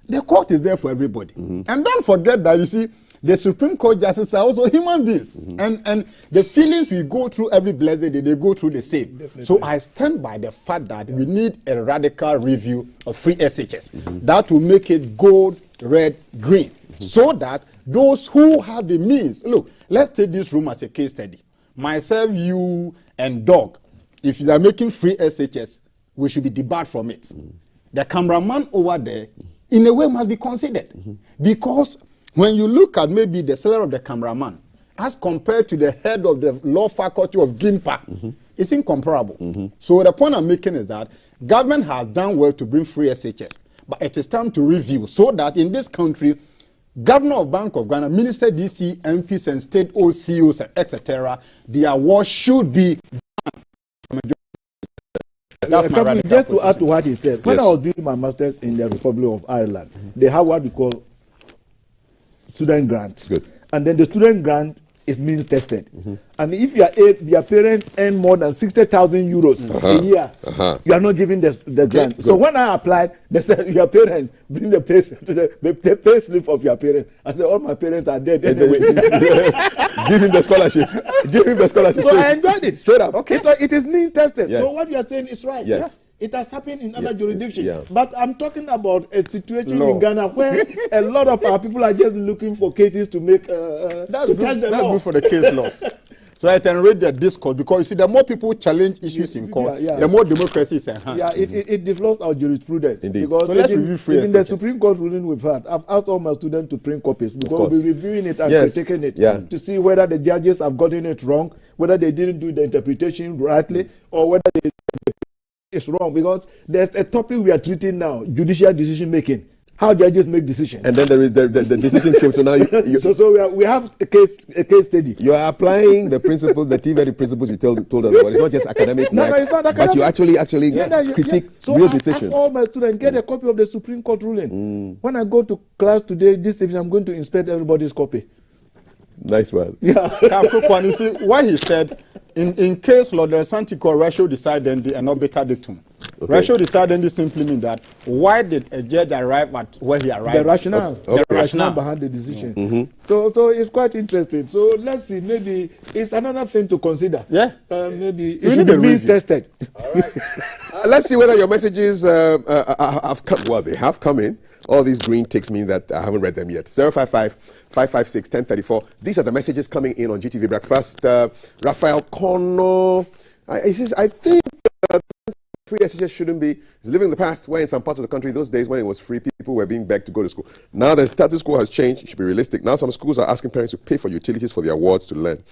the court is there for everybody. And don't forget that, you see, the Supreme Court justices are also human beings. And the feelings we go through every blessed day, they go through the same. Definitely. So I stand by the fact that we need a radical review of free SHS. That will make it gold, red, green. So that those who have the means, look, let's take this room as a case study. Myself, you, and Dog, if you are making free SHS, we should be debarred from it. The cameraman over there, in a way, must be considered. Because when you look at maybe the salary of the cameraman, as compared to the head of the law faculty of GIMPA, it's incomparable. So the point I'm making is that government has done well to bring free SHS, but it is time to review so that in this country, Governor of Bank of Ghana, Minister DC, MPs, and state OCOs, etc., the award should be done. Just to add to what he said, when I was doing my master's in the Republic of Ireland, they have what we call student grants. And then the student grant is means tested. And if your parents earn more than 60,000 euros a year, you are not giving the grant. So when I applied, they said, your parents, bring the pay slip of your parents. I said, all my parents are dead anyway. Give him the scholarship. Give him the scholarship. So I enjoyed it. Straight up. Okay. It is means tested. Yes. So what you are saying is right. Yes. Yeah? It has happened in other jurisdictions. But I'm talking about a situation in Ghana where a lot of our people are just looking for cases to make that's good for the case laws. So I can read the discourse, because you see, the more people challenge issues in court, the more democracy is enhanced. Yeah, it develops our jurisprudence. Indeed. Because so let's review free in the Supreme Court ruling we've had, I've asked all my students to print copies, because we'll be reviewing it and critiquing it to see whether the judges have gotten it wrong, whether they didn't do the interpretation rightly, or whether it's wrong. Because there's a topic we are treating now, judicial decision making. How judges make decisions. And then there is the decision came. So now we have a case study. You are applying the principles, the TVET principles you told us about. It's not just academic. No, it's not academic. But you actually critique real decisions. So all my students get a copy of the Supreme Court ruling. When I go to class today, this evening, I'm going to inspect everybody's copy. Nice one. Yeah. You see, what he said, in case law, there's something called ratio decidendi and obiter dictum. Okay. Ratio decidendi simply means that why did a judge arrive at where he arrived? The rationale. The rationale behind the decision. So it's quite interesting. So let's see, maybe it's another thing to consider. Yeah. Maybe it should be means tested. All right. Let's see whether your messages have come. Well, they have come in. All these green ticks mean that I haven't read them yet. 055-556-1034. These are the messages coming in on GTV Breakfast. Raphael Kono, he says, I think free SHS shouldn't be. He's living in the past where in some parts of the country, those days when it was free, people were being begged to go to school. Now the status quo has changed. It should be realistic. Now some schools are asking parents to pay for utilities for their wards to learn.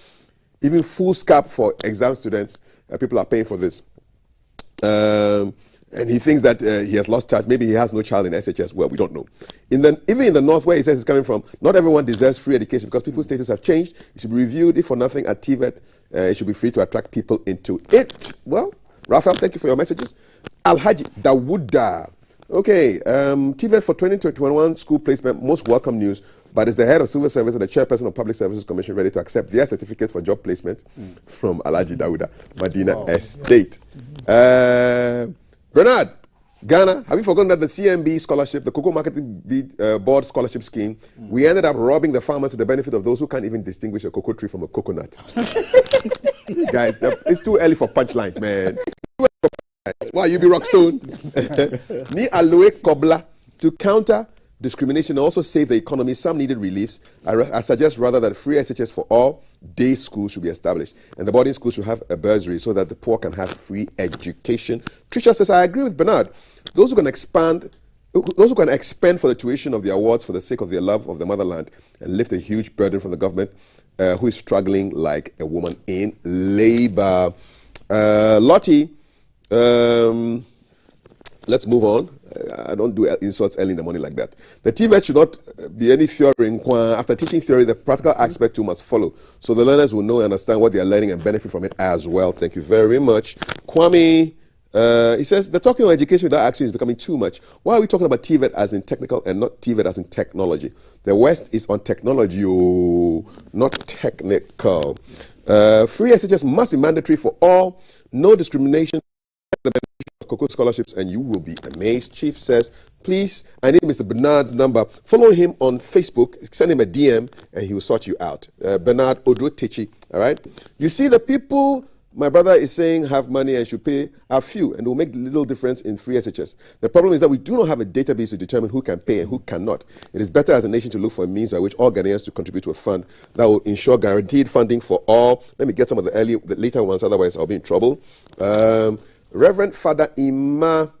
Even full scap for exam students, people are paying for this. And he thinks that he has lost touch. Maybe he has no child in SHS. Well, we don't know. Even in the north where he says he's coming from, not everyone deserves free education because people's status have changed. It should be reviewed. If for nothing, at TVET, it should be free to attract people into it. Well, Raphael, thank you for your messages. Alhaji Dawuda. Okay, TVET for 2021 school placement, most welcome news, but is the head of civil service and the chairperson of public services commission ready to accept their certificate for job placement from Alhaji Dawuda, Medina Estate. Bernard, Ghana, have you forgotten that the CMB scholarship, the Cocoa Marketing Board scholarship scheme, we ended up robbing the farmers to the benefit of those who can't even distinguish a cocoa tree from a coconut. Guys, it's too early for punchlines, man. Why you be Rockstone? Ni aloe kobla to counter discrimination and also save the economy. Some needed reliefs. I suggest rather that free SHS for all day schools should be established, and the boarding schools should have a bursary so that the poor can have free education. Trisha says, I agree with Bernard. Those who can expend for the tuition of the awards for the sake of their love of the motherland and lift a huge burden from the government who is struggling like a woman in labor. Lottie, let's move on. I don't do insults early in the morning like that. The TVET should not be any theory. After teaching theory, the practical aspect too must follow, so the learners will know and understand what they are learning and benefit from it as well. Thank you very much. Kwame, he says, the talking of education without action is becoming too much. Why are we talking about TVET as in technical and not TVET as in technology? The West is on technology, not technical. Free SHS must be mandatory for all, no discrimination. The benefit of Cocoa scholarships, and you will be amazed. Chief says, please, I need Mr. Bernard's number. Follow him on Facebook, send him a DM, and he will sort you out. Bernard Odotechi, all right? You see, the people my brother is saying have money and should pay are few, and it will make little difference in free SHS. The problem is that we do not have a database to determine who can pay and who cannot. It is better as a nation to look for a means by which all Ghanaians to contribute to a fund that will ensure guaranteed funding for all. Let me get some of the later ones, otherwise I'll be in trouble. Reverend Father Ima,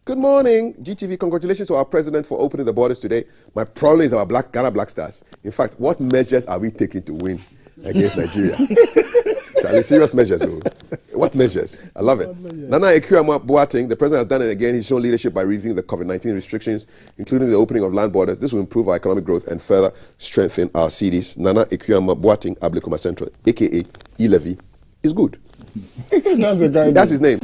good morning. GTV, congratulations to our president for opening the borders today. My problem is our Ghana Black Stars. In fact, what measures are we taking to win against Nigeria? Charlie, serious measures. What measures? I love it. Nana Ekuama Boateng, the president has done it again. He's shown leadership by reviewing the COVID-19 restrictions, including the opening of land borders. This will improve our economic growth and further strengthen our cities. Nana Ekuama Boateng Ablekuma Central, a.k.a. E-Levy, is good. That's his name.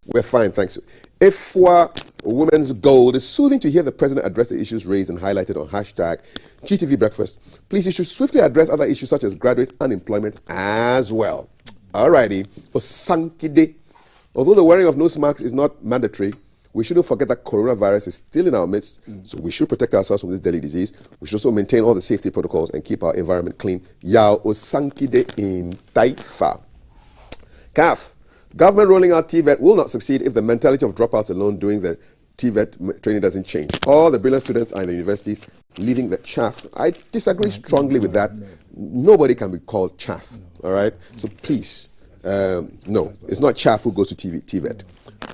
We're fine, thanks. Ifwa Women's Gold, is soothing to hear the president address the issues raised and highlighted on hashtag GTV Breakfast. Please, you should swiftly address other issues such as graduate unemployment as well. Alrighty. Osankide. Although the wearing of nose masks is not mandatory, we shouldn't forget that coronavirus is still in our midst, so we should protect ourselves from this deadly disease. We should also maintain all the safety protocols and keep our environment clean. Yao Osankide in Taifa. CAF. Government rolling out TVET will not succeed if the mentality of dropouts alone doing the TVET training doesn't change. All the brilliant students are in the universities leaving the chaff. I disagree strongly with that. Nobody can be called chaff, all right? So please, no, it's not chaff who goes to TVET.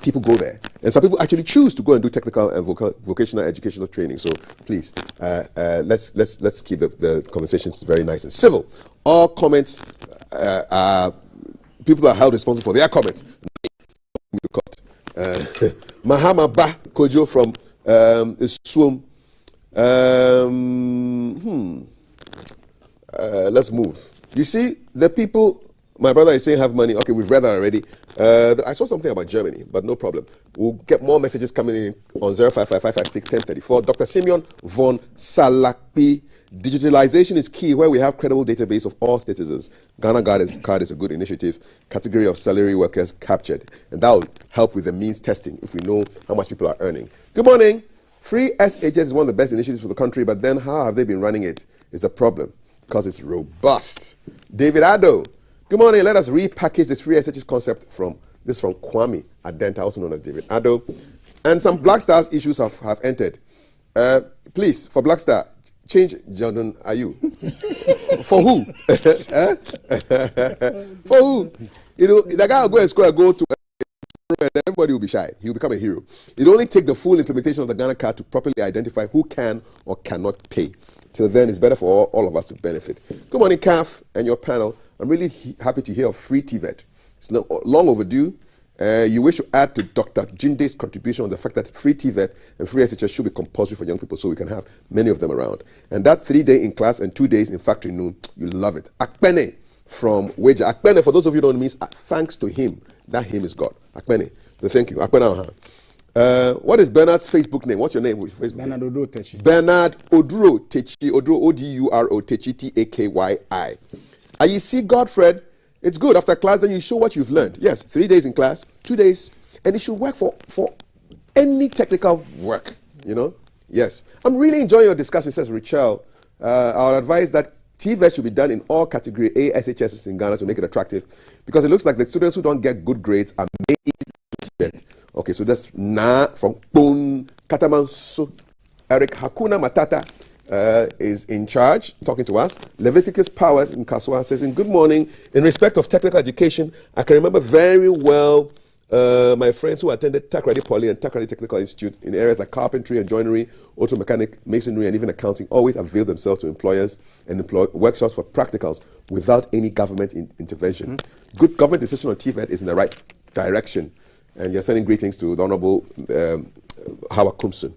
People go there. And some people actually choose to go and do technical and vocational educational training. So please, let's keep the conversations very nice and civil. All comments are... People are held responsible for their comments. Mahama Ba Kojo from Swum. Let's move. You see, the people, my brother is saying have money. Okay, we've read that already. I saw something about Germany, but no problem. We'll get more messages coming in on 05555611034. Dr. Simeon von Salakpi. Digitalization is key where we have credible database of all citizens. Ghana card is a good initiative. Category of salary workers captured. And that will help with the means testing if we know how much people are earning. Good morning. Free SHS is one of the best initiatives for the country, but then how have they been running it? It's a problem because it's robust. David Addo. Good morning. Let us repackage this free SHS concept from Kwame Adenta, also known as David Addo. And some Black Stars issues have entered. Please, for Black Star, change Jordan Ayew. For who? For who? You know, the guy will go and score a goal to and everybody will be shy. He will become a hero. It will only take the full implementation of the Ghana card to properly identify who can or cannot pay. Till then, it's better for all of us to benefit. Good morning, CAF and your panel. I'm really happy to hear of free TVET. It's long overdue. You wish to add to Dr. Jinde's contribution on the fact that free TVET and free SHS should be compulsory for young people so we can have many of them around. And that 3 day in class and 2 days in factory noon, you love it. Akpene from Wager. Akpene, for those of you who don't know, means thanks to him. That him is God. Akpene. So thank you. Akpene. What is Bernard's Facebook name? What's your name with Facebook? Bernard Oduro Techi. Bernard Oduro Techi. Oduro Oduro Techi Takyi. You see, Godfred, it's good after class. Then you show what you've learned. Yes, 3 days in class, 2 days, and it should work for any technical work. You know. Yes, I'm really enjoying your discussion. Says Richelle. I would advise that TVET should be done in all category A SHSs in Ghana to make it attractive, because it looks like the students who don't get good grades are made TVET. Okay, so that's Na from Bon Katamanso. Eric Hakuna Matata is in charge, talking to us. Leviticus Powers in Kaswa says, "In good morning, in respect of technical education, I can remember very well my friends who attended Takrady Poly and Takrady Technical Institute in areas like carpentry and joinery, auto mechanic, masonry, and even accounting always availed themselves to employers and employ workshops for practicals without any government intervention. Good government decision on TVET is in the right direction." And you're sending greetings to the Honorable Howard Kumson.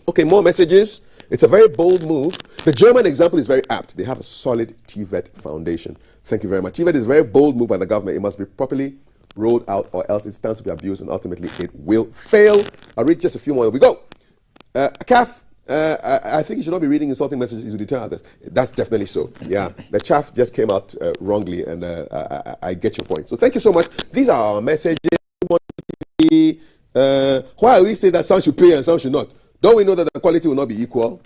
Okay, more messages. It's a very bold move. The German example is very apt. They have a solid TVET foundation. Thank you very much. TVET is a very bold move by the government. It must be properly rolled out, or else it stands to be abused, and ultimately it will fail. I'll read just a few more. We go. Calf, I think you should not be reading insulting messages to deter others. That's definitely so. Yeah, the chaff just came out wrongly, and I get your point. So thank you so much. These are our messages. Why we say that some should pay and some should not? Don't we know that the quality will not be equal?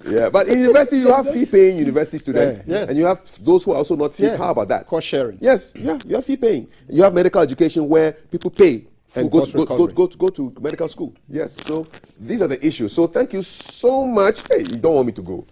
Yeah, but in university you have fee-paying university students, and you have those who are also not fee. How about that? Cost sharing. Yes, yeah, you have fee-paying. You have medical education where people pay and go to medical school. Yes, so these are the issues. So thank you so much. Hey, you don't want me to go.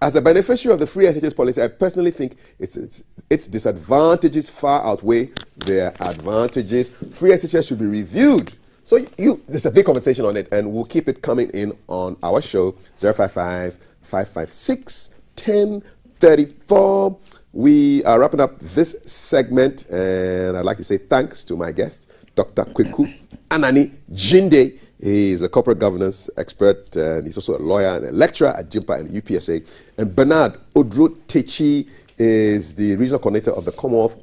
As a beneficiary of the free SHS policy, I personally think its disadvantages far outweigh their advantages. Free SHS should be reviewed. So there's a big conversation on it, and we'll keep it coming in on our show, 055-556-1034. We are wrapping up this segment, and I'd like to say thanks to my guest, Dr. Kweku Anani Jinde. He's a corporate governance expert, and he's also a lawyer and a lecturer at JIMPA and UPSA. And Bernard Oduro Techi is the regional coordinator of the Commonwealth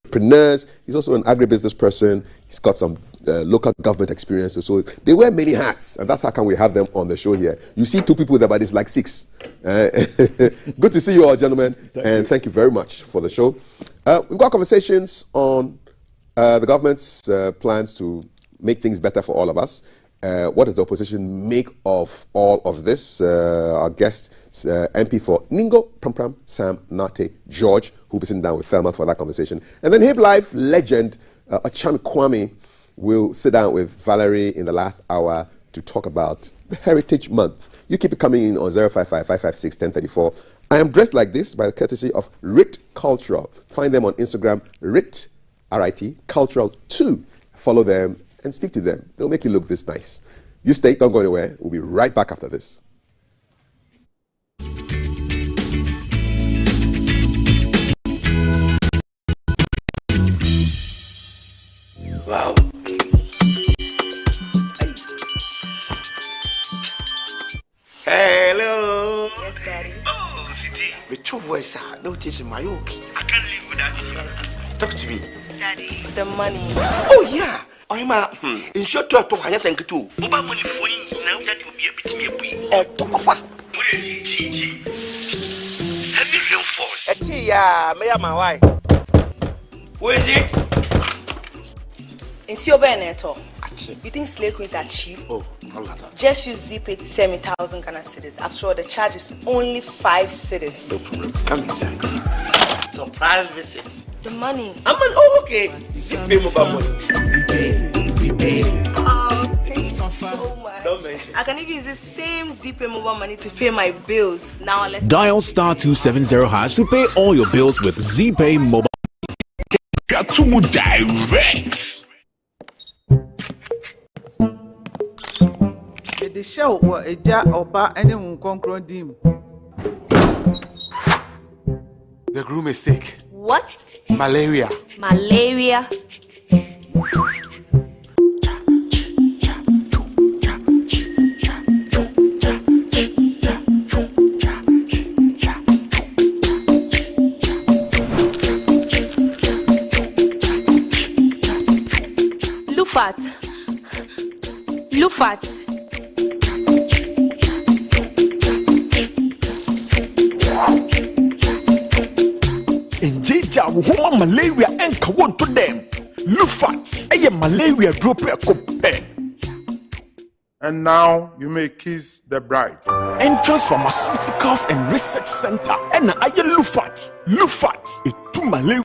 Entrepreneurs. He's also an agribusiness person. He's got some local government experience. So they wear many hats, and that's how come we have them on the show here. You see two people there, but it's like six. Good to see you all, gentlemen, thank you very much for the show. We've got conversations on the government's plans to make things better for all of us. What does the opposition make of all of this? Our guest, MP for Ningo Prampram, Sam Nate George, who will be sitting down with Thelma for that conversation. And then Hip Life legend, Acham Kwame, will sit down with Valerie in the last hour to talk about the Heritage Month. You keep it coming in on 055-556-1034. I am dressed like this by the courtesy of RIT Cultural. Find them on Instagram, RIT, R-I-T, Cultural 2. Follow them and speak to them. They'll make you look this nice. You stay, don't go anywhere. We'll be right back after this. Wow. Hello. Yes, Daddy. Oh, Sidi. With your voice, no teaching my okay. I can't live without you. Talk to me. Daddy, the money. Oh, yeah. I'm in short to I just think too. Oba money for you now that you'll be able to me. Heavy rainfall. Yeah, may I my wife. Where is it? In Sio Beneto. You think slave queens are cheap? Oh, Allah. Just use ZPay to send me 1,000 Ghana cedis. After all, the charge is only 5 cedis. No problem. Come inside. Surprise visit. The money. Oh, okay. ZPay mobile money. ZPay. Oh, thank you so much. I can even use the same ZPay mobile money to pay my bills. Now let's dial *270# to pay all your bills with ZPay mobile. Direct. The show was a jar of bar anyone conquer dim. The groom is sick. What? Malaria. Malaria. Lufat. Lufat. Injija wohoma malaria enka wonto dem. Lufat eye malaria drop ekope. And now you may kiss the bride. Entrance Pharmaceuticals and Research Center. And aye Lufat. Lufat etu malaria.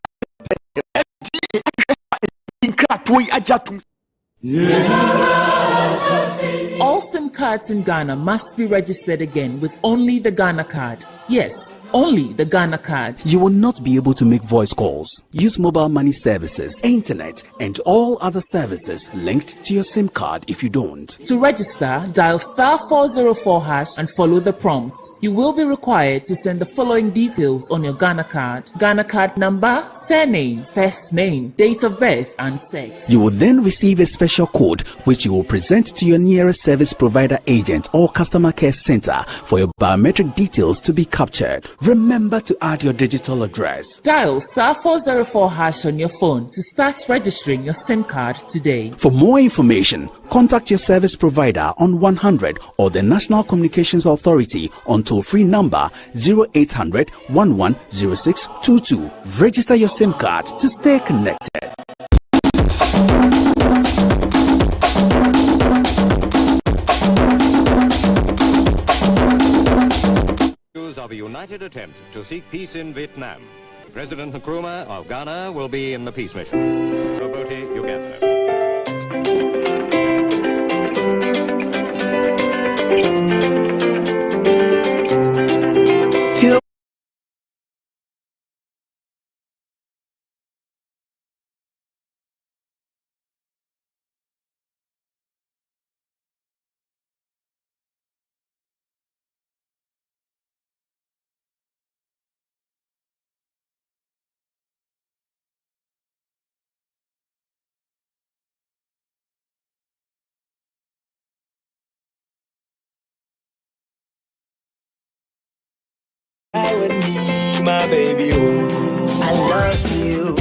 All SIM cards in Ghana must be registered again with only the Ghana card. Yes, only the Ghana card. You will not be able to make voice calls, use mobile money services, internet, and all other services linked to your SIM card if you don't. To register, dial *404# and follow the prompts. You will be required to send the following details on your Ghana card: Ghana card number, surname, first name, date of birth, and sex. You will then receive a special code which you will present to your nearest service provider agent or customer care center for your biometric details to be captured. Remember to add your digital address. Dial *404# on your phone to start registering your SIM card today. For more information, contact your service provider on 100 or the National Communications Authority on toll-free number 0800 110622. Register your SIM card to stay connected. Of a united attempt to seek peace in Vietnam. President Nkrumah of Ghana will be in the peace mission. Roboti, Uganda. Ride with me, my baby. Oh, I love you.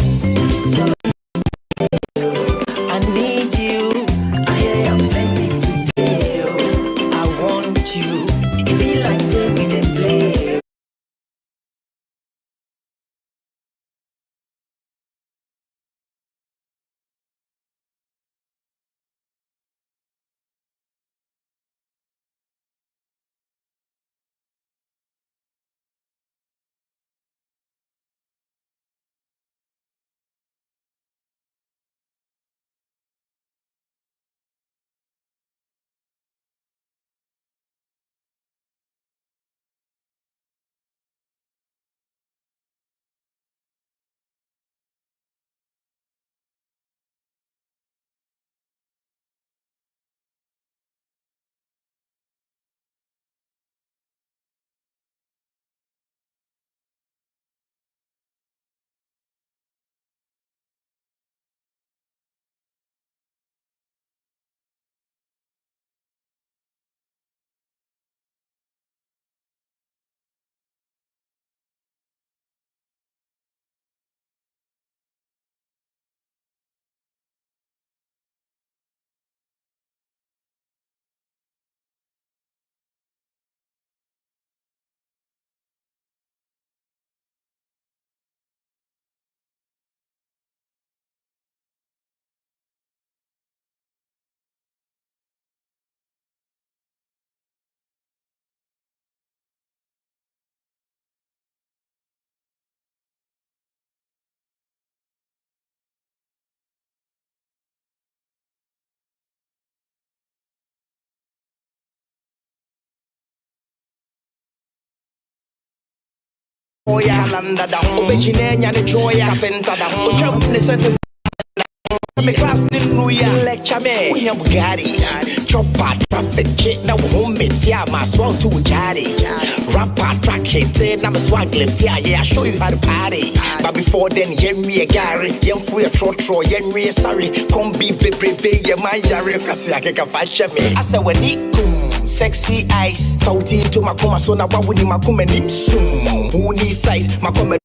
I need you. I am ready to tell. I want you. It be like we didn't play. Oya landa da obejine nya ne joya kapenta da otwa ne sete me class ni nuya lecture me unya bugari chopper traffic kit na home metia ma swell to jari rapper track hit na me swag lift yeah I show you how to party but before then yen we a gary yen free a trotro yen we sorry come be baby ye my yari kasi akeka fashion me asa wani sexy eyes, tauti to makoma so na wawuni makuma nimsum. Who need size makoma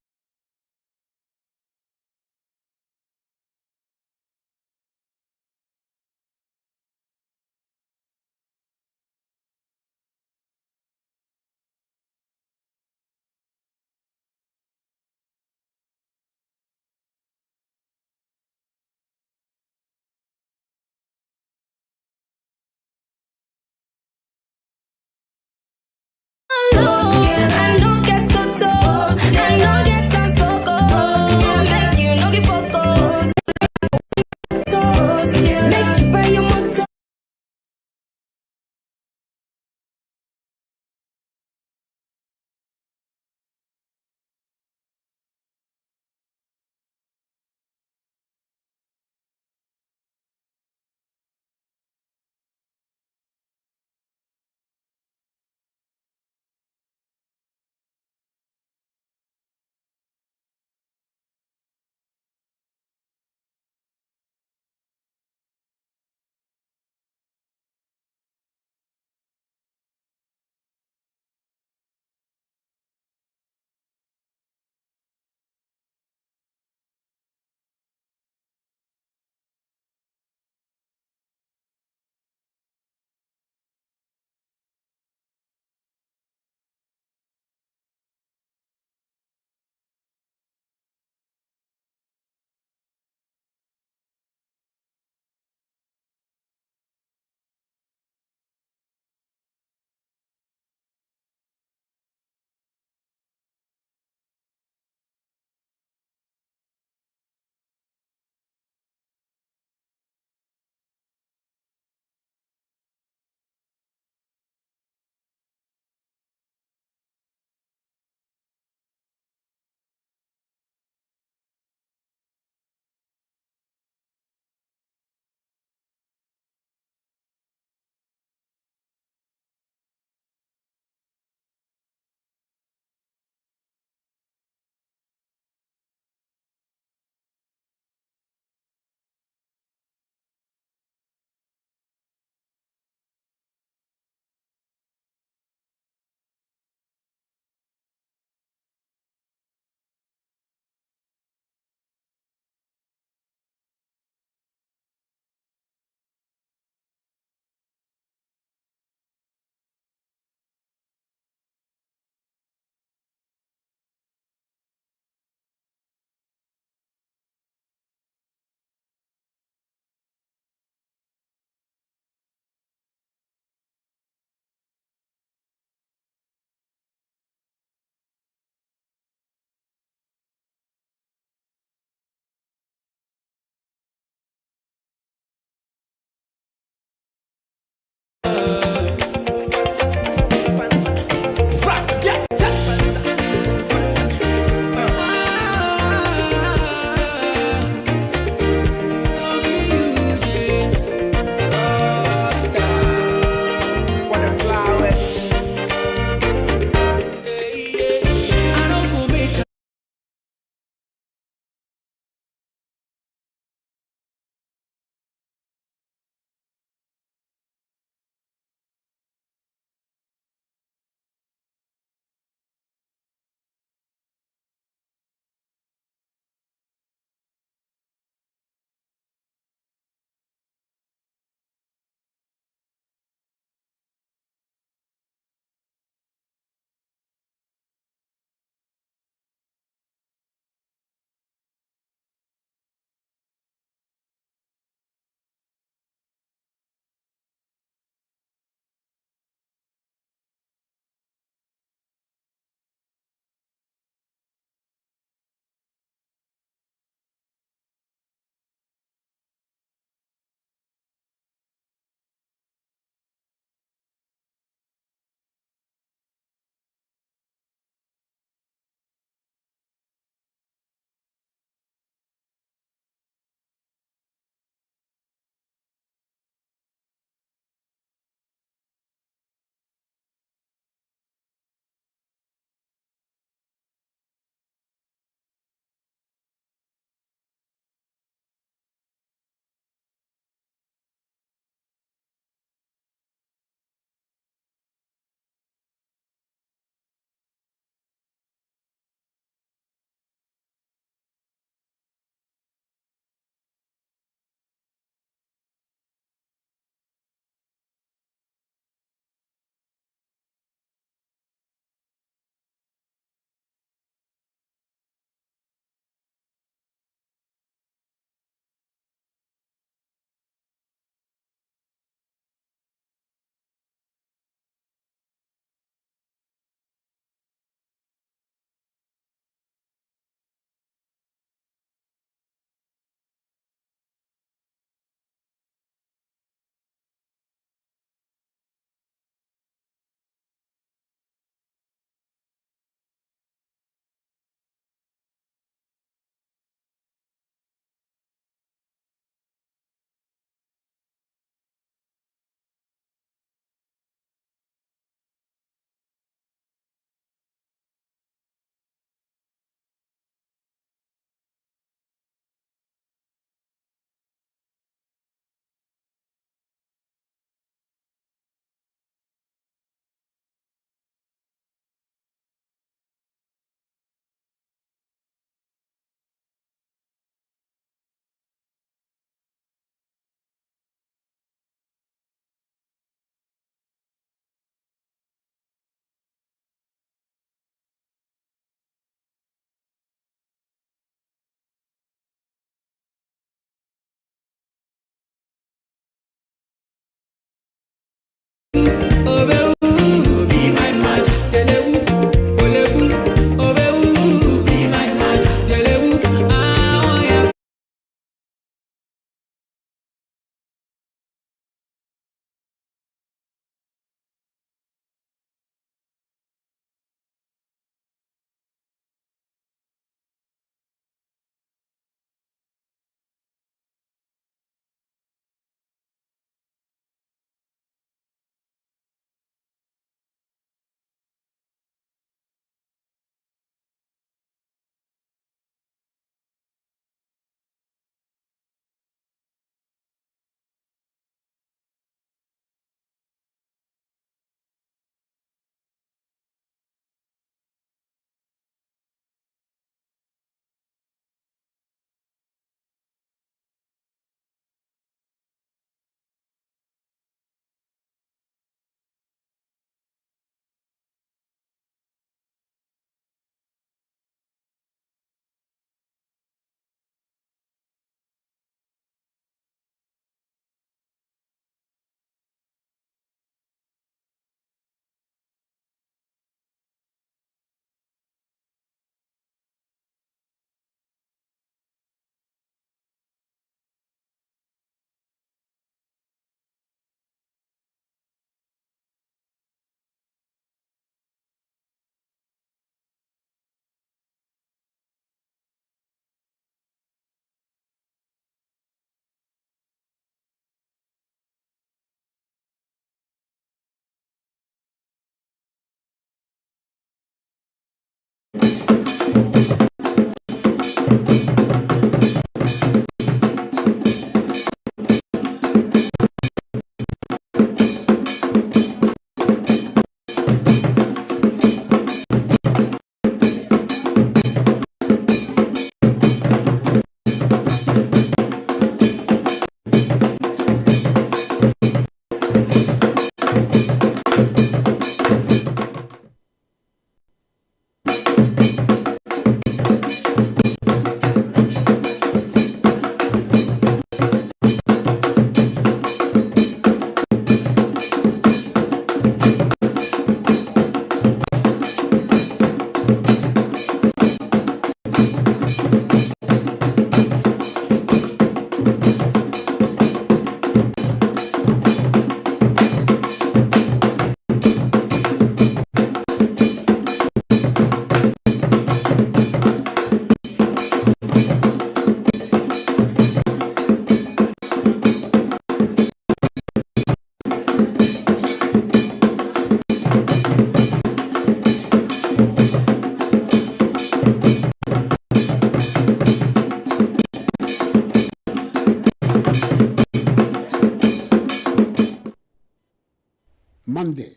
Monday,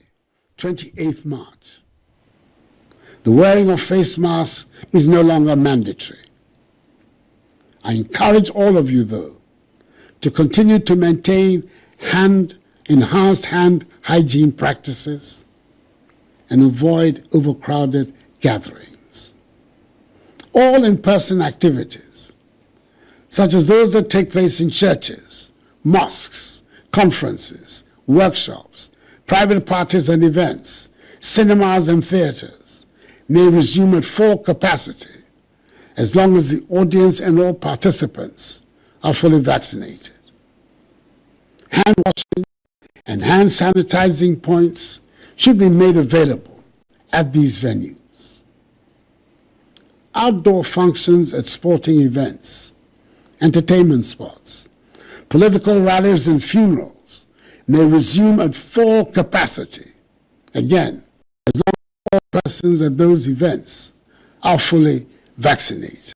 28th March. The wearing of face masks is no longer mandatory. I encourage all of you, though, to continue to maintain enhanced hand hygiene practices and avoid overcrowded gatherings. All in-person activities, such as those that take place in churches, mosques, conferences, workshops, private parties and events, cinemas and theaters, may resume at full capacity as long as the audience and all participants are fully vaccinated. Hand washing and hand sanitizing points should be made available at these venues. Outdoor functions at sporting events, entertainment spots, political rallies and funerals may resume at full capacity, again, as long as all persons at those events are fully vaccinated.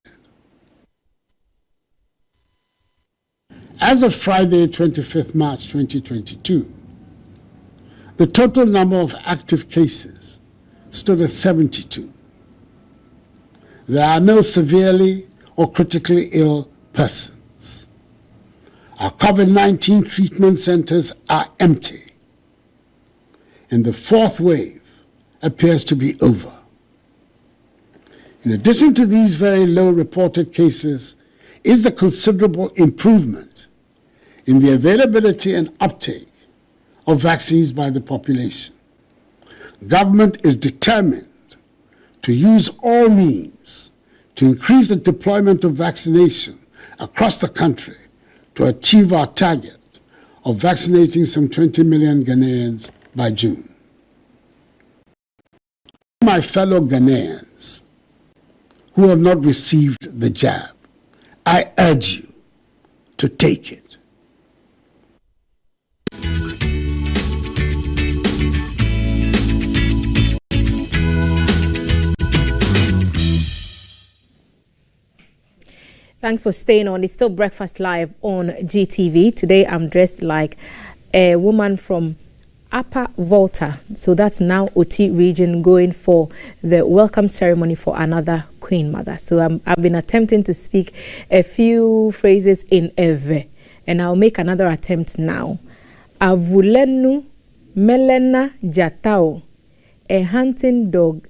As of Friday, 25th March 2022, the total number of active cases stood at 72. There are no severely or critically ill persons. Our COVID-19 treatment centers are empty, and the fourth wave appears to be over. In addition to these very low reported cases, is the considerable improvement in the availability and uptake of vaccines by the population. Government is determined to use all means to increase the deployment of vaccination across the country to achieve our target of vaccinating some 20 million Ghanaians by June. My fellow Ghanaians who have not received the jab, I urge you to take it. Thanks for staying on. It's still Breakfast Live on GTV. Today I'm dressed like a woman from Upper Volta. So that's now Oti region, going for the welcome ceremony for another Queen Mother. So I've been attempting to speak a few phrases in Ewe, and I'll make another attempt now. Avulenu melena jatao. A hunting dog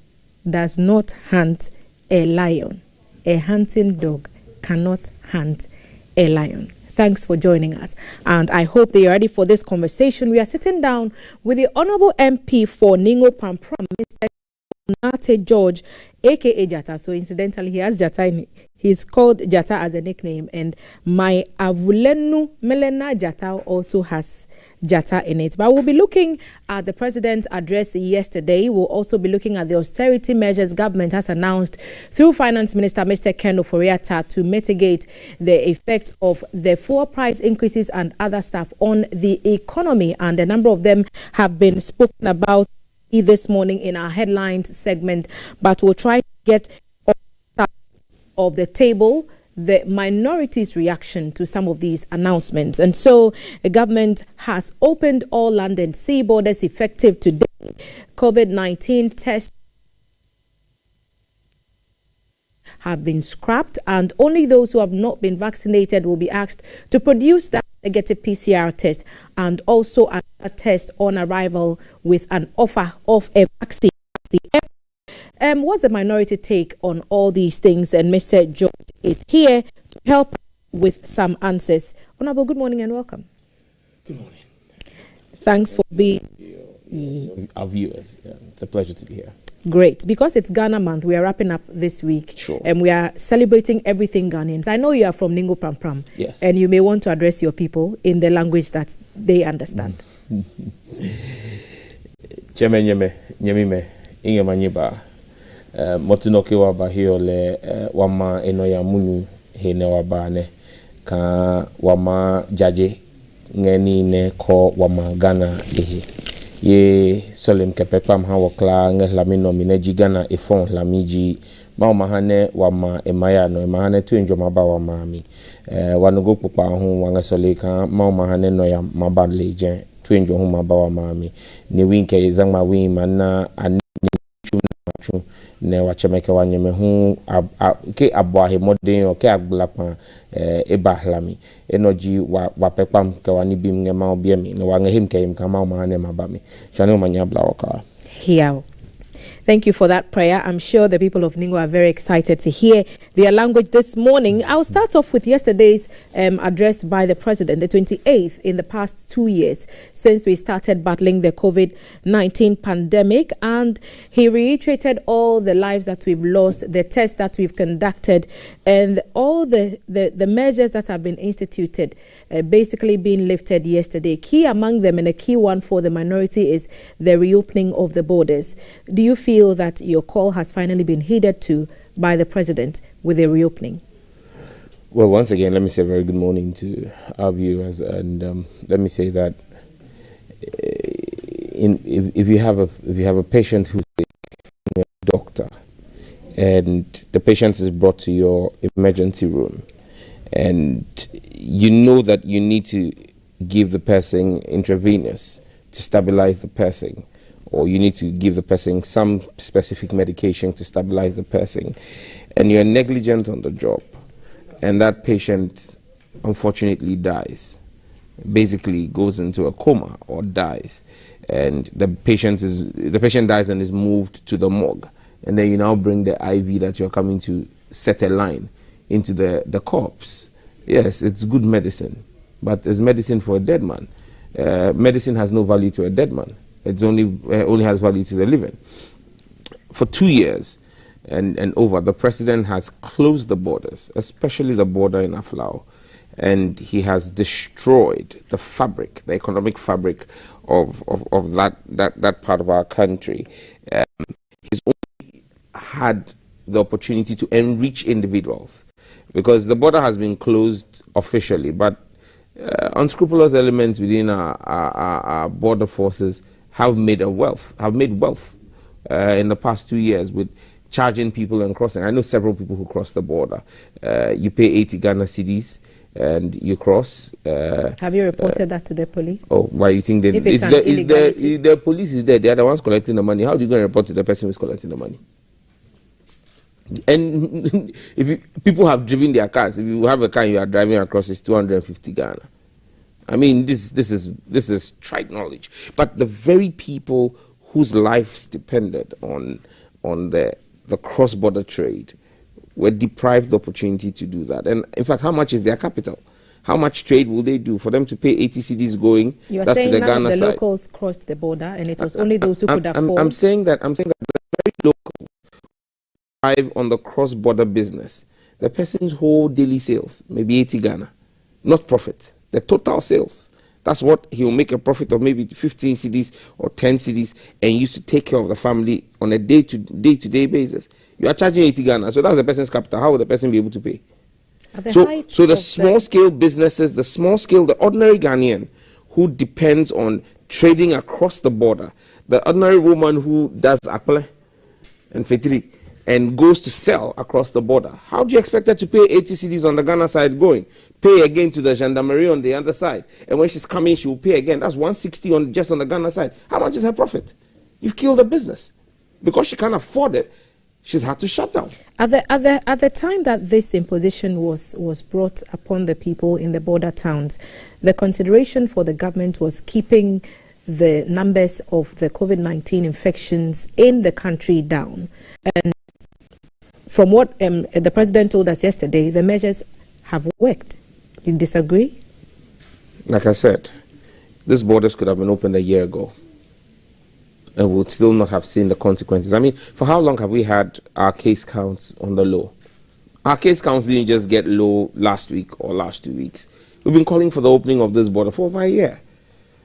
does not hunt a lion. A hunting dog cannot hunt a lion. Thanks for joining us, and I hope that you're ready for this conversation. We are sitting down with the Honorable MP for Ningo Pampram, Mr. Nate George, aka Jata. So incidentally, he has Jata he's called Jata as a nickname, and my Avulenu Melena Jata also has Jata in it. But we'll be looking at the president's address yesterday. We'll also be looking at the austerity measures government has announced through Finance Minister Mr. Ken Ofori-Atta to mitigate the effect of the fuel price increases and other stuff on the economy. And a number of them have been spoken about this morning in our headlines segment. But we'll try to get of the table the minorities' reaction to some of these announcements. And so the government has opened all land and sea borders effective today. COVID-19 tests have been scrapped, and only those who have not been vaccinated will be asked to produce that negative PCR test and also a test on arrival with an offer of a vaccine. What's the minority take on all these things? And Mr. George is here to help with some answers. Honorable, good morning and welcome. Good morning. Thanks for being our viewers. It's a pleasure to be here. Great. Because it's Ghana month, we are wrapping up this week. Sure. And we are celebrating everything Ghanaians. I know you are from Ningo Pampram. Yes. And you may want to address your people in the language that they understand. Motunoke waba hiyo le wama eno ya munu hene wabane ka wama jaje ngeni ne ko wama Ghana ehe ye solim kepekpam ha wakla nge lamino mineji Ghana efon lamiji ma mahane wama emaya no mahane tu enjo maba wama mi wanugo pupa hu wanga solika ma mahane no ya mabadle je twin home about mammy. Newinka is my wing, mana, and ne wachemeke wanyeme hu ke aboahe modern o ke agbulapa ebahlami energy wa pepam ke wani bim ngema obiemi ne wangehim ke im kama ma ne mabami chane manya blawaka here. Thank you for that prayer. I'm sure the people of Ningo are very excited to hear their language this morning. I'll start off with yesterday's address by the president, the 28th in the past 2 years since we started battling the COVID-19 pandemic. And he reiterated all the lives that we've lost, the tests that we've conducted, and all the measures that have been instituted, basically being lifted yesterday. Key among them, and a key one for the minority, is the reopening of the borders. Do you feel that your call has finally been heeded to by the president with the reopening? Well, once again, let me say a very good morning to our viewers, and let me say that if you have a patient who's sick, you're a doctor, and the patient is brought to your emergency room, and you know that you need to give the person intravenous to stabilize the person, or you need to give the person some specific medication to stabilize the person, and you're negligent on the job, and that patient unfortunately dies, basically goes into a coma or dies, and the patient dies and is moved to the morgue, and then you now bring the IV that you're coming to set a line into the corpse. Yes, it's good medicine, but it's medicine for a dead man. Medicine has no value to a dead man. It only has value to the living. For 2 years and over, the president has closed the borders, especially the border in Aflao, and he has destroyed the fabric, the economic fabric of that part of our country. He's only had the opportunity to enrich individuals, because the border has been closed officially, but unscrupulous elements within our border forces have made wealth in the past 2 years with charging people and crossing. I know several people who cross the border. You pay 80 Ghana cedis and you cross. Have you reported that to the police? Oh, why you think they? The police is there. They are the ones collecting the money. How do you go and report to the person who's collecting the money? And people have driven their cars. If you have a car you are driving across, it's 250 Ghana. I mean, this is trite knowledge. But the very people whose lives depended on the cross-border trade were deprived the opportunity to do that. And in fact, how much is their capital? How much trade will they do for them to pay 80 cedis going? You are that's saying to the none Ghana of the side. locals crossed the border, and it was only those who could afford. I'm saying that the very local thrive on the cross-border business. The person's whole daily sales, maybe 80 Ghana, not profit. The total sales. That's what he will make a profit of, maybe 15 cedis or 10 cedis, and used to take care of the family on a day-to-day basis. You are charging 80 Ghana, so that's the person's capital. How will the person be able to pay? So the small-scale businesses, the ordinary Ghanaian who depends on trading across the border, the ordinary woman who does akple and fetri and goes to sell across the border, how do you expect her to pay 80 cedis on the Ghana side going? Pay again to the gendarmerie on the other side. And when she's coming, she will pay again. That's 160 just on the Ghana side. How much is her profit? You've killed the business. Because she can't afford it, she's had to shut down. At the time that this imposition was brought upon the people in the border towns, the consideration for the government was keeping the numbers of the COVID-19 infections in the country down. And from what the president told us yesterday, the measures have worked. You disagree? Like I said, these borders could have been opened a year ago, and we would still not have seen the consequences. I mean, for how long have we had our case counts on the low? Our case counts didn't just get low last week or last 2 weeks. We've been calling for the opening of this border for over a year.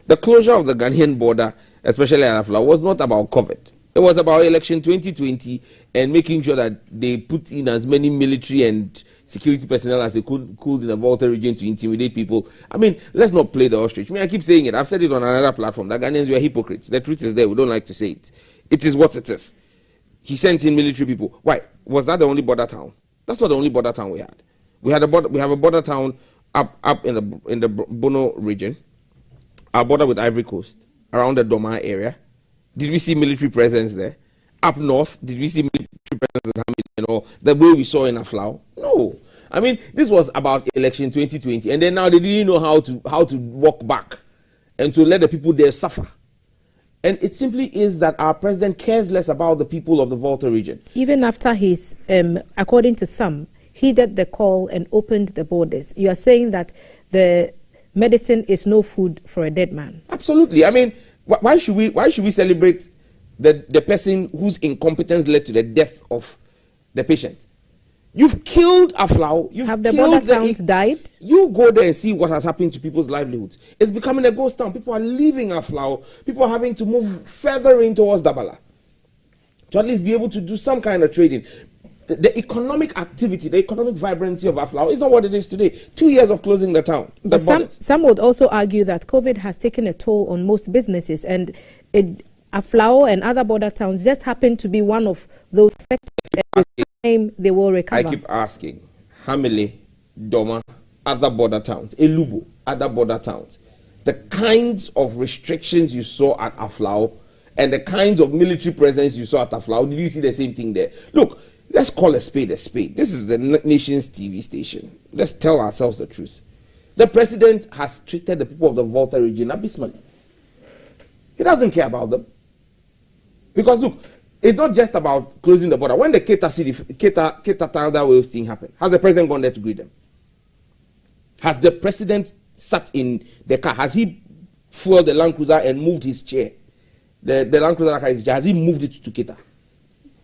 The closure of the Ghanaian border, especially at Afla, was not about COVID. It was about election 2020 and making sure that they put in as many military and security personnel as they could in the Volta region to intimidate people. I mean, let's not play the ostrich. I mean, I keep saying it. I've said it on another platform. The Ghanaians were hypocrites. The truth is there. We don't like to say it. It is what it is. He sent in military people. Why? Was that the only border town? That's not the only border town we had. We have a border town up in the Bono region. our border with Ivory Coast, around the Doma area? Did we see military presence there? Up north, did we see military presence in Hamilton or the way we saw in Aflao? No. I mean, this was about election 2020, and then now they didn't know how to walk back and to let the people there suffer. And it simply is that our president cares less about the people of the Volta region. Even after he's, according to some, heeded the call and opened the borders, you are saying that the medicine is no food for a dead man. Absolutely. I mean, why should we celebrate the person whose incompetence led to the death of the patient? You've killed Aflao. Have the border towns died? You go there and see what has happened to people's livelihoods. It's becoming a ghost town. People are leaving Aflao. People are having to move further in towards Dabala to at least be able to do some kind of trading. The economic activity, the economic vibrancy of Aflao is not what it is today. 2 years of closing the town. But some would also argue that COVID has taken a toll on most businesses, and Aflao and other border towns just happen to be one of those affected. At the time they will recover. I keep asking, Hamile, Doma, other border towns, Elubo, other border towns, the kinds of restrictions you saw at Aflao and the kinds of military presence you saw at Aflao, did you see the same thing there? Look, let's call a spade a spade. This is the nation's TV station. Let's tell ourselves the truth. The president has treated the people of the Volta region abysmally. He doesn't care about them. Because look, it's not just about closing the border. When the Keita Tidal Wales thing happened, has the president gone there to greet them? Has the president sat in the car? Has he fueled the Land Cruiser and moved his chair? The Land Cruiser has he moved it to Keita?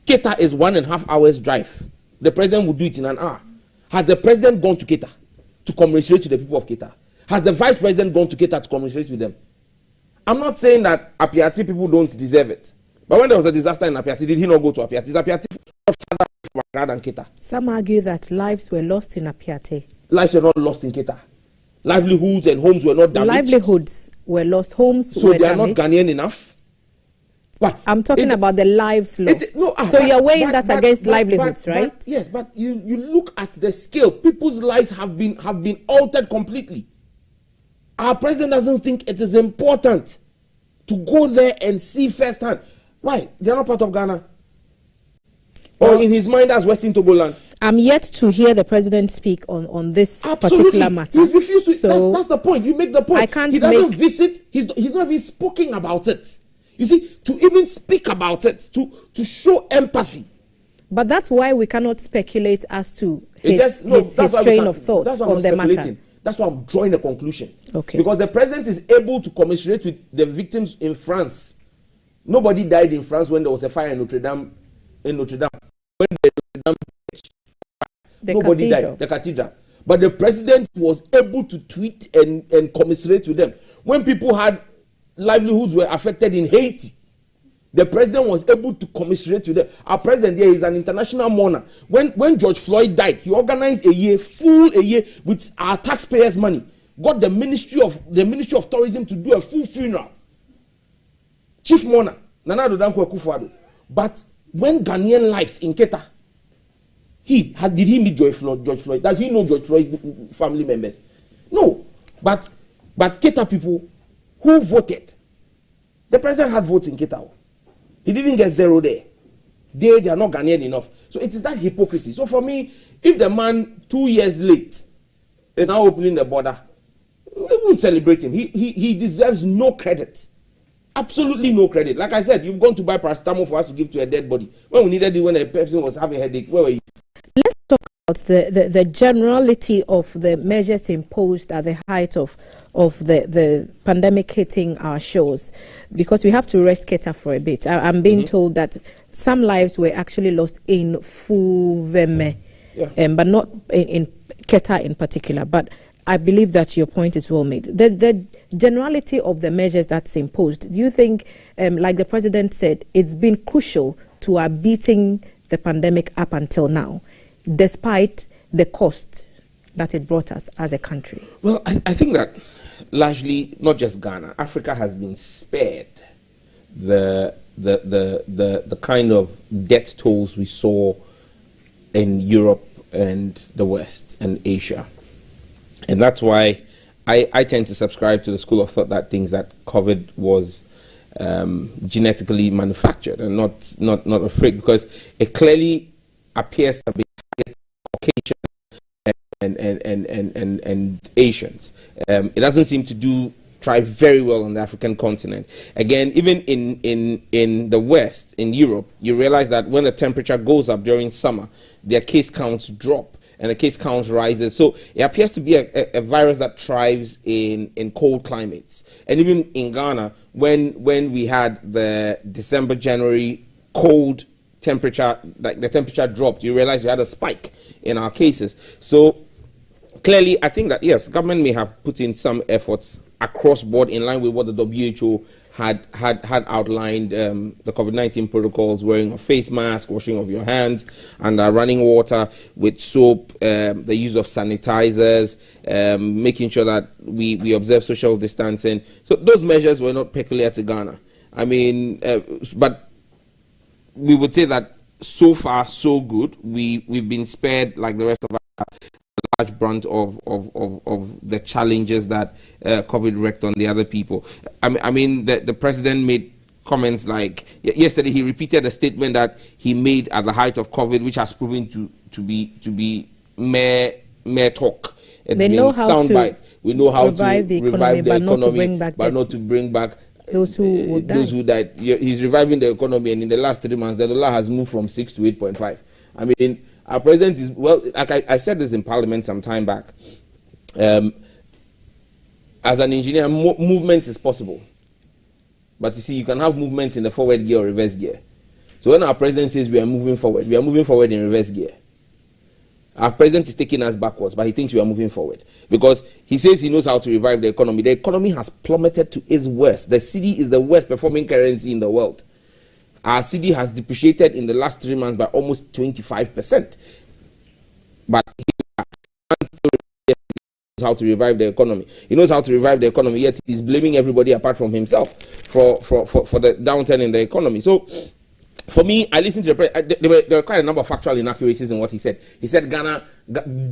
Keita is 1.5 hours drive. The president would do it in an hour. Has the president gone to Keita to commiserate to the people of Keita? Has the vice president gone to Keita to commiserate with them? I'm not saying that Apiati people don't deserve it. But when there was a disaster in Apiati, did he not go to Apiati? Is Apiati further from than Keita? Some argue that lives were lost in Apiati. Lives were not lost in Keita. Livelihoods and homes were not damaged. Livelihoods were lost, homes so were damaged. So they are not Ghanaian enough? What? I'm talking about the lives lost. So you're weighing that against livelihoods, right? Yes, but you look at the scale. People's lives have been altered completely. Our president doesn't think it is important to go there and see firsthand. Why? They are not part of Ghana. Or in his mind as Western Togoland. I'm yet to hear the president speak on this particular matter. He refused to. So that's the point. You make the point. He doesn't visit. He's not even speaking about it. You see, to even speak about it, to show empathy. But that's why we cannot speculate as to his train of thought on the matter. That's why I'm drawing a conclusion. Okay. Because the president is able to commiserate with the victims in France. Nobody died in France when there was a fire in Notre Dame. When the Notre Dame, nobody died. The cathedral. But the president was able to tweet and commiserate with them. When people had livelihoods were affected in Haiti, the president was able to commiserate with them. Our president here is an international mourner. When George Floyd died, he organized full year with our taxpayers' money. Got the Ministry of Tourism to do a full funeral. Chief mourner, Nana Dodanko Akufo-Addo. But when Ghanaian lives in Keita, did he meet George Floyd? Does he know George Floyd's family members? No. But Keita people who voted, the president had votes in Keita. He didn't get zero there. They are not Ghanaian enough. So it is that hypocrisy. So for me, if the man 2 years late is now opening the border, we won't celebrate him. He deserves no credit. Absolutely no credit. Like I said, you've gone to buy paracetamol for us to give to a dead body. When we needed it, when a person was having a headache, where were you? Let's talk about the generality of the measures imposed at the height of the pandemic hitting our shores, because we have to rest Keita for a bit. I'm being told that some lives were actually lost in Fuveme, but not in Keita in particular. But I believe that your point is well made. The generality of the measures that's imposed, do you think, like the president said, it's been crucial to our beating the pandemic up until now, despite the cost that it brought us as a country? Well, I think that largely, not just Ghana, Africa has been spared the kind of death tolls we saw in Europe and the West and Asia. And that's why I tend to subscribe to the school of thought that thinks that COVID was genetically manufactured and not a freak, because it clearly appears to be Caucasian and Asians. It doesn't seem to try very well on the African continent. Again, even in the West, in Europe, you realize that when the temperature goes up during summer, their case counts drop and the case count rises. So it appears to be a virus that thrives in cold climates. And even in Ghana, when we had the December, January cold temperature, like the temperature dropped, you realize we had a spike in our cases. So clearly, I think that, yes, government may have put in some efforts across board in line with what the WHO had outlined, the COVID-19 protocols, wearing a face mask, washing of your hands, and running water with soap, the use of sanitizers, making sure that we observe social distancing. So those measures were not peculiar to Ghana. I mean, but we would say that so far so good. We've been spared, like the rest of our large brunt of the challenges that COVID wreaked on the other people. I mean, the president made comments like yesterday. He repeated a statement that he made at the height of COVID, which has proven to be mere talk. It's they know how to soundbite. We know how to revive the economy, but not to bring back those who died. He's reviving the economy, and in the last 3 months, the dollar has moved from 6 to 8.5. I mean, our president is, well, like I said this in Parliament some time back. As an engineer, movement is possible. But you see, you can have movement in the forward gear or reverse gear. So when our president says we are moving forward in reverse gear. Our president is taking us backwards, but he thinks we are moving forward. Because he says he knows how to revive the economy. The economy has plummeted to its worst. The cedi is the worst performing currency in the world. Our cedi has depreciated in the last 3 months by almost 25%. But he knows how to revive the economy. He knows how to revive the economy, yet he's blaming everybody apart from himself for the downturn in the economy. So, for me, I listened to the president. There were quite a number of factual inaccuracies in what he said. He said Ghana,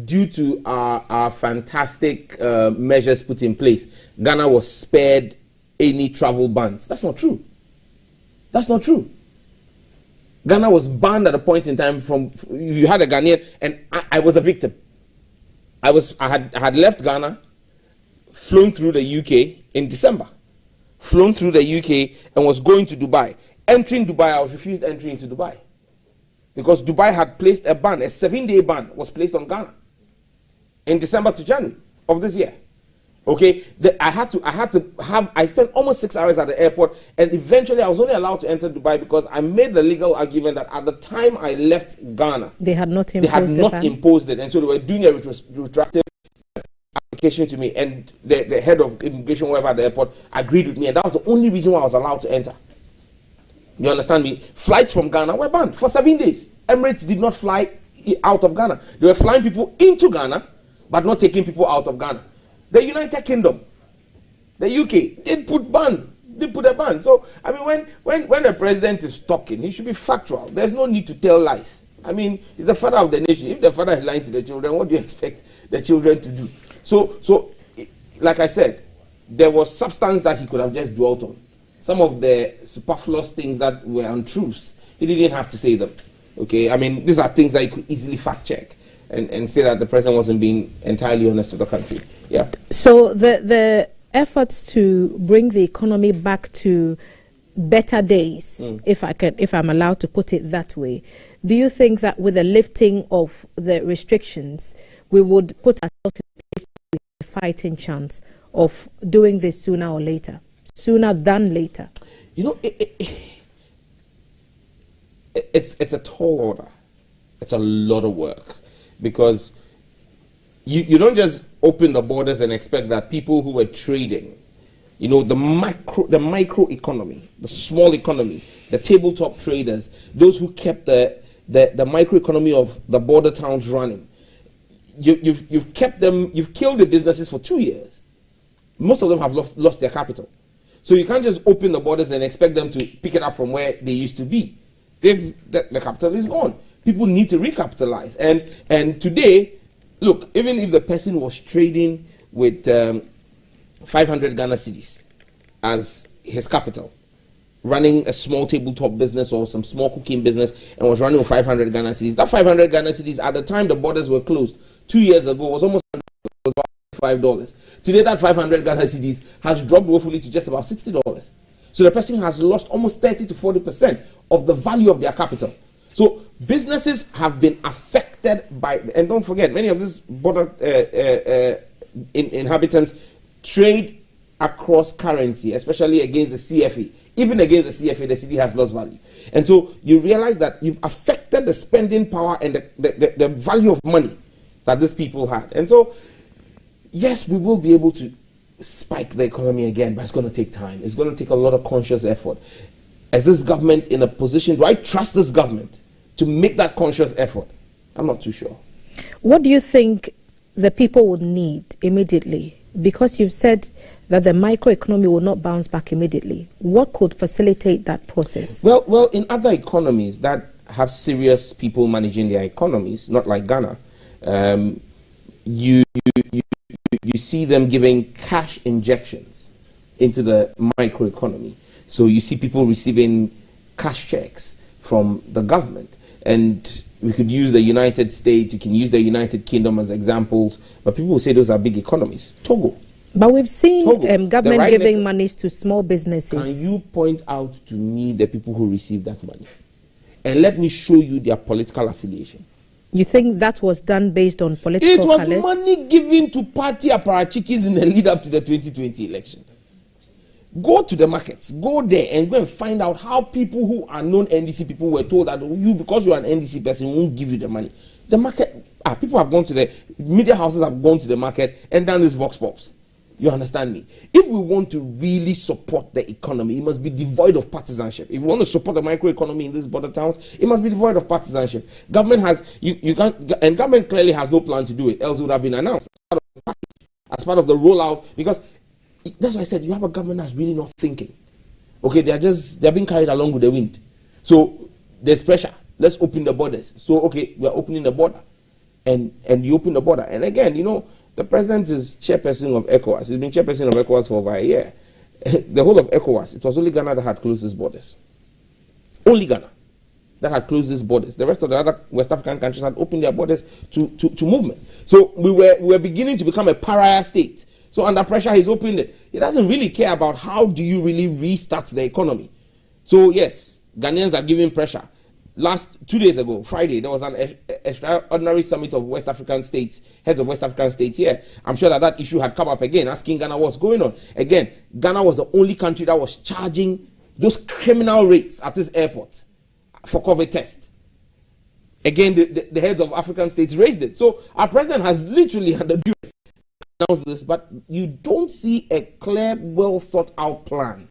due to our fantastic measures put in place, Ghana was spared any travel bans. That's not true. That's not true. Ghana was banned at a point in time from, you had a Ghanaian, and I was a victim. I had left Ghana, flown through the UK in December, flown through the UK and was going to Dubai. Entering Dubai, I was refused entry into Dubai because Dubai had placed a ban, a 7-day ban was placed on Ghana in December to January of this year. Okay, I spent almost 6 hours at the airport, and eventually I was only allowed to enter Dubai because I made the legal argument that at the time I left Ghana, they had not imposed it, and so they were doing a retroactive application to me, and the head of immigration, whoever at the airport, agreed with me, and that was the only reason why I was allowed to enter. You understand me? Flights from Ghana were banned for 7 days. Emirates did not fly out of Ghana. They were flying people into Ghana, but not taking people out of Ghana. The United Kingdom, the UK, did put a ban. So, I mean, when the president is talking, he should be factual. There's no need to tell lies. I mean, he's the father of the nation. If the father is lying to the children, what do you expect the children to do? So, like I said, there was substance that he could have just dwelt on. Some of the superfluous things that were untruths, he didn't have to say them. Okay, I mean, these are things that you could easily fact check and say that the president wasn't being entirely honest with the country. Yeah. So the efforts to bring the economy back to better days, if I'm allowed to put it that way, do you think that with the lifting of the restrictions, we would put ourselves in a place with a fighting chance of doing this sooner or later? Sooner than later. You know, it's a tall order. It's a lot of work because you don't just open the borders and expect that people who were trading, you know, the micro economy, the small economy, the tabletop traders, those who kept the micro economy of the border towns running, you've kept them, you've killed the businesses for 2 years. Most of them have lost their capital. So you can't just open the borders and expect them to pick it up from where they used to be. The capital is gone. People need to recapitalize. And today, look, even if the person was trading with 500 Ghana cedis as his capital, running a small tabletop business or some small cooking business, and was running with 500 Ghana cedis. That 500 Ghana cedis, at the time the borders were closed 2 years ago, was almost about $5. Today, that 500 Ghana cedis has dropped woefully to just about $60. So the person has lost almost 30 to 40% of the value of their capital. So businesses have been affected by, and don't forget, many of these border inhabitants trade across currency, especially against the CFA. Even against the CFA, the city has lost value. And so you realize that you've affected the spending power and the value of money that these people had. And so, yes, we will be able to spike the economy again, but it's going to take time. It's going to take a lot of conscious effort. Is this government in a position, do I trust this government to make that conscious effort? I'm not too sure. What do you think the people would need immediately? Because you've said that the microeconomy will not bounce back immediately. What could facilitate that process? Well, in other economies that have serious people managing their economies, not like Ghana, you see them giving cash injections into the microeconomy. So you see people receiving cash checks from the government. And we could use the United States, you can use the United Kingdom as examples, but people will say those are big economies. Togo. But we've seen government giving monies to small businesses. Can you point out to me the people who receive that money? And let me show you their political affiliation. You think that was done based on political colors? It was money given to party apparatchiks in the lead up to the 2020 election. Go to the markets, go there and go and find out how people who are non-NDC people were told that you, because you're an NDC person, won't give you the money. The market, people have gone to the media houses, have gone to the market and done this vox pops. You understand me? If we want to really support the economy, it must be devoid of partisanship. If we want to support the microeconomy in these border towns, it must be devoid of partisanship. Government has, you can't, and government clearly has no plan to do it, else it would have been announced as part of the rollout, because that's why I said you have a government that's really not thinking. Okay, they're being carried along with the wind. So there's pressure. Let's open the borders. So okay, we're opening the border, and you open the border. And again, you know, the president is chairperson of ECOWAS. He's been chairperson of ECOWAS for over a year. The whole of ECOWAS, it was only Ghana that had closed its borders. Only Ghana that had closed its borders. The rest of the other West African countries had opened their borders to movement. So we were beginning to become a pariah state. So under pressure, he's opened it. He doesn't really care about how do you really restart the economy. So yes, Ghanaians are giving pressure. 2 days ago, Friday, there was an extraordinary summit of West African states, heads of West African states here. I'm sure that issue had come up again, asking Ghana what's going on. Again, Ghana was the only country that was charging those criminal rates at this airport for COVID tests. Again, the heads of African states raised it. So our president has literally had the duty announce this, but you don't see a clear, well thought out plan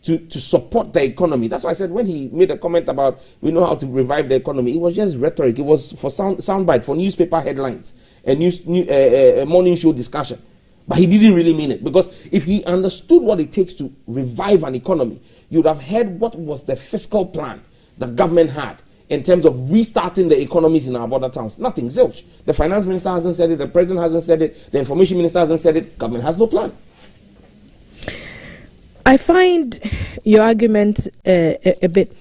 to support the economy. That's why I said when he made a comment about we know how to revive the economy, it was just rhetoric. It was for soundbite, for newspaper headlines and morning show discussion. But he didn't really mean it, because if he understood what it takes to revive an economy, you would have heard what was the fiscal plan the government had in terms of restarting the economies in our border towns. Nothing, zilch. The finance minister hasn't said it, the president hasn't said it, the information minister hasn't said it, government has no plan. I find your argument a bit.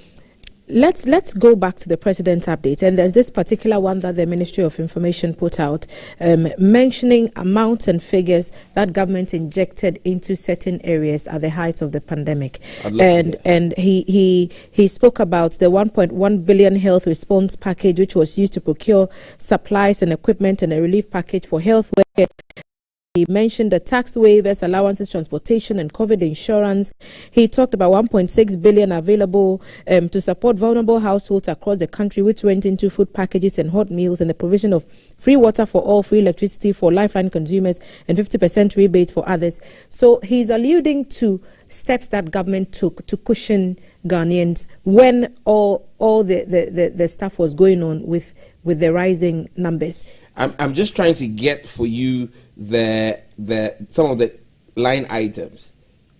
Let's go back to the president's update, and there's this particular one that the Ministry of Information put out, mentioning amounts and figures that government injected into certain areas at the height of the pandemic. And he spoke about the 1.1 billion health response package, which was used to procure supplies and equipment, and a relief package for health workers. He mentioned the tax waivers, allowances, transportation, and COVID insurance. He talked about 1.6 billion available to support vulnerable households across the country, which went into food packages and hot meals, and the provision of free water for all, free electricity for lifeline consumers, and 50% rebates for others. So he's alluding to steps that government took to cushion Ghanaians when all the stuff was going on with the rising numbers. I'm just trying to get for you some of the line items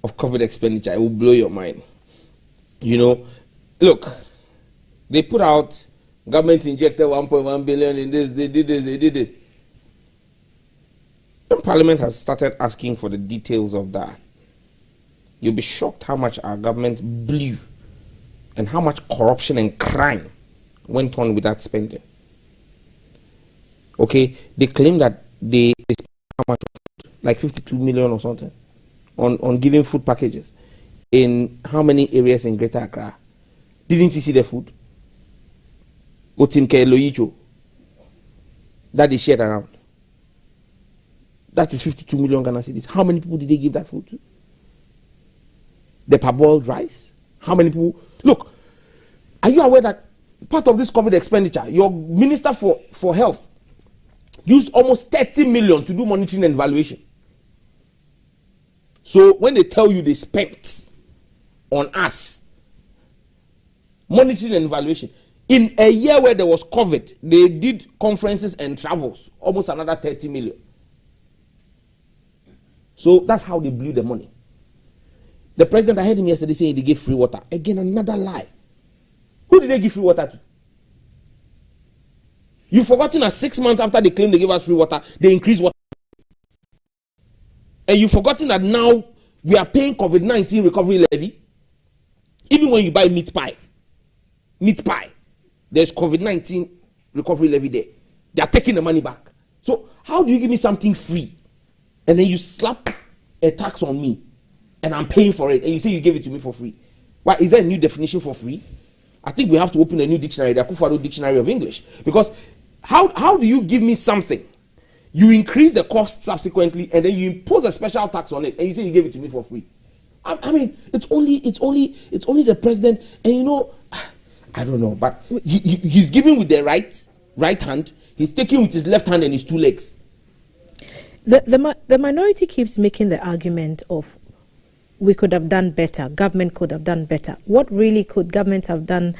of COVID expenditure. It will blow your mind. You know, look, they put out government injected 1.1 billion in this, they did this. When Parliament has started asking for the details of that, you'll be shocked how much our government blew and how much corruption and crime went on with that spending. Okay, they claim that they spent how much, like 52 million or something, on giving food packages in how many areas in Greater Accra? Didn't you see the food? Otimke Loyicho, that they shared around. That is 52 million Ghana cedis. How many people did they give that food to? The parboiled rice? How many people? Look, are you aware that part of this COVID expenditure, your Minister for Health used almost 30 million to do monitoring and evaluation? So when they tell you they spent on us monitoring and evaluation, in a year where there was COVID, they did conferences and travels, almost another 30 million. So that's how they blew the money. The president, I heard him yesterday saying they gave free water. Again, another lie. Who did they give free water to? You've forgotten that 6 months after they claimed they gave us free water, they increased water. And you've forgotten that now we are paying COVID-19 recovery levy. Even when you buy meat pie, there's COVID-19 recovery levy there. They are taking the money back. So how do you give me something free and then you slap a tax on me and I'm paying for it and you say you gave it to me for free? Why, is there a new definition for free? I think we have to open a new dictionary, the Akufo-Addo Dictionary of English. Because how do you give me something? You increase the cost subsequently and then you impose a special tax on it and you say you gave it to me for free. I mean, it's only the president, and you know, I don't know, but he's giving with the right hand, he's taking with his left hand and his two legs. The minority keeps making the argument of we could have done better, government could have done better. What really could government have done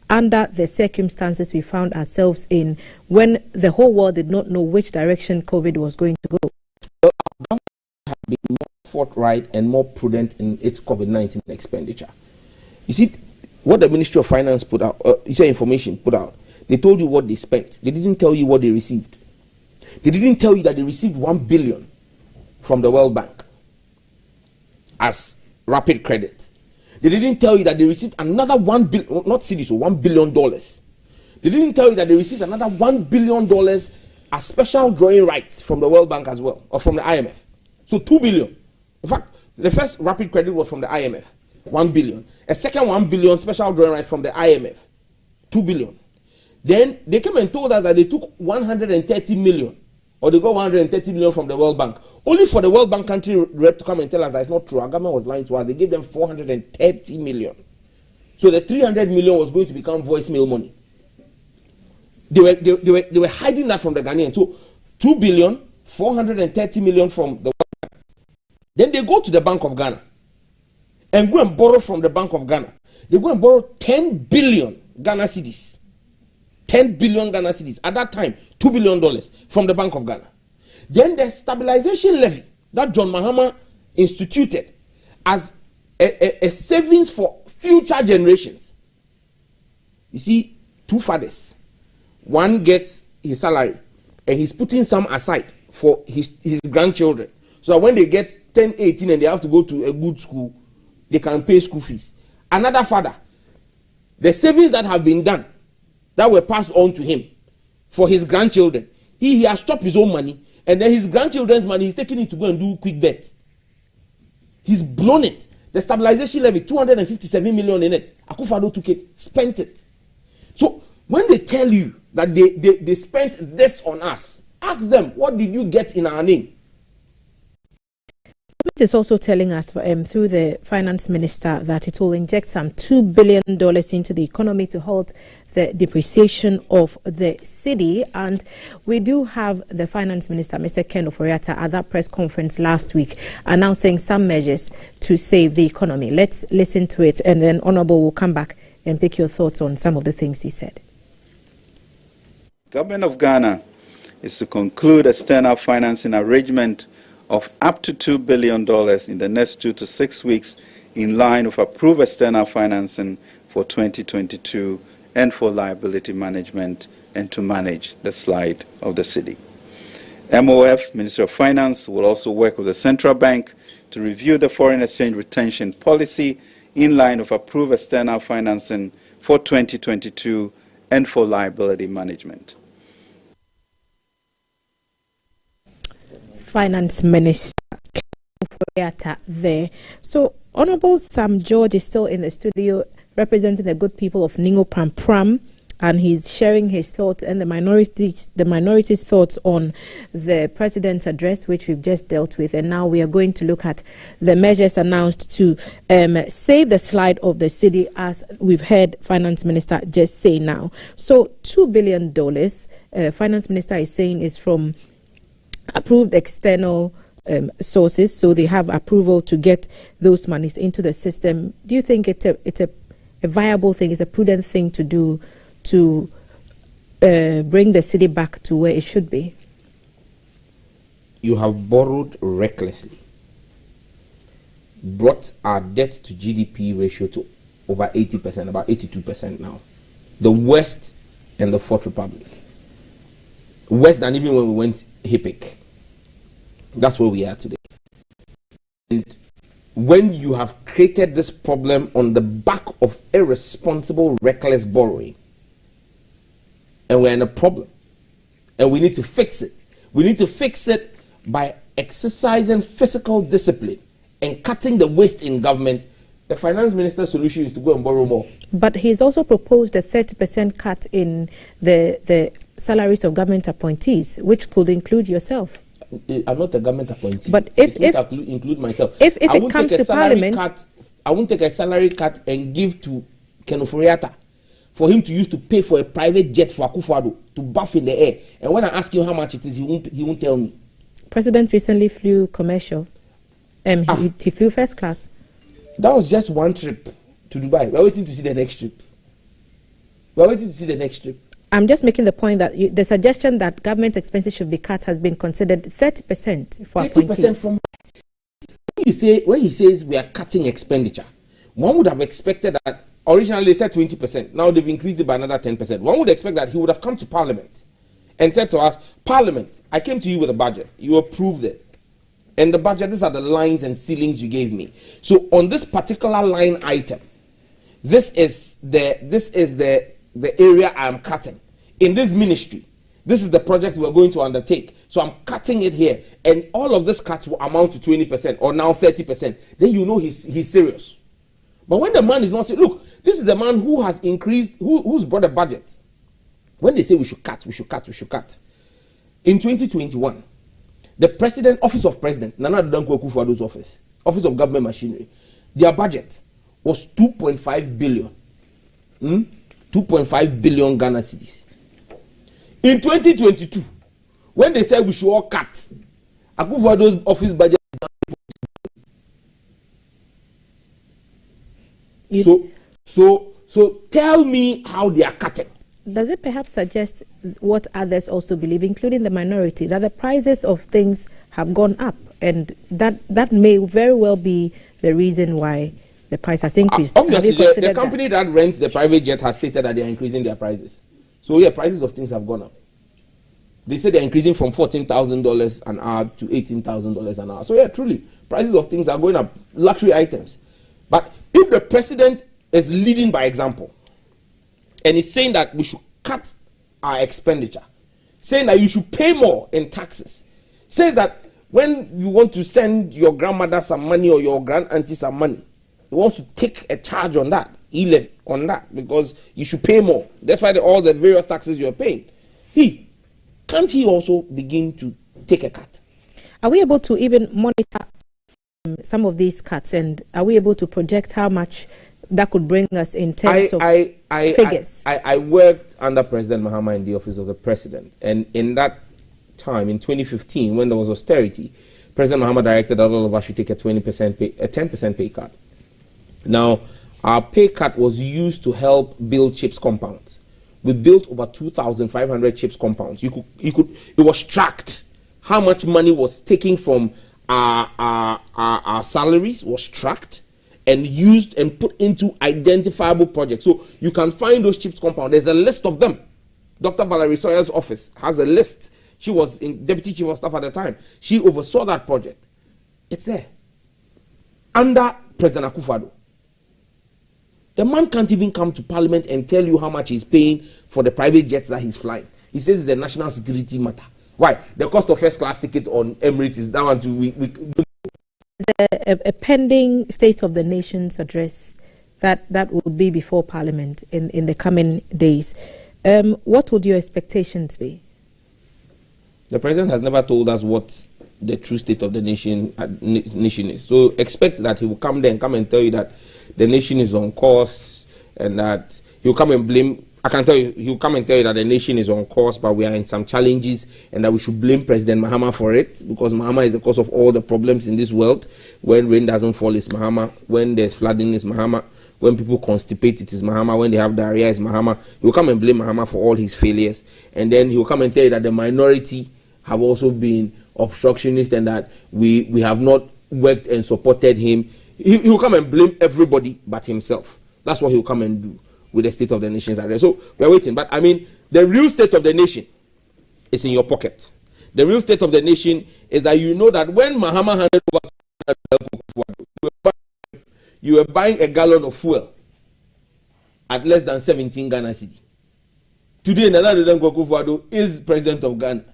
under the circumstances we found ourselves in when the whole world did not know which direction COVID was going to go? Well, our government has been more forthright and more prudent in its COVID-19 expenditure. You see, what the Ministry of Finance put out, information put out, they told you what they spent. They didn't tell you what they received. They didn't tell you that they received 1 billion from the World Bank as rapid credit. They didn't tell you that they received another $1 billion, not cedis, $1 billion. They didn't tell you that they received another $1 billion as special drawing rights from the World Bank as well, or from the IMF. So 2 billion. In fact, the first rapid credit was from the IMF, 1 billion. A second 1 billion special drawing rights from the IMF, 2 billion. Then they came and told us that they took 130 million, or they got 130 million from the World Bank. Only for the World Bank country rep to come and tell us that it's not true. Our government was lying to us. They gave them 430 million. So the 300 million was going to become voicemail money. They were hiding that from the Ghanaians. So 2 billion, 430 million from the World Bank. Then they go to the Bank of Ghana and go and borrow from the Bank of Ghana. They go and borrow 10 billion Ghana cedis. 10 billion Ghana cedis. At that time, $2 billion from the Bank of Ghana. Then the stabilization levy that John Mahama instituted as a savings for future generations. You see, two fathers. One gets his salary and he's putting some aside for his grandchildren. So that when they get 10, 18 and they have to go to a good school, they can pay school fees. Another father, the savings that have been done, that were passed on to him for his grandchildren, he has chopped his own money, and then his grandchildren's money, he's taking it to go and do quick bets. He's blown it. The stabilization levy, 257 million in it. Akufo-Addo took it, spent it. So when they tell you that they spent this on us, ask them, what did you get in our name? It is also telling us through the finance minister that it will inject some $2 billion into the economy to halt the depreciation of the city. And we do have the finance minister, Mr. Ken Ofori-Atta, at that press conference last week announcing some measures to save the economy. Let's listen to it, and then Honorable will come back and pick your thoughts on some of the things he said. Government of Ghana is to conclude external financing arrangement of up to $2 billion in the next 2 to 6 weeks in line with approved external financing for 2022 and for liability management and to manage the slide of the city. MOF, Ministry of Finance, will also work with the Central Bank to review the foreign exchange retention policy in line with approved external financing for 2022 and for liability management. Finance Minister there. So, Honorable Sam George is still in the studio representing the good people of Ningo Pram Pram, and he's sharing his thoughts and the minorities' thoughts on the president's address, which we've just dealt with. And now we are going to look at the measures announced to save the slide of the city, as we've heard Finance Minister just say now. So $2 billion, Finance Minister is saying, is from approved external sources, so they have approval to get those monies into the system. Do you think it's a viable thing, it's a prudent thing to do to bring the city back to where it should be? You have borrowed recklessly, brought our debt to GDP ratio to over 80%, about 82% now. The worst in the Fourth Republic. Worse than even when we went HIPIC. That's where we are today. And when you have created this problem on the back of irresponsible, reckless borrowing, and we're in a problem, and we need to fix it. We need to fix it by exercising fiscal discipline and cutting the waste in government. The finance minister's solution is to go and borrow more. But he's also proposed a 30% cut in the salaries of government appointees, which could include yourself. I'm not a government appointee. But if include myself, if it comes to Parliament, I won't take a salary cut and give to Kenoforiata for him to use to pay for a private jet for Akufo-Addo to buff in the air. And when I ask him how much it is, he won't tell me. President recently flew commercial. He flew first class. That was just one trip to Dubai. We're waiting to see the next trip. I'm just making the point that the suggestion that government expenses should be cut has been considered 30% for 30% from. When he says we are cutting expenditure, one would have expected that originally they said 20%. Now they've increased it by another 10%. One would expect that he would have come to Parliament and said to us, Parliament, I came to you with a budget. You approved it. And the budget, these are the lines and ceilings you gave me. So on this particular line item, this is the area I'm cutting. In this ministry, this is the project we're going to undertake. So I'm cutting it here. And all of this cuts will amount to 20% or now 30%. Then you know he's serious. But when the man is not saying, look, this is a man who has increased, who's brought a budget. When they say we should cut. In 2021, the president, office of president, Nana Danko Akufo-Addo's office of government machinery, their budget was 2.5 billion. 2.5 billion Ghana cedis. In 2022, when they said we should all cut, Akufo-Addo's office budget is down. So tell me how they are cutting. Does it perhaps suggest what others also believe, including the minority, that the prices of things have gone up, and that may very well be the reason why the price has increased? Obviously, the company that rents the private jet has stated that they are increasing their prices. So yeah, prices of things have gone up. They say they're increasing from $14,000 an hour to $18,000 an hour. So yeah, truly, prices of things are going up, luxury items. But if the president is leading by example, and he's saying that we should cut our expenditure, saying that you should pay more in taxes, says that when you want to send your grandmother some money or your grand auntie some money, he wants to take a charge on that, e-levy on that, because you should pay more, despite all the various taxes you're paying. Can't he also begin to take a cut? Are we able to even monitor some of these cuts, and are we able to project how much that could bring us in terms of figures? I worked under President Mahama in the office of the president, and in that time, in 2015, when there was austerity, President Mahama directed that all of us should take a 10% pay cut. Now, our pay cut was used to help build CHIPS compounds. We built over 2,500 CHIPS compounds. It was tracked. How much money was taken from our salaries was tracked and used and put into identifiable projects. So you can find those CHIPS compounds. There's a list of them. Dr. Valerie Sawyer's office has a list. She was in deputy chief of staff at the time. She oversaw that project. It's there. Under President Akufo-Addo. The man can't even come to parliament and tell you how much he's paying for the private jets that he's flying. He says it's a national security matter. Why? The cost of first class ticket on Emirates is down to a pending State of the Nation's address that will be before Parliament in the coming days. What would your expectations be? The president has never told us what the true state of the nation is. So expect that he will come there and come and tell you that the nation is on course and that he will come and blame. I can tell you, he will come and tell you that the nation is on course, but we are in some challenges and that we should blame President Mahama for it because Mahama is the cause of all the problems in this world. When rain doesn't fall, it's Mahama. When there's flooding, it's Mahama. When people constipate, it is Mahama. When they have diarrhea, it's Mahama. He will come and blame Mahama for all his failures. And then he will come and tell you that the minority have also been obstructionist and that we have not worked and supported him. He will come and blame everybody but himself. That's what he will come and do with the State of the Nation's address. So we are waiting. But I mean, the real state of the nation is in your pocket. The real state of the nation is that you know that when Mahama handed over, you were buying a gallon of fuel at less than 17 Ghana cedi. Today, Nana Akufo-Addo is president of Ghana.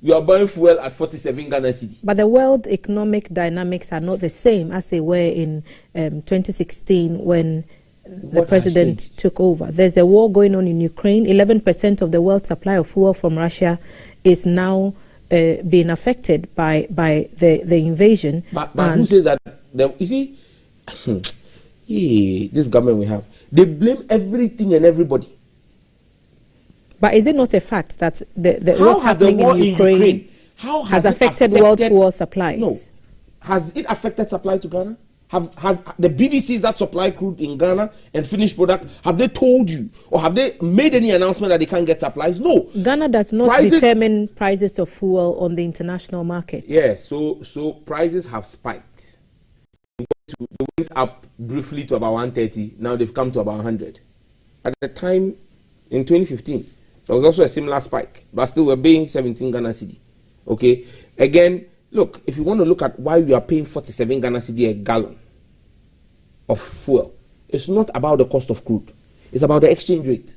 You are buying fuel at 47 Ghana cedi. But the world economic dynamics are not the same as they were in 2016 when the president took over. There's a war going on in Ukraine. 11% of the world's supply of fuel from Russia is now being affected by the invasion. But who says that? You see, this government we have, they blame everything and everybody. But is it not a fact that what's happening in Ukraine has affected world fuel supplies? No. Has it affected supply to Ghana? Has the BDCs that supply crude in Ghana and finished product, have they told you or have they made any announcement that they can't get supplies? No. Ghana does not determine prices of fuel on the international market. Yes, so prices have spiked. They went up briefly to about 130. Now they've come to about 100. At the time, in 2015, there was also a similar spike, but still we're paying 17 Ghana cedi. Okay? Again, look, if you want to look at why we are paying 47 Ghana cedi a gallon of fuel, it's not about the cost of crude. It's about the exchange rate.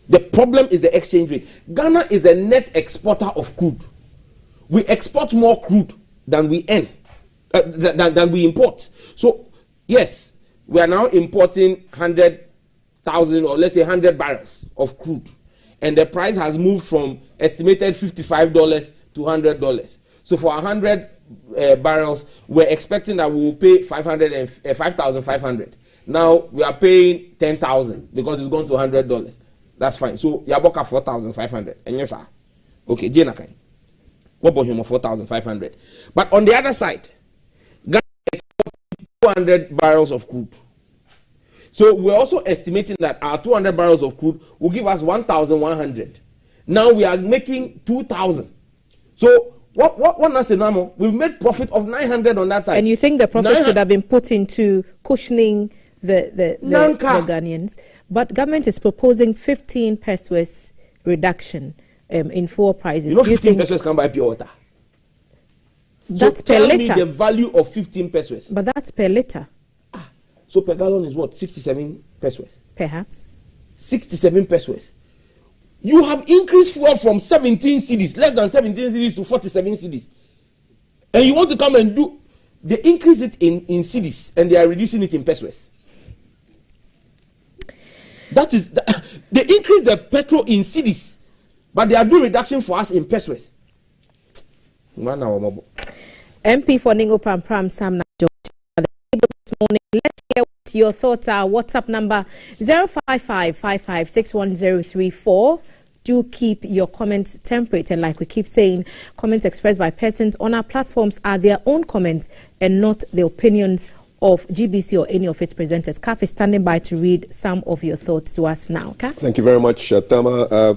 The problem is the exchange rate. Ghana is a net exporter of crude. We export more crude than we earn, than we import. So, yes, we are now importing 100,000 or let's say 100 barrels of crude. And the price has moved from estimated $55 to $100. So for 100 barrels, we're expecting that we will pay 5,500. Now we are paying 10,000 because it's gone to $100. That's fine. So Yaboka 4,500. And yes, sir. Okay, Jena Kai. What about him 4,500? But on the other side, Ghana exported 200 barrels of crude. So we're also estimating that our 200 barrels of crude will give us 1,100. Now we are making 2,000. So what Nasenamo? We've made profit of 900 on that side. And you think the profit should have been put into cushioning the Ghanaians? But government is proposing 15 pesos reduction in fuel prices. You know, 15 pesos can buy pure water. That's so per tell liter. Me the value of 15 pesos. But that's per liter. So per gallon is what? 67 pesos. Perhaps. 67 pesos. You have increased fuel from 17 cedis, less than 17 cedis to 47 cedis. And you want to come and do, they increase it in cedis and they are reducing it in pesos. That is, they increase the petrol in cedis, but they are doing reduction for us in pesos. MP for Ningo Pram Sam Najo. This morning, let's hear what your thoughts are. WhatsApp number 05555610034. Do keep your comments temperate, and like we keep saying, comments expressed by persons on our platforms are their own comments and not the opinions of GBC or any of its presenters. Kaf is standing by to read some of your thoughts to us now. Kaf? Thank you very much, Thelma.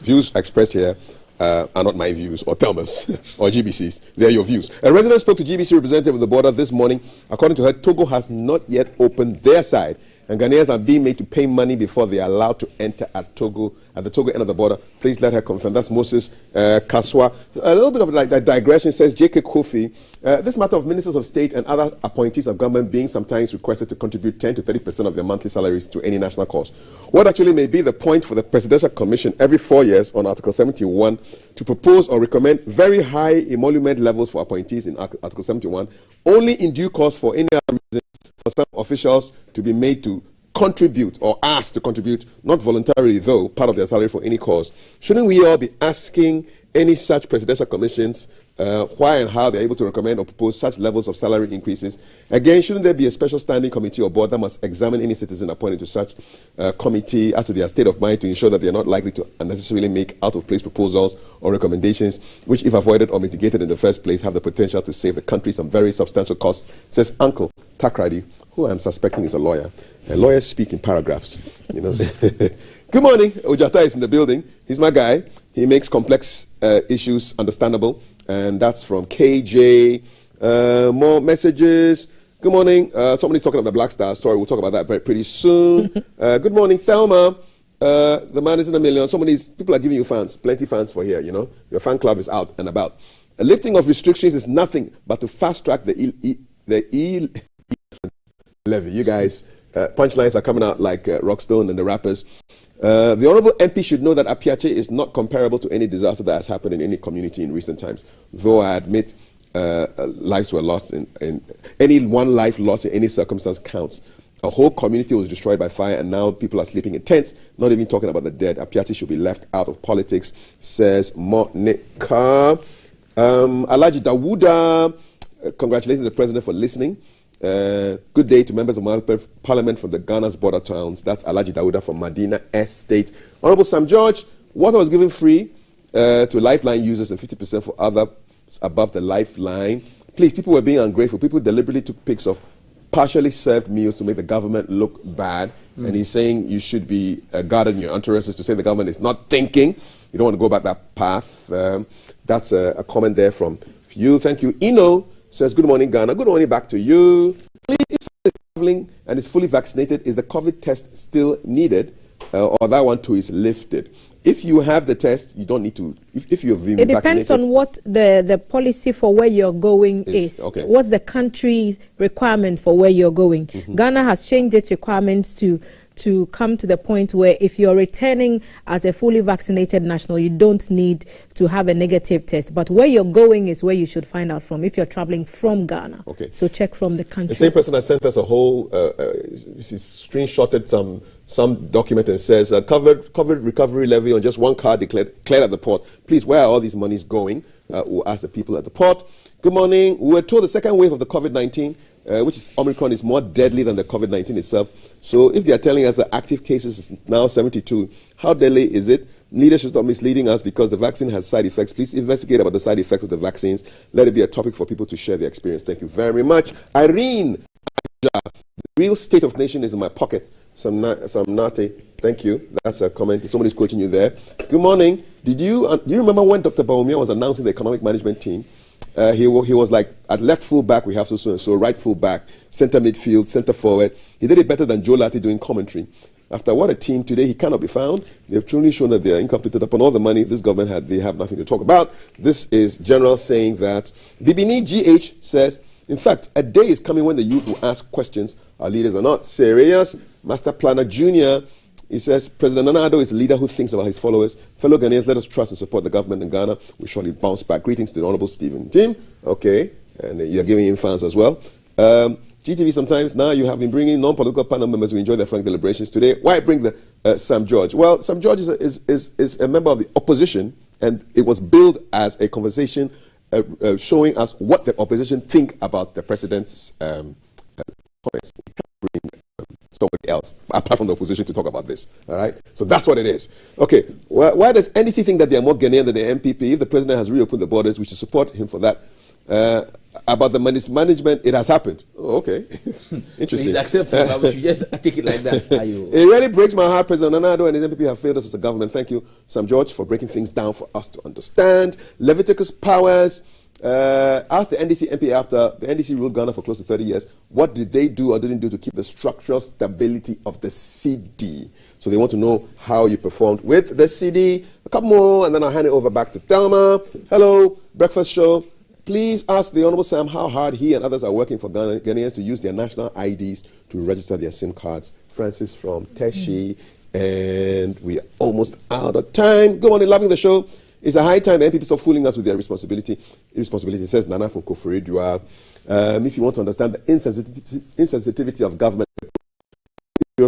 Views expressed here are not my views or Thelma's or GBC's. They're your views. A resident spoke to GBC representative of the border this morning. According to her, Togo has not yet opened their side and Ghanaians are being made to pay money before they are allowed to enter at Togo, at the Togo end of the border. Please let her confirm. That's Moses Kaswa. A little bit of like that digression, says J.K. Kofi. This matter of ministers of state and other appointees of government being sometimes requested to contribute 10 to 30% of their monthly salaries to any national cause. What actually may be the point for the Presidential Commission every 4 years on Article 71 to propose or recommend very high emolument levels for appointees in Article 71, only in due course for any other reason for some officials to be made to contribute or asked to contribute, not voluntarily though, part of their salary for any cause. Shouldn't we all be asking any such presidential commissions why and how they're able to recommend or propose such levels of salary increases? Again, shouldn't there be a special standing committee or board that must examine any citizen appointed to such committee as to their state of mind to ensure that they are not likely to unnecessarily make out-of-place proposals or recommendations which, if avoided or mitigated in the first place, have the potential to save the country some very substantial costs, says Uncle Takradi, who I'm suspecting is a lawyer. Lawyers speak in paragraphs, you know. Good morning. Ojata is in the building. He's my guy. He makes complex issues understandable. And that's from KJ. More messages. Good morning. Somebody's talking about the Black Star story. We'll talk about that very pretty soon. Good morning, Thelma. The man is in a million. People are giving you fans. Plenty fans for here, you know. Your fan club is out and about. A lifting of restrictions is nothing but to fast track the levy. You guys, punchlines are coming out like Rockstone and the rappers. The Honourable MP should know that Apiache is not comparable to any disaster that has happened in any community in recent times. Though I admit lives were lost in any one life lost in any circumstance counts. A whole community was destroyed by fire and now people are sleeping in tents, not even talking about the dead. Apiache should be left out of politics, says Monica. Alaji Dawuda, congratulating the president for listening. Good day to members of Parliament from the Ghana's border towns. That's Alaji Dawuda from Medina Estate. Honorable Sam George, water was given free to Lifeline users and 50% for others above the Lifeline. Please, people were being ungrateful. People deliberately took pics of partially served meals to make the government look bad. And he's saying you should be guarded in your utterances to say the government is not thinking. You don't want to go back that path. That's a comment there from you. Thank you. Ino says, good morning, Ghana. Good morning back to you. Please, if someone is traveling and is fully vaccinated, is the COVID test still needed? Or that one too is lifted? If you have the test, you don't need to. If you have been vaccinated. It depends on what the policy for where you're going is. Okay. What's the country's requirement for where you're going? Ghana has changed its requirements to come to the point where if you're returning as a fully vaccinated national, you don't need to have a negative test. But where you're going is where you should find out from if you're traveling from Ghana. Okay. So check from the country. The same person has sent us a whole, he screenshotted some document and says, covered recovery levy on just one car declared at the port. Please, where are all these monies going? We'll ask the people at the port. Good morning. We were told the second wave of the COVID-19, which is Omicron, is more deadly than the COVID-19 itself. So if they are telling us that active cases is now 72, how deadly is it? Leaders should stop misleading us because the vaccine has side effects. Please investigate about the side effects of the vaccines. Let it be a topic for people to share their experience. Thank you very much. Irene, the real state of nation is in my pocket. Some nate. Thank you. That's a comment. Somebody's quoting you there. Good morning. Do you remember when Dr. Baumia was announcing the economic management team? He was like, at left full back, we have so right full back, center midfield, center forward. He did it better than Joe Latti doing commentary. After what a team today, he cannot be found. They've truly shown that they are incompetent upon all the money this government had. They have nothing to talk about. This is General saying that. Bibini GH says, in fact, a day is coming when the youth will ask questions. Our leaders are not serious. Master Planner Jr., he says, President Nana Addo is a leader who thinks about his followers. Fellow Ghanaians, let us trust and support the government in Ghana. We surely bounce back. Greetings to the Honorable Stephen Tim. Okay, and you're giving him fans as well. GTV sometimes, now you have been bringing non-political panel members who enjoy their frank deliberations today. Why bring the Sam George? Well, Sam George is a member of the opposition, and it was billed as a conversation showing us what the opposition think about the president's comments. Somebody else, apart from the opposition, to talk about this. All right? So that's what it is. Okay. Why does NDC think that they are more Ghanaian than the MPP? If the president has reopened the borders, we should support him for that. About the management, it has happened. Oh, okay. Interesting. He's accepting. We should just take it like that. It really breaks my heart. President Nana Addo and the MPP have failed us as a government. Thank you, Sam George, for breaking things down for us to understand. Leviticus Powers. Asked the NDC MP after the NDC ruled Ghana for close to 30 years, what did they do or didn't do to keep the structural stability of the CD? So they want to know how you performed with the CD. A couple more, and then I'll hand it over back to Thelma. Hello, breakfast show. Please ask the Honorable Sam how hard he and others are working for Ghanaians to use their national IDs to register their SIM cards. Francis from Teshi, and we are almost out of time. Good morning, loving the show. It's a high time the MPs stop fooling us with their irresponsibility, says Nana from Koforidua. If you want to understand the insensitivity of government,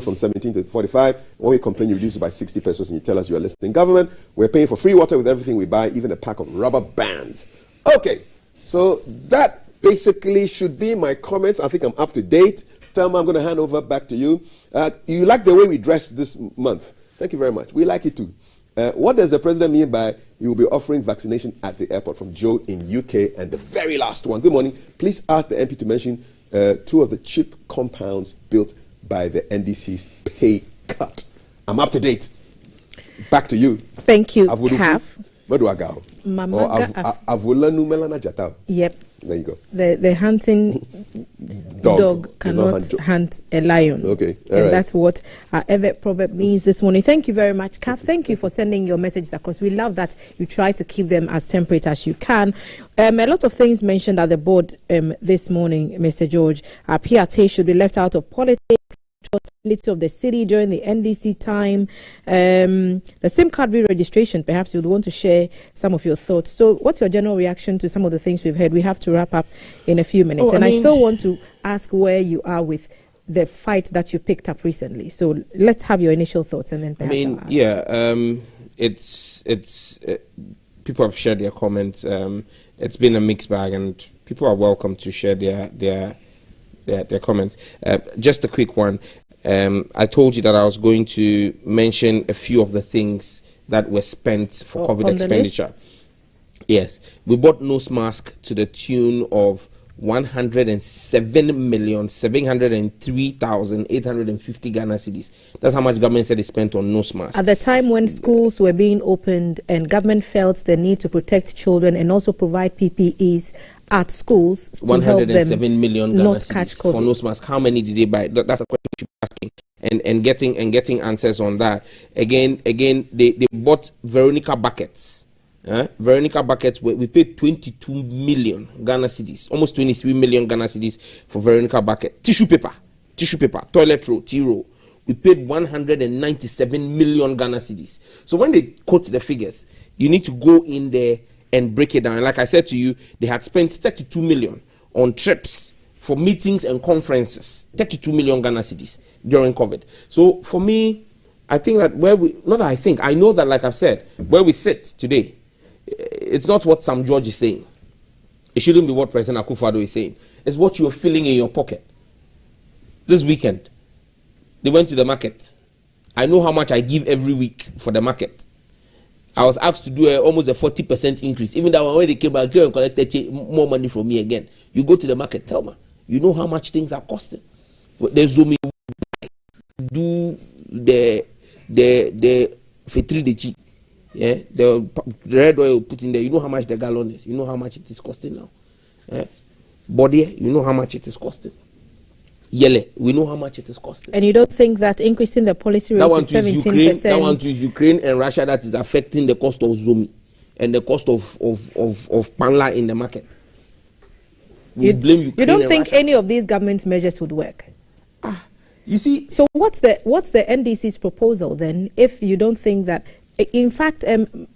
from 17 to 45, when we complain you reduce it by 60 pesos and you tell us you are listening. Government, we're paying for free water with everything we buy, even a pack of rubber bands. Okay, so that basically should be my comments. I think I'm up to date. Thelma, I'm going to hand over back to you. You like the way we dress this month. Thank you very much. We like it too. What does the president mean by he will be offering vaccination at the airport? From Joe in UK. And the very last one. Good morning. Please ask the MP to mention 2 of the cheap compounds built by the NDC's pay cut. I'm up to date. Back to you. Thank you, CAF. Yep. There you go. The hunting dog cannot hunt a lion. Okay. And that's what our Evet proverb means this morning. Thank you very much, Kaf. Thank you for sending your messages across. We love that you try to keep them as temperate as you can. A lot of things mentioned at the board this morning, Mr. George. PRT should be left out of politics. Of the city during the NDC time, the SIM card re-registration. Perhaps you would want to share some of your thoughts. So, what's your general reaction to some of the things we've heard? We have to wrap up in a few minutes, I still want to ask where you are with the fight that you picked up recently. So, let's have your initial thoughts, and then perhaps it's people have shared their comments. It's been a mixed bag, and people are welcome to share their comments. Just a quick one. I told you that I was going to mention a few of the things that were spent for COVID expenditure. Yes, we bought nose mask to the tune of 107,703,850 Ghana cedis. That's how much government said they spent on nose masks. At the time when schools were being opened and government felt the need to protect children and also provide PPEs at schools to 107 million Ghana not catch COVID. For nose masks. How many did they buy? That's a question you should be asking, and getting answers on that. Again, they bought Veronica buckets. Veronica buckets. We paid 22 million Ghana cedis, almost 23 million Ghana cedis for Veronica bucket. Tissue paper, toilet roll, tea roll. We paid 197 million Ghana cedis. So when they quote the figures, you need to go in there and break it down. And like I said to you, they had spent 32 million on trips for meetings and conferences. 32 million Ghana cedis during COVID. So for me, I think that I know that, like I've said, where we sit today, it's not what Sam George is saying. It shouldn't be what President Akufo-Addo is saying. It's what you're feeling in your pocket. This weekend, they went to the market. I know how much I give every week for the market. I was asked to do almost a 40% increase. Even that when they came back, go and collect more money from me again. You go to the market, tell me, you know how much things are costing. There's Zoom, do the Fetri de Chi, the red oil put in there. You know how much the gallon is. You know how much it is costing now. Body, you know how much it is costing. Yele, we know how much it is costing. And you don't think that increasing the policy rate to 17%? That one to Ukraine and Russia that is affecting the cost of Zomi and the cost of Panla in the market. You don't think Russia. Any of these government measures would work? You see. So what's the NDC's proposal then? If you don't think that, in fact,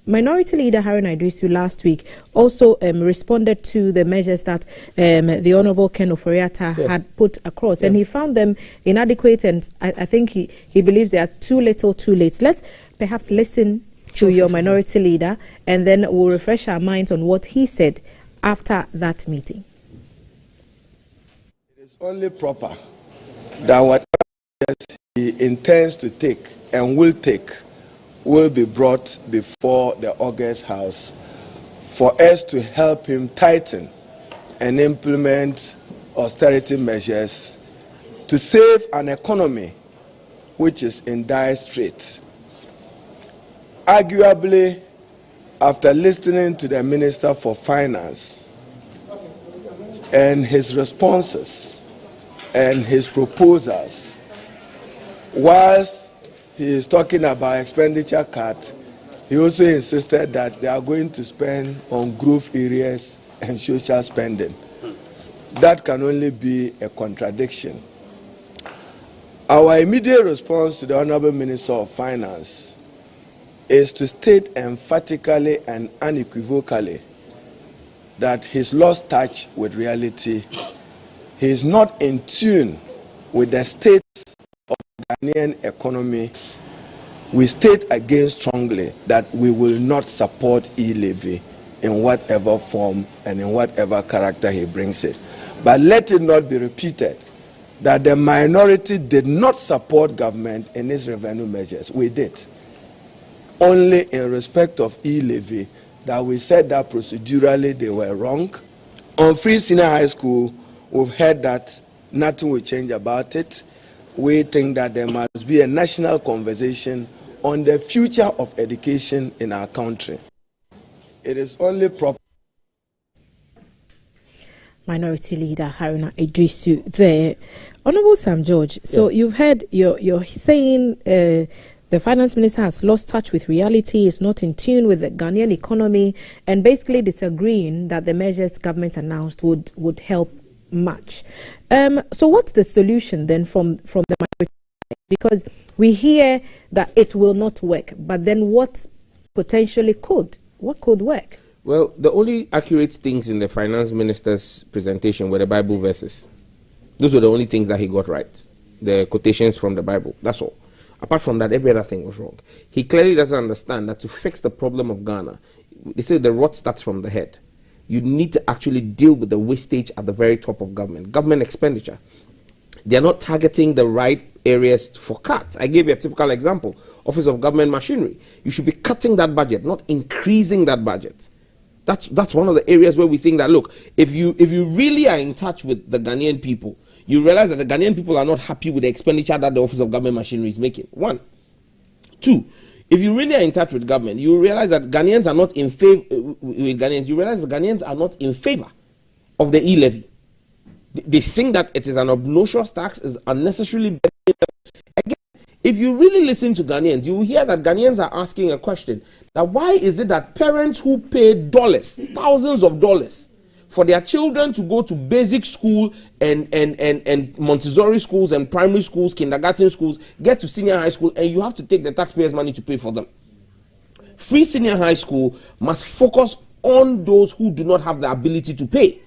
Minority Leader Harun Idrisu last week also responded to the measures that the Honourable Ken Ofori-Atta had put across, and he found them inadequate, and I think he believes they are too little, too late. Let's perhaps listen to your Minority Leader, and then we'll refresh our minds on what he said after that meeting. It is only proper that whatever he intends to take and will take will be brought before the August House for us to help him tighten and implement austerity measures to save an economy which is in dire straits. Arguably, after listening to the Minister for Finance, and his responses and his proposals, whilst he is talking about expenditure cut, he also insisted that they are going to spend on growth areas and social spending. That can only be a contradiction. Our immediate response to the Honorable Minister of Finance is to state emphatically and unequivocally that he's lost touch with reality. He is not in tune with the state of the Ghanaian economy. We state again strongly that we will not support e-levy in whatever form and in whatever character he brings it. But let it not be repeated that the minority did not support government in its revenue measures. We did. Only in respect of e-levy that we said that procedurally they were wrong. On free senior high school, we've heard that nothing will change about it. We think that there must be a national conversation on the future of education in our country. It is only proper. Minority Leader Haruna Idrisu there. Honorable Sam George, so you've heard you're saying the finance minister has lost touch with reality, is not in tune with the Ghanaian economy, and basically disagreeing that the measures government announced would help much. So what's the solution then from the minority? Because we hear that it will not work, but then what potentially could? What could work? Well, the only accurate things in the finance minister's presentation were the Bible verses. Those were the only things that he got right. The quotations from the Bible. That's all. Apart from that, every other thing was wrong. He clearly doesn't understand that to fix the problem of Ghana, they say the rot starts from the head. You need to actually deal with the wastage at the very top of government expenditure. They are not targeting the right areas for cuts. I gave you a typical example. Office of Government Machinery. You should be cutting that budget, not increasing that budget. That's one of the areas where we think that, look, if you really are in touch with the Ghanaian people, you realize that the Ghanaian people are not happy with the expenditure that the Office of Government Machinery is making. One. Two, if you really are in touch with government, you realize that Ghanaians are not in favor with Ghanaians. You realize that Ghanaians are not in favor of the e-levy. They think that it is an obnoxious tax, is unnecessarily. Again, if you really listen to Ghanaians, you will hear that Ghanaians are asking a question. Now, why is it that parents who pay dollars, thousands of dollars, for their children to go to basic school and Montessori schools and primary schools, kindergarten schools, get to senior high school, and you have to take the taxpayers' money to pay for them? Free senior high school must focus on those who do not have the ability to pay.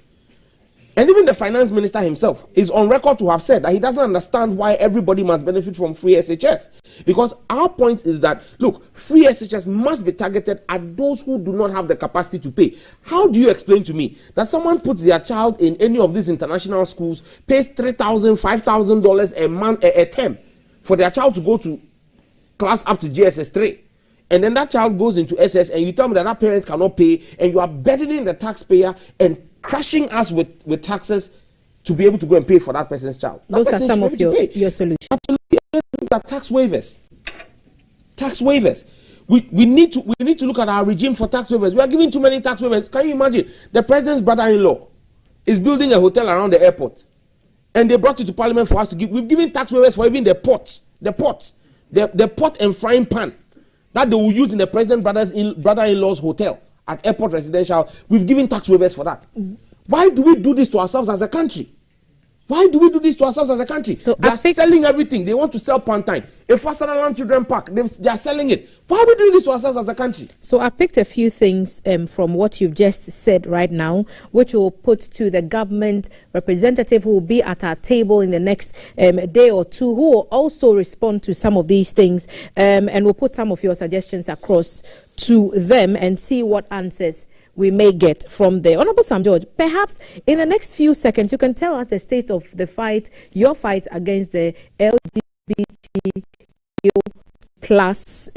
And even the finance minister himself is on record to have said that he doesn't understand why everybody must benefit from free SHS. Because our point is that, look, free SHS must be targeted at those who do not have the capacity to pay. How do you explain to me that someone puts their child in any of these international schools, pays $3,000, $5,000 a month, a term, for their child to go to class up to JSS 3? And then that child goes into SS, and you tell me that that parent cannot pay, and you are burdening the taxpayer and crushing us with taxes to be able to go and pay for that person's child. Those are some of your solutions. Absolutely. Tax waivers. Tax waivers. We need to look at our regime for tax waivers. We are giving too many tax waivers. Can you imagine? The president's brother-in-law is building a hotel around the airport, and they brought it to Parliament for us to give. We've given tax waivers for even the pot and frying pan that they will use in the president's brother-in-law's hotel at airport residential. We've given tax waivers for that. Why do we do this to ourselves as a country? Why do we do this to ourselves as a country? So they are selling everything. They want to sell Pantine. A Fasaland Children Park, they are selling it. Why are we doing this to ourselves as a country? So I picked a few things from what you've just said right now, which we'll put to the government representative who will be at our table in the next day or two, who will also respond to some of these things. And we'll put some of your suggestions across to them and see what answers we may get from there. Honorable Sam George, perhaps in the next few seconds, you can tell us the state of the fight, your fight against the LGBTQ plus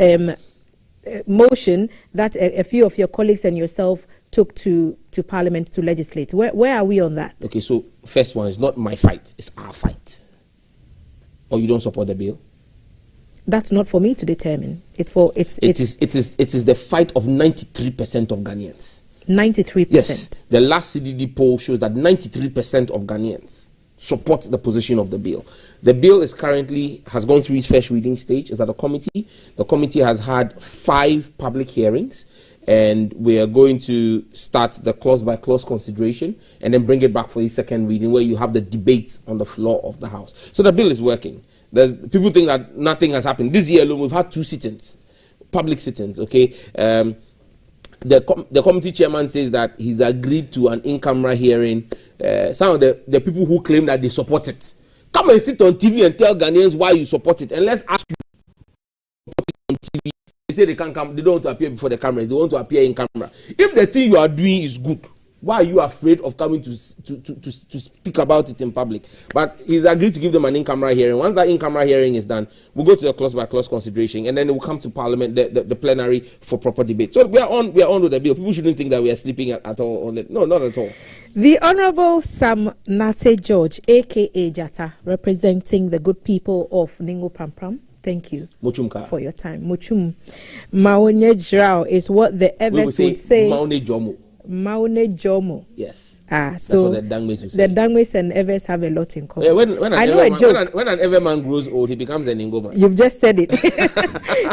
motion that a few of your colleagues and yourself took to Parliament to legislate. Where are we on that? Okay, so first one is not my fight, it's our fight. Or you don't support the bill? That's not for me to determine. It is the fight of 93% of Ghanaians. 93%. Yes. The last CDD poll shows that 93% of Ghanaians support the position of the bill. The bill has gone through its first reading stage. It's at a committee. The committee has had 5 public hearings, and we are going to start the clause-by-clause consideration and then bring it back for the second reading, where you have the debates on the floor of the House. So the bill is working. People think that nothing has happened. This year alone, we've had 2 sit-ins, public sit-ins, okay? The committee chairman says that he's agreed to an in-camera hearing. Some of the people who claim that they support it, come and sit on TV and tell Ghanaians why you support it, and let's ask you support it on TV. They say they can't come, they don't want to appear before the cameras, they want to appear in camera. If the thing you are doing is good, why are you afraid of coming to speak about it in public? But he's agreed to give them an in-camera hearing. Once that in-camera hearing is done, we'll go to the clause-by-clause consideration, and then it will come to Parliament, the plenary, for proper debate. So we are on with the bill. People shouldn't think that we are sleeping at all on it. No, not at all. The Honourable Sam Nate George, aka Jata, representing the good people of Ningo Prampram. Thank you for your time. Muchum. Maone Jrao is what the Evers would say. Maone Jomo. Maune Jomo. Yes. So the Dangmes the Dangmes and Evers have a lot in common. Yeah, when an Everman grows old, he becomes an Ingoman. You've just said it.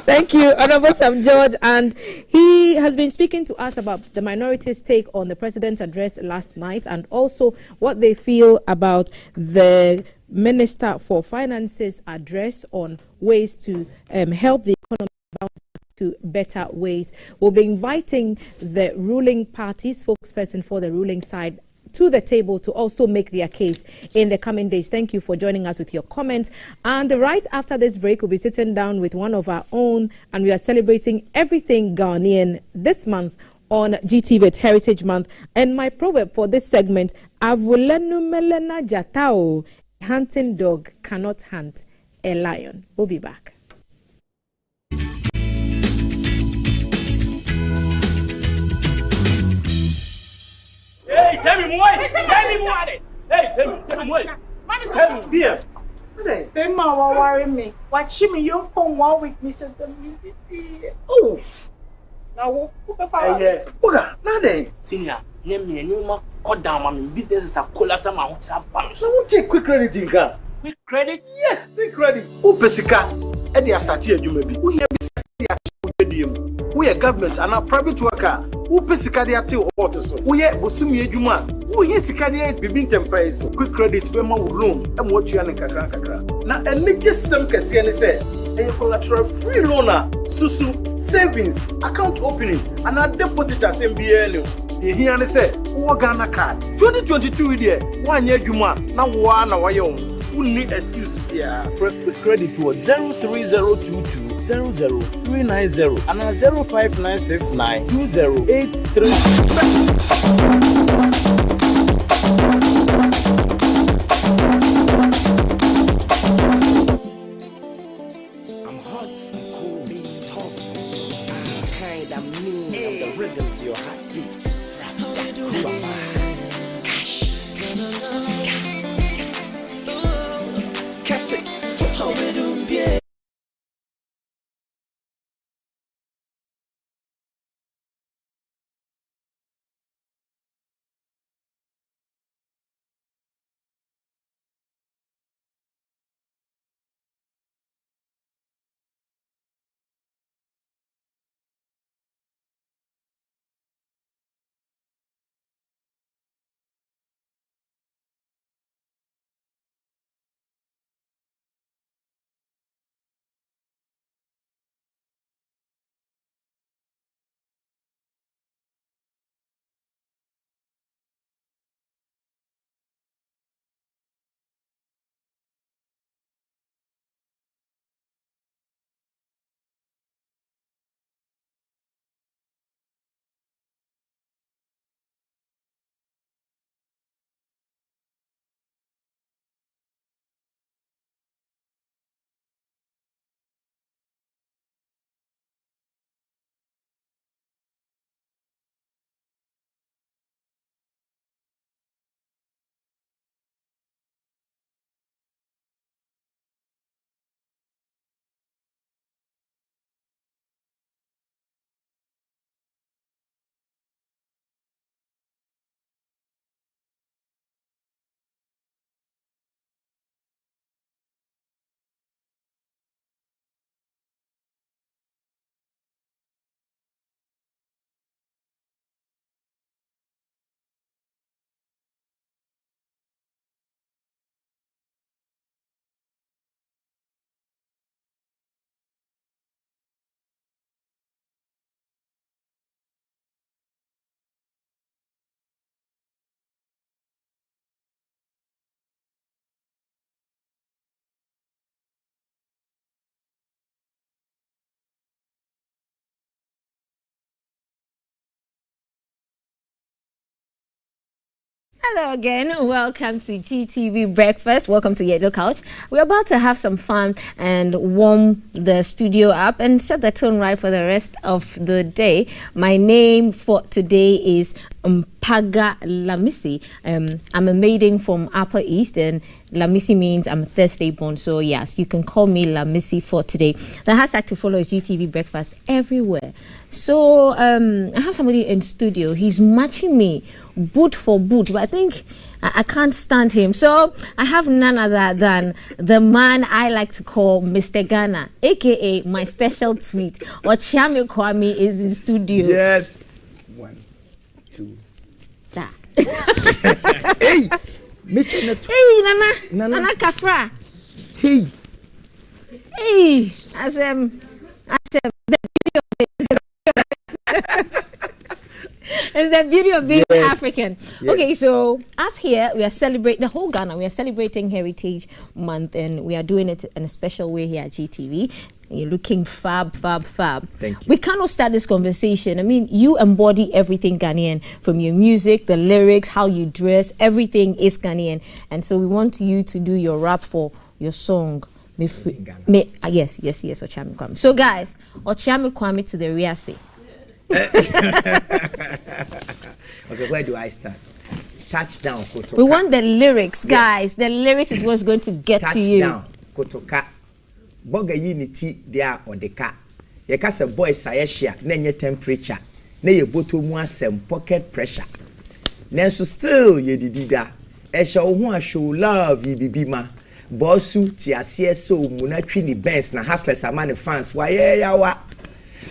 Thank you, Honorable Sam George. And he has been speaking to us about the minorities' take on the president's address last night, and also what they feel about the Minister for Finance's address on ways to help the economy bounce to better ways. We'll be inviting the ruling party spokesperson for the ruling side to the table to also make their case in the coming days. Thank you for joining us with your comments. And right after this break, we'll be sitting down with one of our own, and we are celebrating everything Ghanaian this month on GTV. It's Heritage Month. And my proverb for this segment, Avulenu melena jatao, a hunting dog cannot hunt a lion. We'll be back. Hey, tell me more. Tell me more. Hey, tell me more. Tell me, beer. They ma worry me. Watch me, you come 1 week, Mr. WBT. Oh, now, yes. Oga, nothing. Senior, name me and you ma cut down my business is a collapse. I'm out of bounds. So, take quick credit in car. Quick credit? Yes, quick credit. Who pesika? Eddie Astati, you may be. Who here be we are government and a private worker. Who pesikadia till water so we are Busumi Juma. Who yes, Cadia be temper so quick credit, Bema room, and what you are in Kakaka. Now, and let just some Cassian say, a collateral free loaner, Susu, savings, account opening, and a deposit as MBN. The here and say, Wagana card 2022 year, 1 year Juma, now 1 hour young. Who need excuse here? Press quick credit to 03022 00390 and 05969 2083. I'm hot, I'm cold, tough, and soft. I'm kind, I'm mean, I'm the rhythm to your heartbeat. Hello again. Welcome to GTV Breakfast. Welcome to Yellow Couch. We're about to have some fun and warm the studio up and set the tone right for the rest of the day. My name for today is Mpaga Lamisi. I'm a maiden from Upper East, and Lamisi means I'm Thursday born. So yes, you can call me Lamisi for today. The hashtag to follow is GTV Breakfast everywhere. So I have somebody in studio. He's matching me boot for boot, but I think I can't stand him. So I have none other than the man I like to call Mr. Ghana, aka my special tweet. Ochiame Kwame is in studio. Yes. 1, 2. Sir. Hey! Hey, Nana Kafra. Hey. Hey, as the it's the beauty of being African. Yes. Okay, so us here, we are celebrating, the whole Ghana, we are celebrating Heritage Month, and we are doing it in a special way here at GTV. You're looking fab. Thank you. We cannot start this conversation. I mean, you embody everything Ghanaian, from your music, the lyrics, how you dress, everything is Ghanaian. And so we want you to do your rap for your song. Yes, Ochiame Kwame. So guys, Ochiame Kwame to the Riasi. Okay, where do I start? Touchdown, Kotoka. We want the lyrics, guys. The lyrics is what's going to get to you. Touchdown, Kotoka. Boga unity there on the car. Ye kasa boy sayeshia, nenye temperature. Ne ye boto mu asem pocket pressure. Nenso still ye didida. Esha ohu show love ye bibima. Bossu ti asie so munatwi ni Benz na hustlers amane fans. Waye yawa.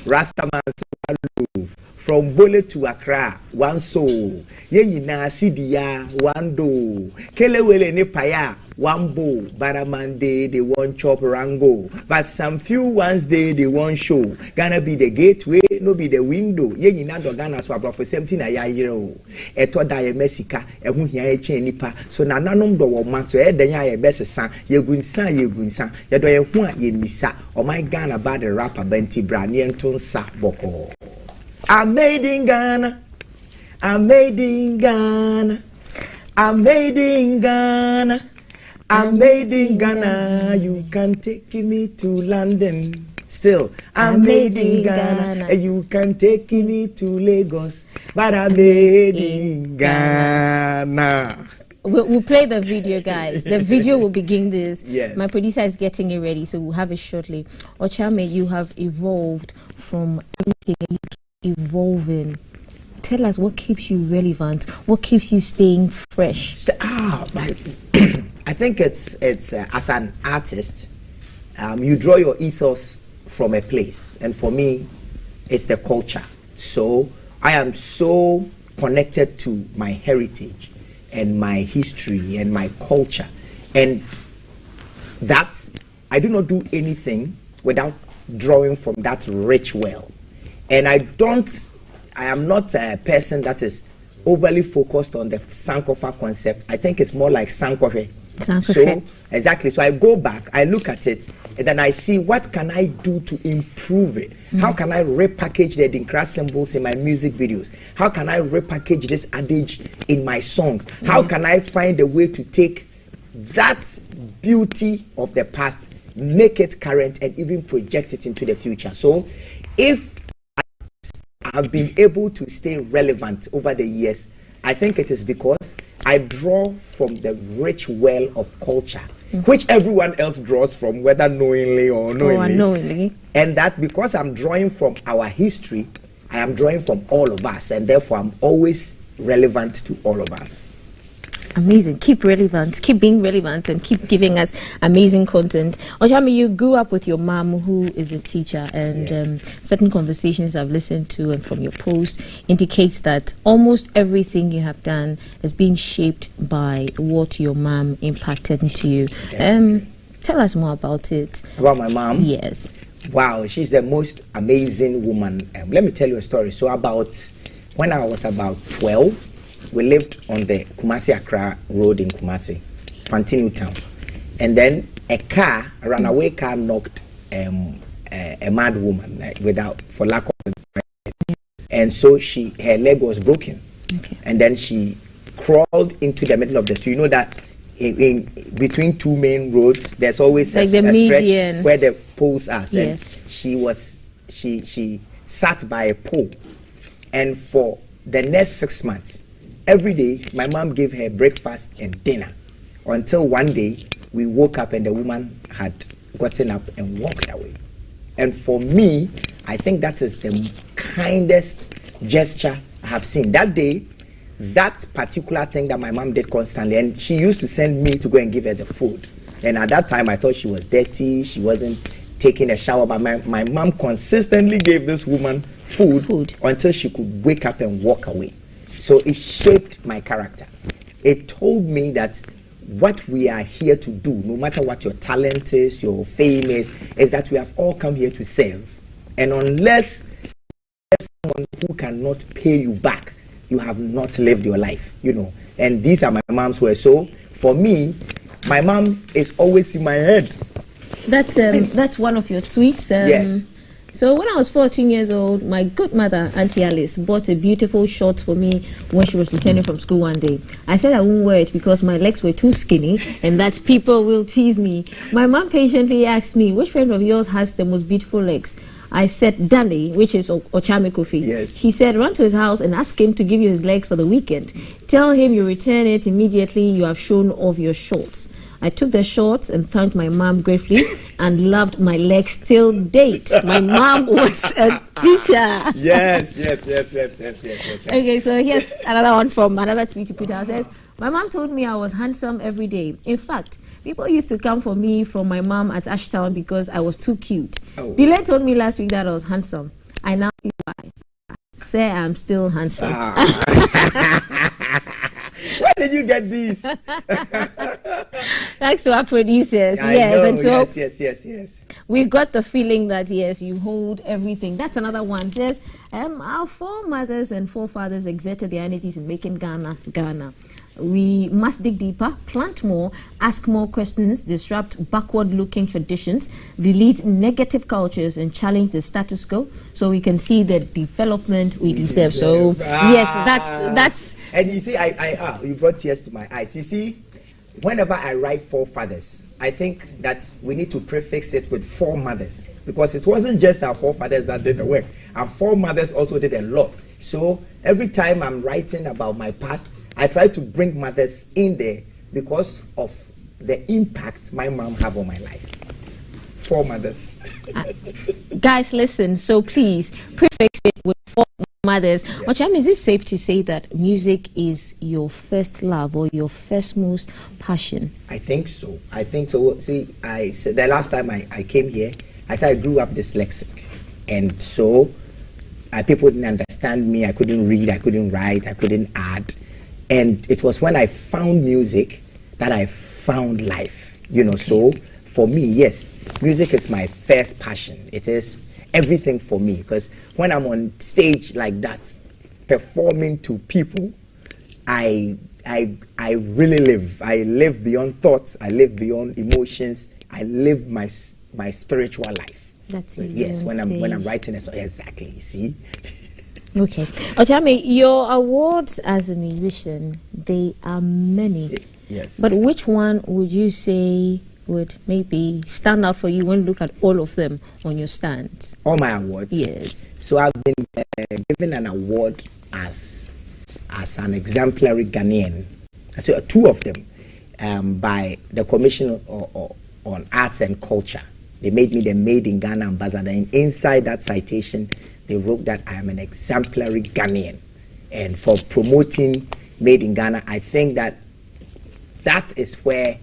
Rastaman from Bole to Accra, one soul. Ye na sidia, one do. Kelewele ne paya, one bow. Baramande, they won't chop rango. But some few ones they won't show. Gonna be the gateway, no be the window. Ye na do Ghana swabra for 17 a year. Eto da ye Messica, e hu hia eche nipa. So na nanom do wo ma so e denya ye best san. Ye gunsan. Ye do ye hu a ye misa. O my Ghana ba the rapper Benti Bra ne enton sa boko. I'm made in Ghana. I'm made in Ghana. I'm made in Ghana. I'm made in Ghana. You can take me to London. Still, I'm made in Ghana. You can take me to Lagos. But I'm made in Ghana. We'll play the video, guys. The video will begin this. Yes. My producer is getting it ready, so we'll have it shortly. Ochiame, you have evolved from everything. Evolving. Tell us what keeps you relevant, what keeps you staying fresh. I think it's as an artist, you draw your ethos from a place, and for me it's the culture. So I am so connected to my heritage and my history and my culture, and that I do not do anything without drawing from that rich well. And I am not a person that is overly focused on the Sankofa concept. I think it's more like Sankofe. So, exactly. So I go back, I look at it, and then I see what can I do to improve it. How can I repackage the Dinkra symbols in my music videos? How can I repackage this adage in my songs? How can I find a way to take that beauty of the past, make it current, and even project it into the future? So if I've been able to stay relevant over the years, I think it is because I draw from the rich well of culture, which everyone else draws from, whether knowingly or unknowingly. And that because I'm drawing from our history, I am drawing from all of us, and therefore I'm always relevant to all of us. Amazing. Keep relevant, keep being relevant, and keep giving us amazing content. Ochiame, you grew up with your mom, who is a teacher, and certain conversations I've listened to and from your posts indicates that almost everything you have done has been shaped by what your mom impacted into you. Tell us more about it. About my mom? Yes. Wow, she's the most amazing woman. Let me tell you a story. So when I was about 12, we lived on the Kumasi-Accra road in Kumasi, Fantinu town. And then a runaway car knocked a mad woman for lack of. And so her leg was broken. Okay. And then she crawled into the middle of the street. You know that in between two main roads, there's always like a stretch median where the poles are. Yes. And she sat by a pole, and for the next 6 months, every day my mom gave her breakfast and dinner, until one day we woke up and the woman had gotten up and walked away. And for me, I think that is the kindest gesture I have seen. That day, that particular thing that my mom did constantly, and she used to send me to go and give her the food. And at that time, I thought she was dirty, she wasn't taking a shower, but my mom consistently gave this woman food until she could wake up and walk away. So it shaped my character. It told me that what we are here to do, no matter what your talent is, your fame is that we have all come here to serve. And unless someone who cannot pay you back, you have not lived your life, you know. And these are my mom's words. So for me, my mom is always in my head. That's one of your tweets. Yes. So when I was 14 years old, my good mother, Auntie Alice, bought a beautiful short for me when she was returning from school one day. I said I wouldn't wear it because my legs were too skinny and that people will tease me. My mom patiently asked me, which friend of yours has the most beautiful legs? I said, Danny, which is Ochame Kofi. Yes. She said, run to his house and ask him to give you his legs for the weekend. Tell him you return it immediately you have shown off your shorts. I took the shorts and thanked my mom gratefully and loved my legs till date. My mom was a teacher. Yes. Okay, so here's another one from another tweet you put out. It says, my mom told me I was handsome every day. In fact, people used to come for me from my mom at Ashtown because I was too cute. Oh. Delay told me last week that I was handsome. I now see why. Say I'm still handsome. Where did you get these? Thanks to our producers. I yes, know. and so Yes. we got the feeling that yes, you hold everything. That's another one. It says, our foremothers and forefathers exerted their energies in making Ghana. We must dig deeper, plant more, ask more questions, disrupt backward-looking traditions, delete negative cultures, and challenge the status quo so we can see the development we deserve. So, yes, that's. And you see, you brought tears to my eyes. You see, whenever I write forefathers, I think that we need to prefix it with foremothers, because it wasn't just our forefathers that did the work. Our foremothers also did a lot. So every time I'm writing about my past, I try to bring mothers in there because of the impact my mom have on my life. Foremothers. Guys, listen, so please prefix it with foremothers. Yes. Is it safe to say that music is your first love or your first most passion? I think so. See, I said the last time I came here, I said I grew up dyslexic. And so people didn't understand me. I couldn't read, I couldn't write, I couldn't add. And it was when I found music that I found life, you know. Okay. So for me, yes, music is my first passion. It is everything for me, because when I'm on stage like that, performing to people, I really live. I live beyond thoughts. I live beyond emotions. I live my spiritual life. That's so, yes. When I'm writing a song, exactly. You see. Okay. Ochame, your awards as a musician, they are many. Yes. But which one would you say would maybe stand out for you when you look at all of them on your stands? All my awards? Yes. So I've been given an award as an exemplary Ghanaian. So two of them by the Commission on Arts and Culture. They made me the Made in Ghana ambassador, and inside that citation, they wrote that I am an exemplary Ghanaian. And for promoting Made in Ghana, I think that is where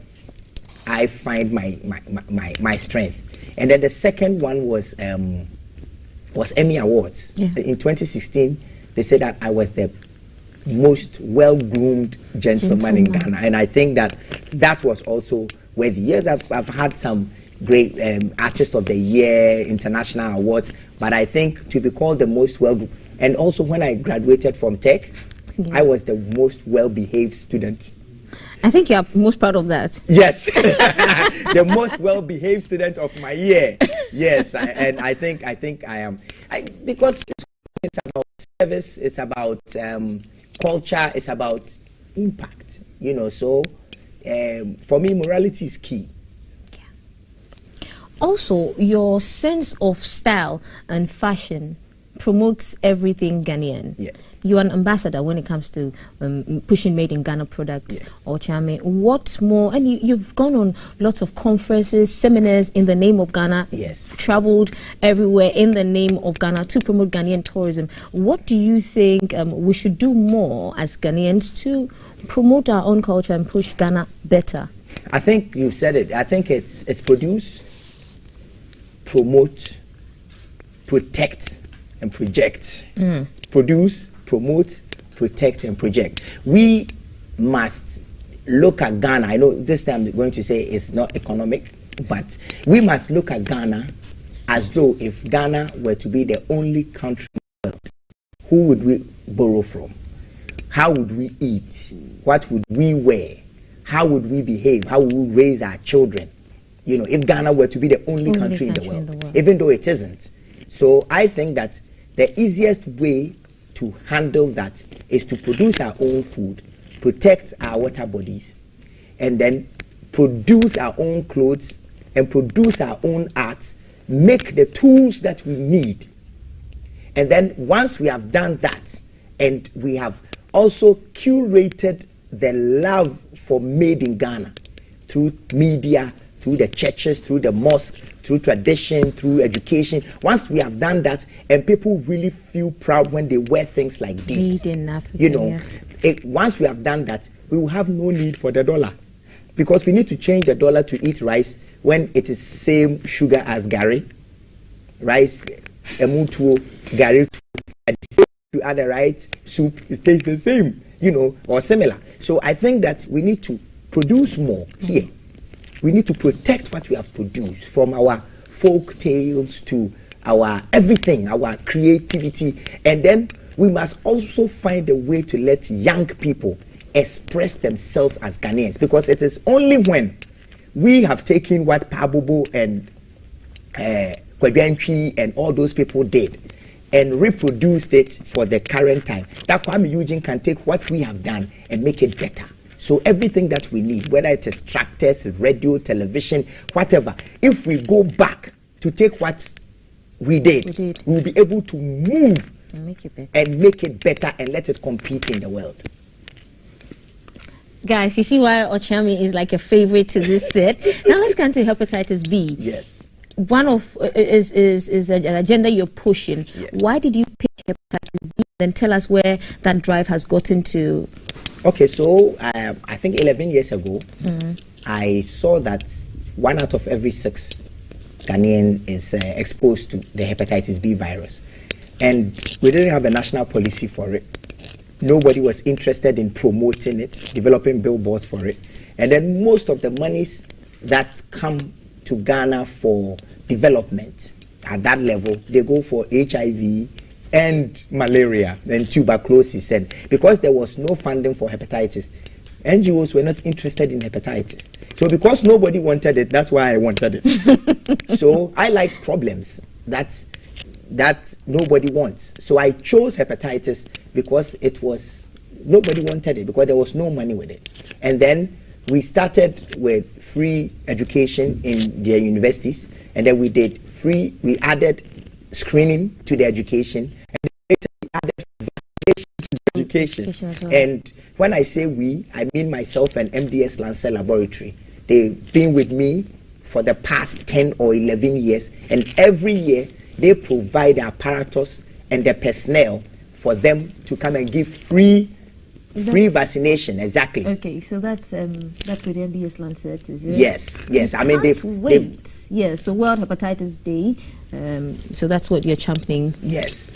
I find my strength. And then the second one was Emmy Awards. Yeah. In 2016, they said that I was the most well-groomed gentleman in Ghana. And I think that was also worthy. Yes, I've had some great Artist of the Year, international awards, but I think to be called the most well-groomed, and also when I graduated from Tech, yes, I was the most well-behaved student. I think you are most proud of that. Yes, the most well-behaved student of my year. Yes, and I think I am. Because it's about service, it's about culture, it's about impact. So for me, morality is key. Also, your sense of style and fashion promotes everything Ghanaian. Yes. You are an ambassador when it comes to pushing made in Ghana products. Yes. Or Chame, what more? And you've gone on lots of conferences, seminars in the name of Ghana. Yes. Traveled everywhere in the name of Ghana to promote Ghanaian tourism. What do you think we should do more as Ghanaians to promote our own culture and push Ghana better? I think you said it. I think it's produce, promote, protect, and project. Produce, promote, protect, and project. We must look at Ghana. I know this time I'm going to say it's not economic, but we must look at Ghana as though if Ghana were to be the only country in the world, who would we borrow from? How would we eat? What would we wear? How would we behave? How would we raise our children? If Ghana were to be the only country in the world, even though it isn't. So I think that the easiest way to handle that is to produce our own food, protect our water bodies, and then produce our own clothes and produce our own arts, make the tools that we need. And then once we have done that, and we have also curated the love for made in Ghana through media, through the churches, through the mosque, through tradition, through education. Once we have done that, and people really feel proud when they wear things like this, Made in Africa, once we have done that, we will have no need for the dollar, because we need to change the dollar to eat rice when it is same sugar as gari, rice, emutuo, gari, to add the right soup, it tastes the same, or similar. So I think that we need to produce more here. We need to protect what we have produced, from our folk tales to our everything, our creativity. And then we must also find a way to let young people express themselves as Ghanaians, because it is only when we have taken what Pabobo and Kwabianchi and all those people did and reproduced it for the current time that Kwame Eugene can take what we have done and make it better. So everything that we need, whether it is tractors, radio, television, whatever, if we go back to take what we did, we'll be able to move and make it better and let it compete in the world. Guys, you see why Ochami is like a favorite to this set. Now let's come to hepatitis B. Yes. One of is an agenda you're pushing. Yes. Why did you pick hepatitis B? Then tell us where that drive has gotten to. Okay, so I think 11 years ago, I saw that 1 out of every 6 Ghanaian is exposed to the hepatitis B virus. And we didn't have a national policy for it. Nobody was interested in promoting it, developing billboards for it. And then most of the monies that come to Ghana for development at that level, they go for HIV and malaria and tuberculosis. And because there was no funding for hepatitis, NGOs were not interested in hepatitis. So because nobody wanted it, that's why I wanted it. So I like problems that nobody wants. So I chose hepatitis because nobody wanted it, because there was no money with it. And then we started with free education in their universities, and then we added screening to the education, and later we added vaccination to the education. Well. And when I say we, I mean myself and MDS Lancer Laboratory. They've been with me for the past 10 or 11 years, and every year they provide the apparatus and the personnel for them to come and give free vaccination. Exactly. Okay, so that's with MBS Lancet, is it? Yes. I mean, Yes, so World Hepatitis Day. So that's what you're championing. Yes.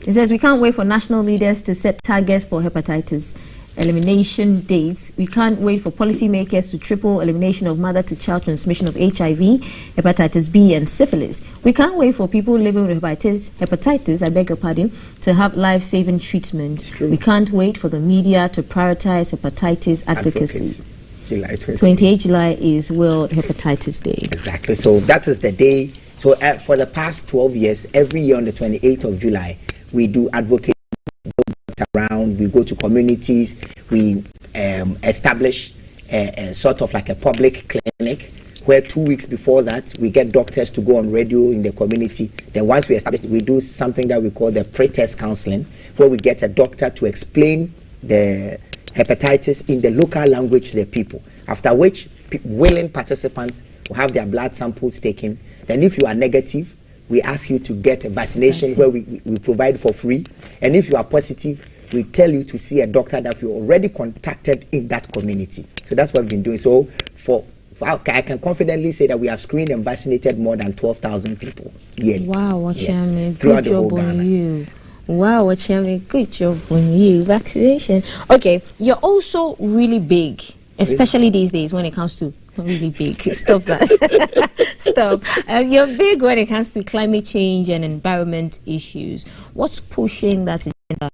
It says we can't wait for national leaders to set targets for hepatitis elimination dates. We can't wait for policymakers to triple elimination of mother-to-child transmission of HIV, hepatitis B, and syphilis. We can't wait for people living with hepatitis, I beg your pardon, to have life-saving treatment. We can't wait for the media to prioritize hepatitis advocacy. July 28 July is World Hepatitis Day. Exactly. So that is the day. So for the past 12 years, every year on the 28th of July, we do advocate around ground, we go to communities, we establish a sort of like a public clinic, where 2 weeks before that, we get doctors to go on radio in the community. Then once we establish, we do something that we call the pre-test counseling, where we get a doctor to explain the hepatitis in the local language to the people, after which willing participants will have their blood samples taken. Then if you are negative, we ask you to get a vaccination where we provide for free. And if you are positive, we tell you to see a doctor that you already contacted in that community. So that's what we've been doing. So I can confidently say that we have screened and vaccinated more than 12,000 people yearly. Wow, Wachame, throughout good the whole job on Ghana. you. Wow, Wachame, good job on you. Vaccination. Okay, you're also really big, especially these days when it comes to really big. Stop that. Stop. You're big when it comes to climate change and environment issues. What's pushing that agenda?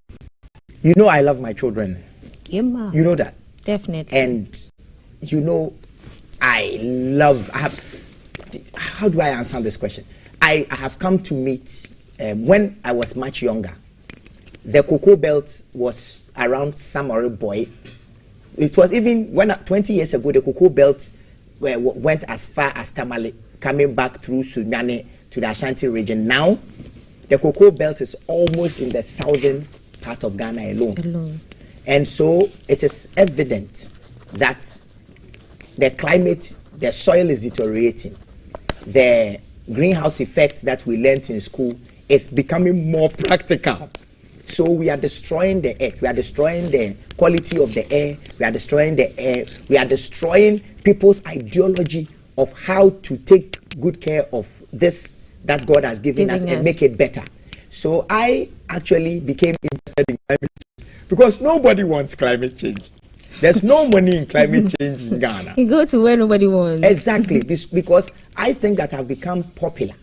You know I love my children. Yeah, ma. You know that. Definitely. And you know how do I answer this question? I have come to meet, when I was much younger, the cocoa belt was around Samari Boy. It was even 20 years ago, the cocoa belt went as far as Tamale, coming back through Sunyane to the Ashanti region. Now, the cocoa belt is almost in the southern part of Ghana alone. And so it is evident that the climate, the soil is deteriorating. The greenhouse effect that we learned in school is becoming more practical. So we are destroying the earth. We are destroying the quality of the air. We are destroying the air. We are destroying people's ideology of how to take good care of this that God has given us and make it better. So I actually became interested in climate change because nobody wants climate change. There's no money in climate change in Ghana. You go to where nobody wants. Exactly, because I think that I've become popular.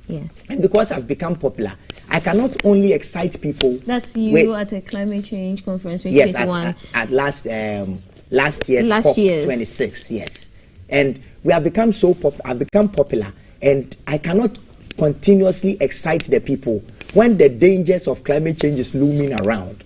Yes. And because I've become popular, I cannot only excite people. That's you at a climate change conference in yes, 2021. At last year's COP26, yes. And we have become so popular. I've become popular, and I cannot continuously excite the people when the dangers of climate change is looming around.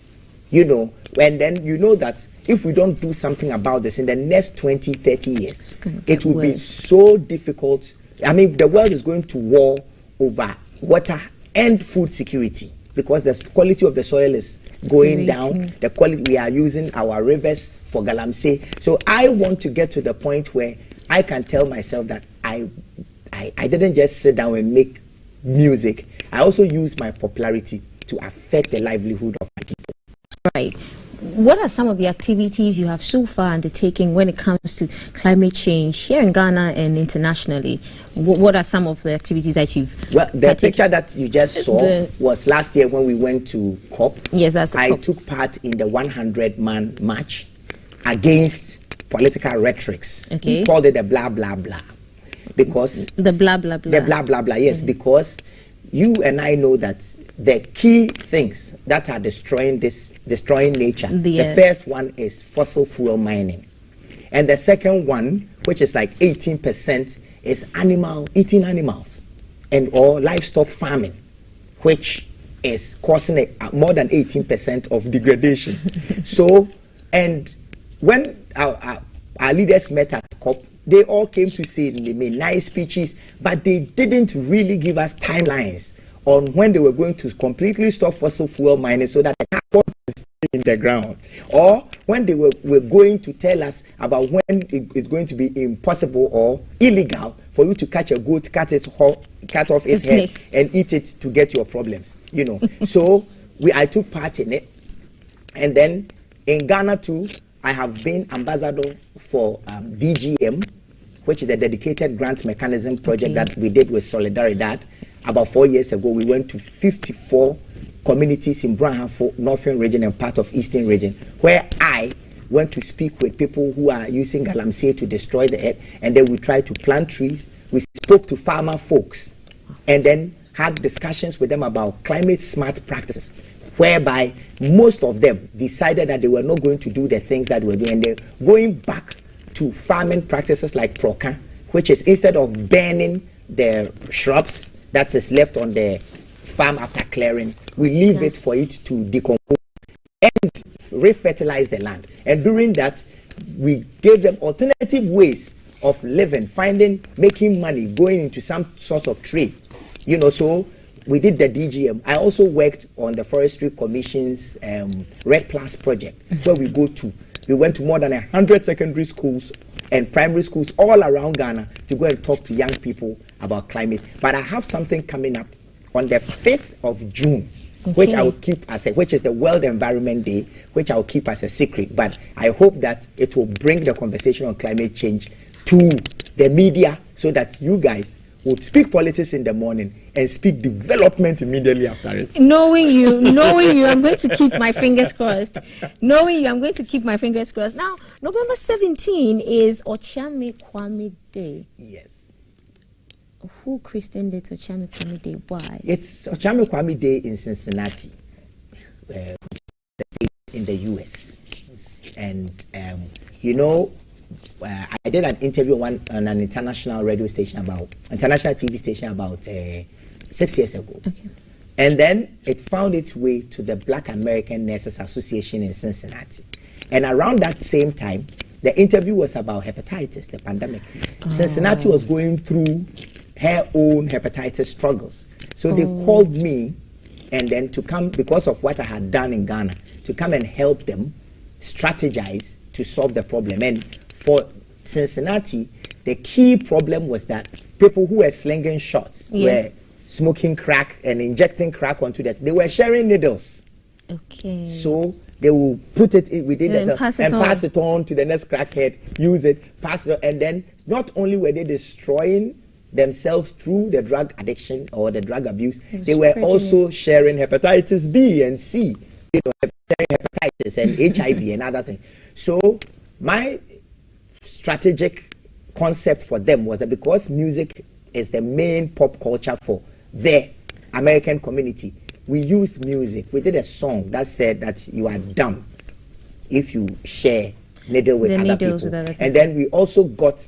You know, and then you know that if we don't do something about this in the next 20, 30 years, it will be so difficult. I mean, the world is going to war over water and food security because the quality of the soil is going down. The quality, we are using our rivers for galamsey. So I want to get to the point where I can tell myself that I didn't just sit down and make music. I also use my popularity to affect the livelihood of my people. Right. What are some of the activities you have so far undertaken when it comes to climate change here in Ghana and internationally? What are some of the activities that you've Well, the picture that you just saw was last year when we went to COP. Yes, that's the I COP. took part in the 100-man march against political rhetorics. Okay. We called it the blah, blah, blah. Because the blah, blah, blah. The blah, blah, blah, yes, because you and I know that the key things that are destroying nature, the first one is fossil fuel mining. And the second one, which is like 18%, is eating animals and or livestock farming, which is causing more than 18% of degradation. So, and when our leaders met at COP, they all came to say they made nice speeches, but they didn't really give us timelines on when they were going to completely stop fossil fuel mining so that the carbon can stay in the ground, or when they were going to tell us about when it's going to be impossible or illegal for you to catch a goat, cut off its head and eat it to get your problems, you know. So I took part in it, and then in Ghana too, I have been ambassador for DGM, which is the dedicated grant mechanism project that we did with Solidaridad. About 4 years ago, we went to 54 communities in Branhafo, Northern region and part of Eastern region, where I went to speak with people who are using galamsey to destroy the earth, and then we tried to plant trees. We spoke to farmer folks, and then had discussions with them about climate smart practices, whereby most of them decided that they were not going to do the things that we're doing, and they're going back to farming practices like proca, which is instead of burning the shrubs that is left on the farm after clearing, we leave it for it to decompose. And refertilize the land. And during that, we gave them alternative ways of living, making money, going into some sort of trade. You know, so we did the DGM. I also worked on the Forestry Commission's Red Plus project, where we went to more than 100 secondary schools and primary schools all around Ghana to go and talk to young people about climate. But I have something coming up on the 5th of June, which I will keep which is the World Environment Day, which I will keep as a secret. But I hope that it will bring the conversation on climate change to the media so that you guys would speak politics in the morning and speak development immediately after it. Knowing you, I'm going to keep my fingers crossed. Knowing you, I'm going to keep my fingers crossed. Now, November 17 is Ochame Kwame Day. Yes. Who christened it Ochame Kwame Day? Why? It's Ochame Kwame Day in Cincinnati, in the U.S. And, you know, I did an interview on an international TV station about 6 years ago. Okay. And then it found its way to the Black American Nurses Association in Cincinnati. And around that same time, the interview was about hepatitis, the pandemic. Oh. Cincinnati was going through her own hepatitis struggles. So they called me, and then to come, because of what I had done in Ghana, to come and help them strategize to solve the problem. And for Cincinnati, the key problem was that people who were slinging shots were smoking crack and injecting crack onto that. They were sharing needles. Okay. So they will put it within themselves and pass it on to the next crackhead, use it, pass it on. And then not only were they destroying themselves through the drug addiction or the drug abuse, they were also sharing hepatitis B and C, you know, hepatitis and HIV and other things. So my strategic concept for them was that because music is the main pop culture for the American community, we use music. We did a song that said that you are dumb if you share needle with other people. And then we also got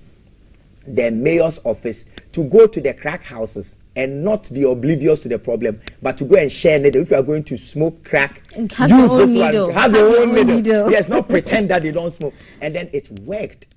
the mayor's office to go to the crack houses and not be oblivious to the problem, but to go and share needle. If you are going to smoke crack, use this one. Have your own needle. Yes, not pretend that they don't smoke. And then it worked.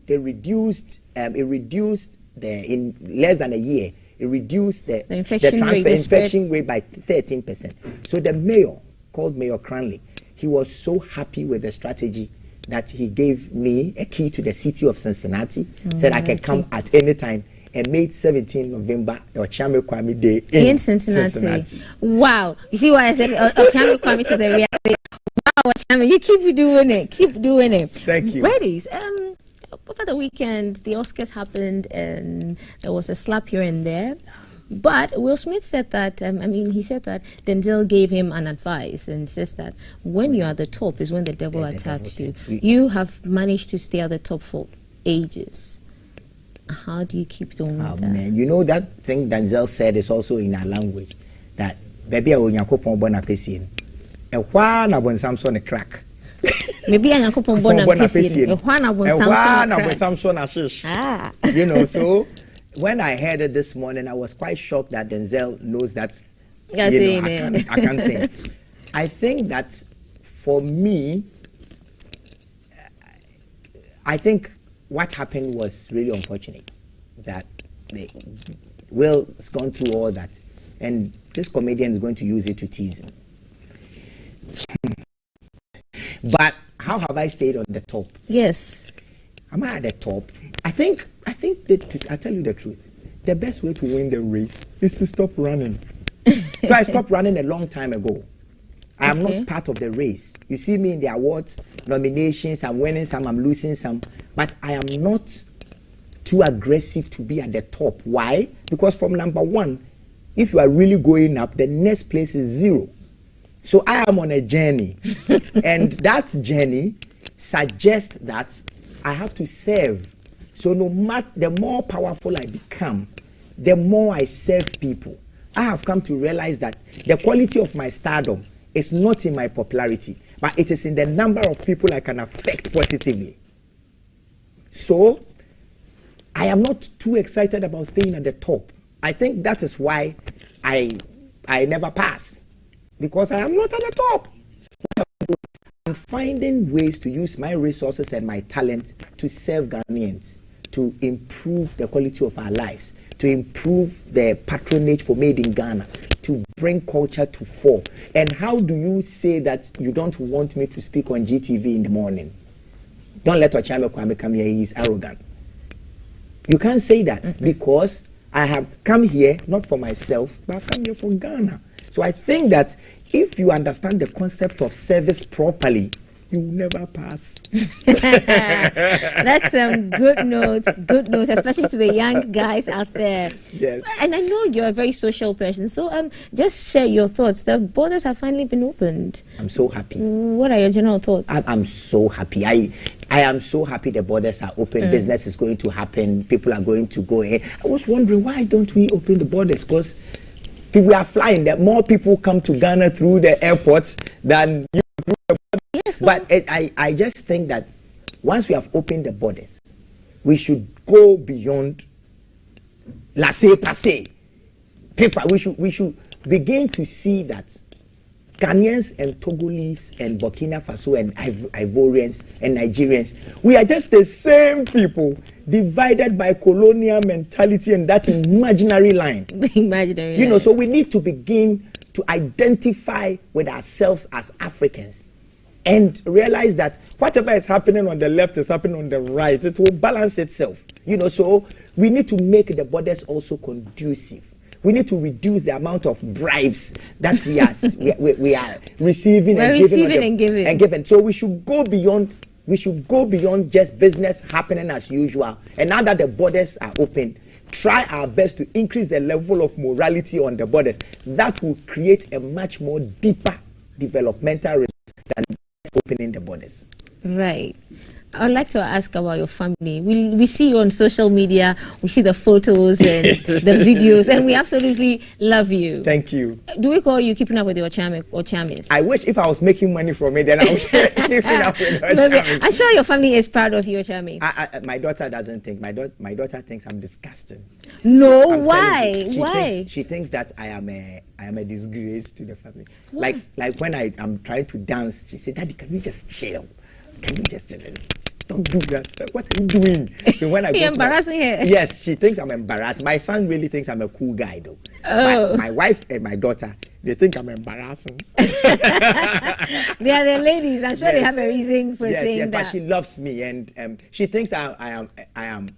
They reduced. In less than a year, it reduced the infection rate by 13%. So the mayor, called Mayor Cranley, he was so happy with the strategy that he gave me a key to the city of Cincinnati, said I can come at any time, and made 17 November Ochame Kwame Day in Cincinnati. Wow. You see why I said Ochame Kwame to the real? Wow, Ochame, you keep doing it. Keep doing it. Thank you. Ladies, over the weekend, the Oscars happened and there was a slap here and there. But Will Smith said that, he said that Denzel gave him an advice and says that when you're at the top is when the devil attacks you. You have managed to stay at the top for ages. How do you keep doing that? Man, you know that thing Denzel said is also in our language, that baby I will yakopon bona pesin. E kwa na bon Samson crack. Maybe I yakopon bona pesin. E kwa na bon Samson ashish. You know, so when I heard it this morning, I was quite shocked that Denzel knows that. I can't say. I think that for me, I think what happened was really unfortunate. That Will's gone through all that, and this comedian is going to use it to tease him. But how have I stayed on the top? Yes. Am I at the top? I think that, I tell you the truth, the best way to win the race is to stop running. So I stopped running a long time ago. I am not part of the race. You see me in the awards, nominations, I'm winning some, I'm losing some, but I am not too aggressive to be at the top. Why? Because from number one, if you are really going up, the next place is 0. So I am on a journey, and that journey suggests that I have to serve. So no matter, the more powerful I become, the more I serve people. I have come to realize that the quality of my stardom is not in my popularity, but it is in the number of people I can affect positively. So I am not too excited about staying at the top. I think that is why I never pass, because I am not at the top. I'm finding ways to use my resources and my talent to serve Ghanaians, to improve the quality of our lives, to improve the patronage for Made in Ghana, to bring culture to fore. And how do you say that you don't want me to speak on GTV in the morning? Don't let Ochame Kwame come here, he is arrogant. You can't say that because I have come here, not for myself, but I've come here for Ghana. So I think that if you understand the concept of service properly, you will never pass. That's good notes, especially to the young guys out there. Yes. And I know you're a very social person, so just share your thoughts. The borders have finally been opened. I'm so happy. What are your general thoughts? I'm so happy. I am so happy the borders are open. Business is going to happen. People are going to go in. I was wondering, why don't we open the borders? Because we are flying. That more people come to Ghana through the airports than you through the borders. Yes, but I just think that once we have opened the borders, we should go beyond laissez-passer. Paper. We should begin to see that Ghanaians and Togolese and Burkina Faso and Ivorians and Nigerians, we are just the same people divided by colonial mentality and that imaginary line. Imaginary. You know, so we need to begin to identify with ourselves as Africans and realize that whatever is happening on the left is happening on the right. It will balance itself. You know, so we need to make the borders also conducive. We need to reduce the amount of bribes that we are receiving and giving. So we should go beyond. We should go beyond just business happening as usual. And now that the borders are open, try our best to increase the level of morality on the borders. That will create a much more deeper developmental result than opening the borders. Right. I'd like to ask about your family. We see you on social media, we see the photos and the videos, and we absolutely love you. Thank you. Do we call you keeping up with your Chamis? I wish if I was making money from it, then I would say keeping up with your Chamis. I'm sure your family is proud of your Chami. My daughter doesn't think. My daughter thinks I'm disgusting. No, why? Why? She thinks that I am a disgrace to the family. Why? Like when I'm trying to dance, she said, "Daddy, can we just chill? Can we just don't do that? What are you doing?" So when I You're embarrassing her. Yes, she thinks I'm embarrassed. My son really thinks I'm a cool guy, though. Oh. My wife and my daughter, they think I'm embarrassing. They are the ladies. I'm sure they have a reason for saying that. But she loves me, and she thinks I am.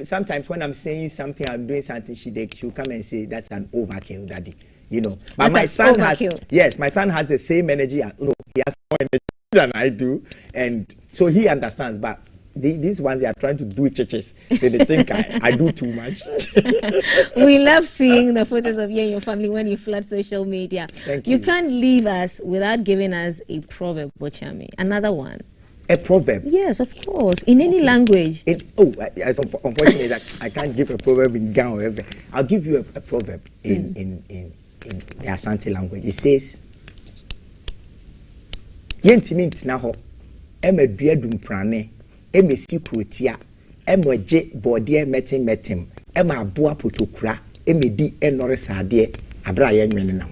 Sometimes when I'm saying something, I'm doing something, she'll come and say, "That's an overkill, Daddy." You know. But my son my son has the same energy. He has more energy than I do, and so he understands. But these ones, they are trying to do churches, so they think I do too much. We love seeing the photos of you and your family when you flood social media. Thank you. You can't leave us without giving us a proverb, Bochami. Another one. A proverb? Yes, of course. In any language. Unfortunately, I can't give a proverb in Ghana or whatever. I'll give you a proverb in the Asante language. It says, "Yentimi ntena ho, ema dua dumprane, ema si krotia, ema je bode metim, ema aboa potokura, ema di enore sade, abra ye nwene nam."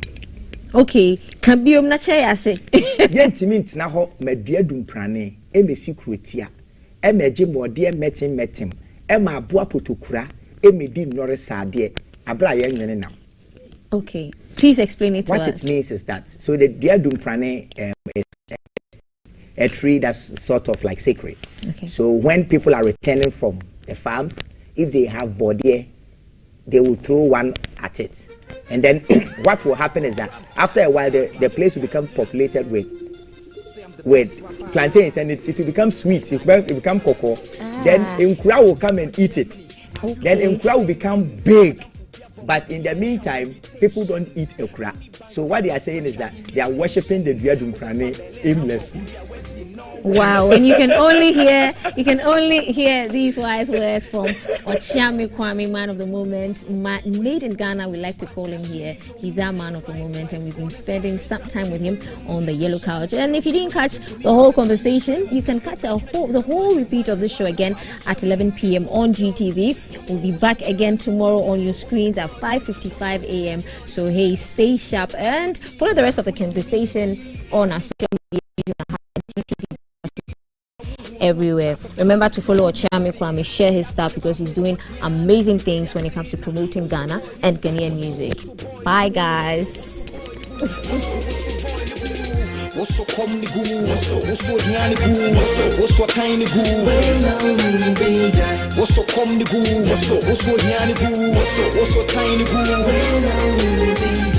Okay, can be na che ase. Yentimi ntena ho, ma dua dumprane, ema si krotia, ema je bode metim, ema aboa potokura, ema di enore sade, abra ye nwene nam. Okay, please explain it to us. What it means is that, so the dua dumprane is a tree that's sort of like sacred. Okay. So when people are returning from the farms, if they have body, they will throw one at it. And then what will happen is that after a while, the place will become populated with plantains, and it will become sweet. It will become cocoa. Then Nkura will come and eat it. Okay. Then Nkura will become big. But in the meantime, people don't eat okra. So what they are saying is that they are worshipping the dua dumprane aimlessly. Wow, and you can only hear these wise words from Ochame Kwame, man of the moment, made in Ghana. We like to call him here. He's our man of the moment, and we've been spending some time with him on the yellow couch. And if you didn't catch the whole conversation, you can catch the whole repeat of the show again at 11 p.m. on GTV. We'll be back again tomorrow on your screens at 5:55 a.m. So hey, stay sharp and follow the rest of the conversation on our social media. everywhere. Remember to follow Ochami Kwame, share his stuff because he's doing amazing things when it comes to promoting Ghana and Ghanaian music. Bye, guys. What's so come the goo? What's so tiny goo? What's so tiny goo? What's so come the goo? What's so tiny goo? What's so tiny goo?